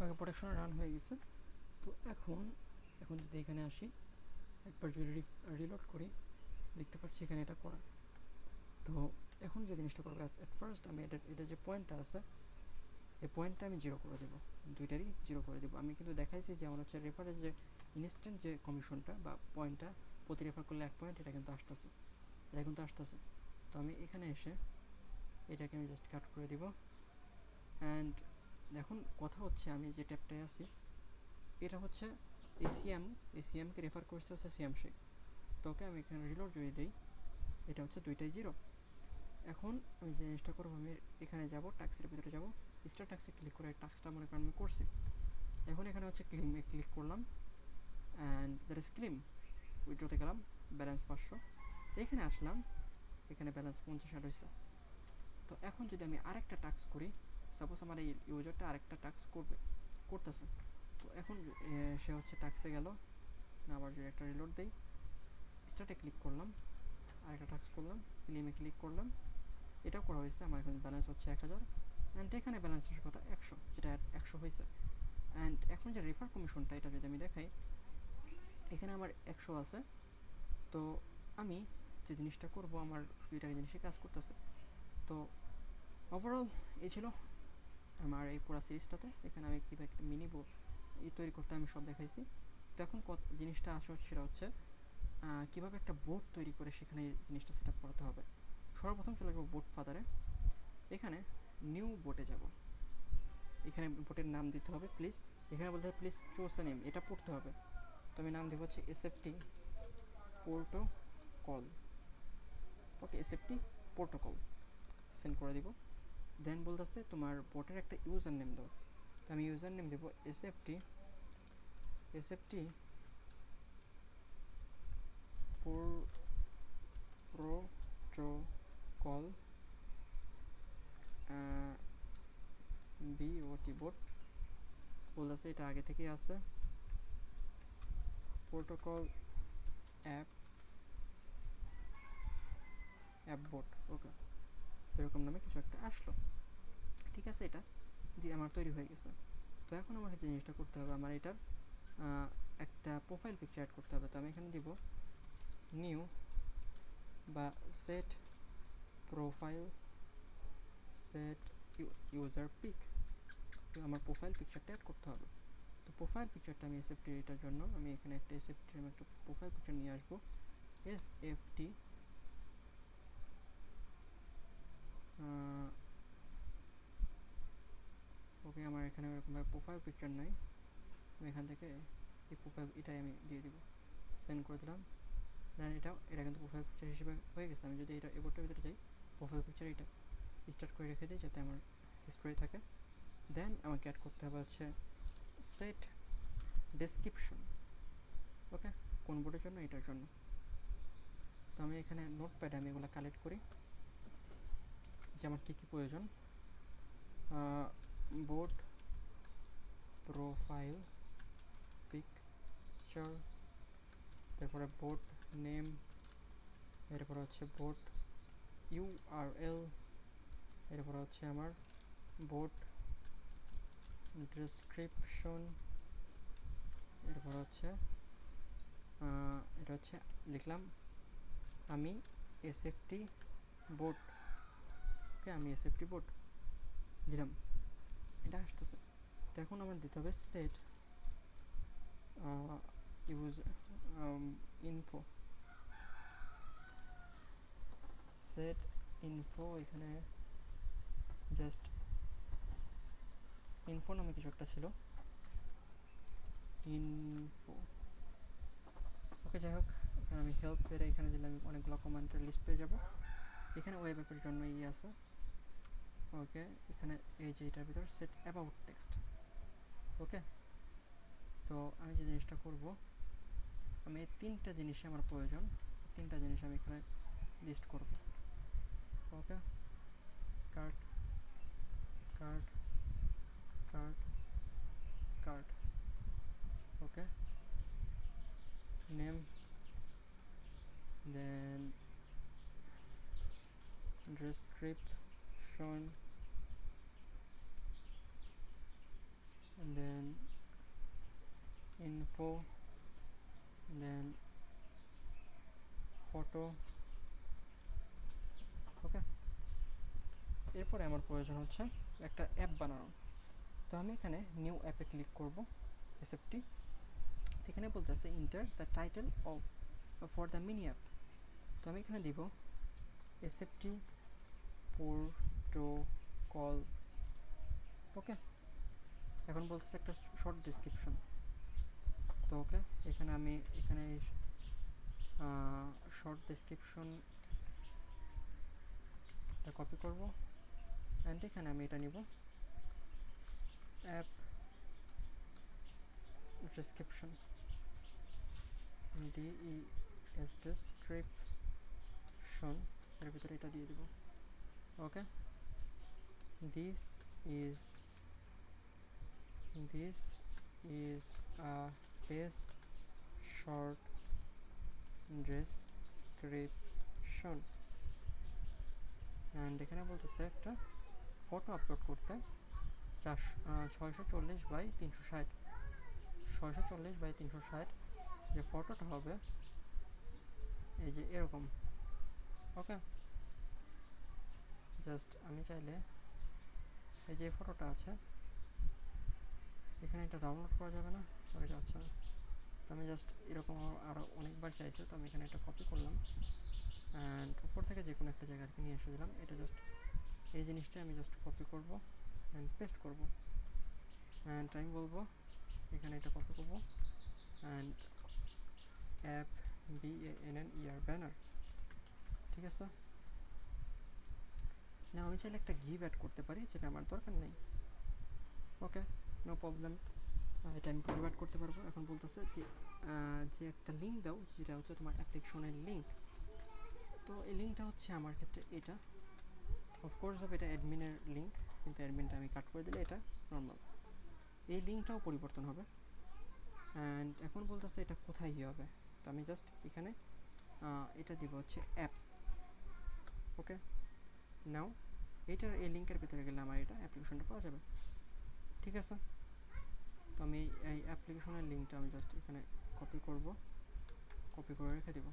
ওকে, প্রোডাকশনে রান হয়ে গেছে। তো এখন যদি এখানে আসি, একবার যদি রিলোড করি, দেখতে পাচ্ছি এখানে এটা করা। তো এখন যে জিনিসটা করবো, অ্যাট ফার্স্ট আমি এটা যে পয়েন্টটা আছে এই পয়েন্টটা আমি জিরো করে দেবো, দুইটারই জিরো করে দেবো। আমি কিন্তু দেখাইছি যে আমার হচ্ছে রেফারের যে ইনস্ট্যান্ট যে কমিশনটা বা পয়েন্টটা প্রতি রেফার করলে 1 পয়েন্ট, এটা কিন্তু আসতেছে। তো আমি এখানে এসে এটাকে আমি জাস্ট কাট করে দিব। অ্যান্ড এখন কথা হচ্ছে আমি যে ট্যাবটায় আছি এটা হচ্ছে এসিএমকে রেফার করছে হচ্ছে সিএম শেখ। তো ওকে আমি এখানে রিলোড যদি দিই, এটা হচ্ছে দুইটাই জিরো। এখন আমি যে জিনিসটা করবো, আমি এখানে যাব, টাস্কের ভিতরে যাব, স্টার টাস্কে ক্লিক করে টাস্কটা মনে করেন আমি করছি। এখন এখানে হচ্ছে ক্লিমে ক্লিক করলাম, অ্যান্ড দ্যাট ইজ ক্লিম। উইথড্রোতে গেলাম, ব্যালেন্স 500, এখানে আসলাম, এখানে ব্যালেন্স 50 অ্যাড হয়েছে। তো এখন যদি আমি আরেকটা টাস্ক করি, সাপোজ আমার এই ইউজারটা আরেকটা টাস্ক করতেছে, তো এখন সে হচ্ছে টাস্কে গেল, আবার যদি একটা রিলোড দেই, স্টার্টে ক্লিক করলাম, আরেকটা টাস্ক করলাম, ক্লিমে ক্লিক করলাম, এটাও করা হয়েছে, আমার এখন ব্যালেন্স হচ্ছে 1000, অ্যান্ড এখানে ব্যালেন্সের কথা 100, যেটা 100 হয়েছে। অ্যান্ড এখন যে রেফার কমিশনটা এটা যদি আমি দেখাই, এখানে আমার 100 আছে। তো আমি যে জিনিসটা করব, আমার দুইটা জিনিসই কাজ করতেছে। তো ওভারঅল এই ছিল আমার এই পুরো সিরিজটাতে। এখানে আমি কীভাবে একটা মিনি বোর্ড তৈরি করতে আমি সব দেখাইছি। তো এখন জিনিসটা আসলে সেটা হচ্ছে কীভাবে একটা বোর্ড তৈরি করে সেখানে এই জিনিসটা সেট আপ করতে হবে। সর্বপ্রথম চলে যাবো বোর্ড ফাদারে, এখানে নিউ বোর্ডে যাব, এখানে বোর্ডের নাম দিতে হবে প্লিজ, এখানে বলতে হবে প্লিজ চুজ নেম, এটা পড়তে হবে। তো আমি নাম দেবো হচ্ছে এসএফটি প্রোটোকল। ওকে, এসএফটি প্রোটোকল সেন্ড করে দিব। দেন বলতেছে তোমার বোর্ডের একটা ইউজার নেম দাও, তো আমি ইউজার নেম দেবো এসএফটি প্রোটোকল বিওটি বোর্ড। বলতেছে এটা আগে থেকেই আছে, প্রোটোকল অ্যাপ বোর্ড। ওকে, এরকম নামে কিছু একটা আসলো। ঠিক আছে, এটা দিয়ে আমার তৈরি হয়ে গেছে। তো এখন আমাকে যে জিনিসটা করতে হবে, আমার এটার একটা প্রোফাইল পিকচার অ্যাড করতে হবে। তো আমি এখানে দিব নিউ বা set profile set user pic. তো আমার প্রোফাইল পিকচারটা অ্যাড করতে হবে। তো প্রোফাইল পিকচারটা আমি এসএফটি এটার জন্য আমি এখানে একটা এসএফটি আমি একটা প্রোফাইল পিকচার নিয়ে আসবো। এসএফটি ওকে, আমার এখানে এরকমভাবে প্রোফাইল পিকচার নাই, আমি এখান থেকে এই প্রোফাইল এটাই আমি দিয়ে দিব, সেন্ড করে দিলাম। দেন এটা কিন্তু প্রোফাইল পিকচার হিসেবে হয়ে গেছে। আমি যদি এটা এবোর্ডটার ভিতরে যাই, প্রোফাইল পিকচার এটা স্টার্ট করে রেখে দিই যাতে আমার হিস্টোরি থাকে। দেন আমাকে অ্যাড করতে হবে হচ্ছে সেট ডেসক্রিপশন। ওকে, কোন বোর্ডের জন্য? এটার জন্য। তো আমি এখানে নোটপ্যাডে আমি এগুলো কালেক্ট করি যে আমার কী কী প্রয়োজন। বোর্ড প্রোফাইল পিকচার, তারপরে বোর্ড নেম, এরপরে হচ্ছে বোর্ড ইউআরএল, এরপরে হচ্ছে আমার বোর্ড ডেসক্রিপশন, এরপর হচ্ছে এটা হচ্ছে লিখলাম আমি এসএফটি বোর্ড। ওকে, আমি এসএফটি বোর্ড দিলাম, এটা আসতেছে। তো এখন আমার দিতে হবে set use info, set info. এখানে জাস্ট ইনফো নামে কিছু একটা ছিল, ইনফো। ওকে, যাই হোক, আমি হেল্প পেয়ে এখানে দিলে আমি অনেকগুলো কমান্ডের লিস্ট পেয়ে যাব। এখানে ওয়েব অ্যাপের জন্য আছে। ওকে, এখানে এই যে এটার ভিতর সেট অ্যাবাউট টেক্সট। ওকে, তো আমি যে জিনিসটা করব, আমি এই তিনটা জিনিসই আমার প্রয়োজন, তিনটা জিনিস আমি এখানে লিস্ট করব। Okay, card card card card. Okay, name, then description, and then info, then photo. Okay, এরপরে আমার প্রয়োজন হচ্ছে একটা অ্যাপ বানানো। তো আমি এখানে নিউ অ্যাপে ক্লিক করব, এসএফটি। এখানে বলতেছে enter the title of for the mini app. তো আমি এখানে দিব এসএফটি প্রোটোকল। ওকে, এখন বলতেছে একটা শর্ট ডেসক্রিপশন। তো ওকে, এখানে আমি এখানে শর্ট ডেসক্রিপশনটা কপি করব, অ্যান্ড এখানে আমি এটা নিব অ্যাপ ডেসক্রিপশন, DES ডেসক্রিপশন, এর ভিতরে এটা দিয়ে দেব। Okay, this is a test short description. And এখানে বলতেছে একটা ফটো আপলোড করতে 640x360, 640x360। যে ফটোটা হবে এই যে এরকম। ওকে, জাস্ট আমি চাইলে এই যে ফটোটা আছে এখানে, এটা ডাউনলোড করা যাবে না, সরি যাচ্ছে না। তো আমি জাস্ট এরকম আরও অনেকবার চাইছে, তো আমি এখানে একটা কপি করলাম অ্যান্ড উপর থেকে যে কোনো একটা জায়গায় নিয়ে এসে দিলাম। এটা জাস্ট এই জিনিসটা আমি জাস্ট কপি করব অ্যান্ড পেস্ট করব, অ্যান্ড আমি বলবো এখানে এটা কপি করব অ্যান্ড অ্যাপ BANNER ব্যানার। ঠিক আছে, না আমি চাইলে একটা গিভ অ্যাড করতে পারি, যেটা আমার দরকার নেই। ওকে, নো প্রবলেম, এটা আমি পরিবার করতে পারবো। এখন বলতেছে যে একটা লিঙ্ক দাও, যেটা হচ্ছে তোমার অ্যাপ্লিকেশনের লিঙ্ক। তো এই লিঙ্কটা হচ্ছে আমার ক্ষেত্রে এটা, অফকোর্স হবে এটা অ্যাডমিনের লিঙ্ক, কিন্তু অ্যাডমিনটা আমি কাট করে দিলে এটা নর্মাল। এই লিঙ্কটাও পরিবর্তন হবে। অ্যান্ড এখন বলতেছে এটা কোথায় গিয়ে হবে, তো আমি জাস্ট এখানে এটা দিব হচ্ছে অ্যাপ। ওকে, নাও এইটার এই লিঙ্কের ভিতরে গেলে আমার এটা অ্যাপ্লিকেশনটা পাওয়া যাবে। ঠিক আছে, তো আমি এই অ্যাপ্লিকেশনের লিঙ্কটা আমি জাস্ট এখানে কপি করব, কপি করে রেখে দিব।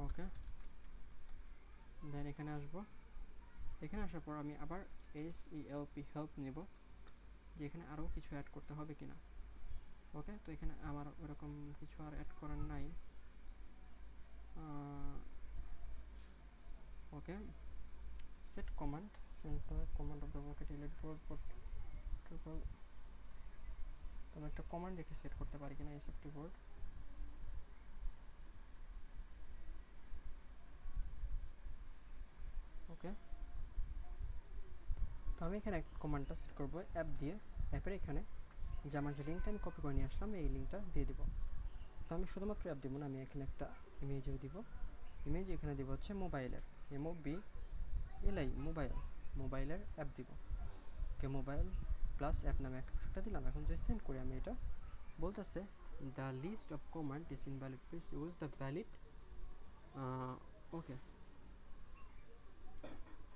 ওকে, দেন এখানে আসব, এখানে আসার পর আমি আবার হেল্প নেব, যে এখানে আরও কিছু অ্যাড করতে হবে কিনা। ওকে, তো এখানে আমার ওরকম কিছু আর অ্যাড করার নাই। ওকে, set command, change the command of the bucket delete board protocol। তো আমি একটা কমান্ড দেখে সেট করতে পারি কিনা এসএফটি বোর্ড। ওকে, তো আমি এখানে একটা কমান্ডটা সেট করব অ্যাপ দিয়ে। অ্যাপের এখানে যে আমার যে লিঙ্কটা আমি কপি করে নিয়ে আসলাম এই লিঙ্কটা দিয়ে দিব। তো আমি শুধুমাত্র অ্যাপ দিব না, আমি এখানে একটা ইমেজও দিব। ইমেজ এখানে দিব হচ্ছে মোবাইলের, MOBILI মোবাইলের অ্যাপ দিব। ওকে, মোবাইল প্লাস অ্যাপ নামে একটা দিলাম। এখন যদি সেন্ড করি আমি, এটা বলতেছে the list of command is invalid, please use the valid. Okay,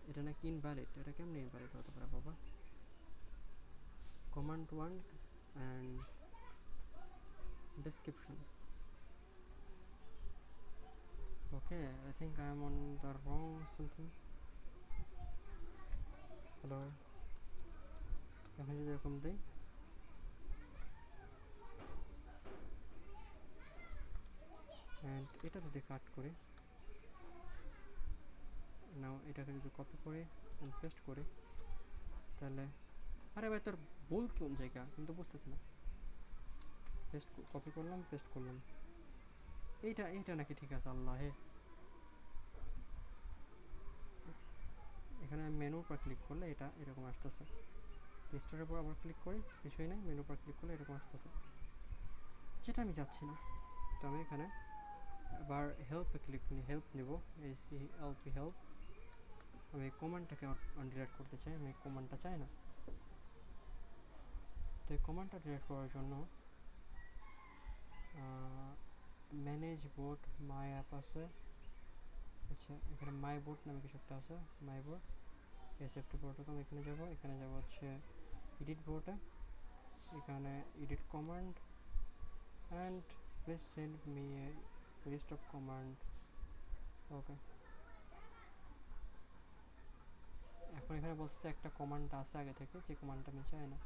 এটা নাকি ইনভ্যালিড, এটা কেমনি ইনভ্যালিড হতে পারে বাবা? Command 1 and description. Okay, I think I am on the wrong something. Hello, এখন যদি এরকম দিই, অ্যান্ড এটা যদি কাট করি, নাও এটাকে যদি কপি করি অ্যান্ড পেস্ট করি, তাহলে আরে ভাই তোর ভুল কোন জায়গা কিন্তু বুঝতেছি না। পেস্ট কপি করলাম, পেস্ট করলাম, এইটা নাকি ঠিক আছে? আল্লাহ হে, এখানে মেনুর পর ক্লিক করলে এটা এরকম আসতেছে। স্টারের উপর আবার ক্লিক করি, কিছুই নেই, মেনুর পর ক্লিক করলে এরকম আসতেছে, যেটা আমি যাচ্ছি না। তো আমি এখানে আবার হেল্পে হেল্প নেব, হেল্প। আমি কমান্ডটাকে ডিলিট করতে চাই, আমি কমান্ডটা চাই না। তো এই কমান্ডটা ডিলিট করার জন্য ম্যানেজ বোর্ড মাই অ্যাপ আছে, আচ্ছা এখানে মাই বোর্ড নামে কিছু একটা আছে, মাই বোর্ড এসএফটি বোর্ডে। আমি এখানে যাব হচ্ছে এডিট বোর্ডে, এখানে edit command and please send me a list of command. Okay, এখন এখানে বলছে একটা কমান্ড আছে আগে থেকে, যে কমান্ডটা আমি চাই না।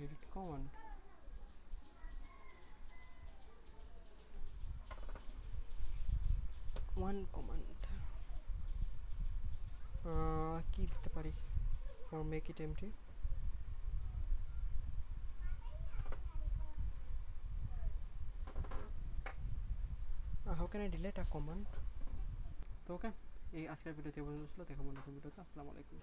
এডিট কমান্ড, ওয়ান কমান্ড কি দিতে পারি for make it empty? How can I delete a command? তো ওকে, এই আজকের ভিডিওতে পর্যন্ত ছিল, দেখাবো নতুন ভিডিওতে। আসসালামু আলাইকুম।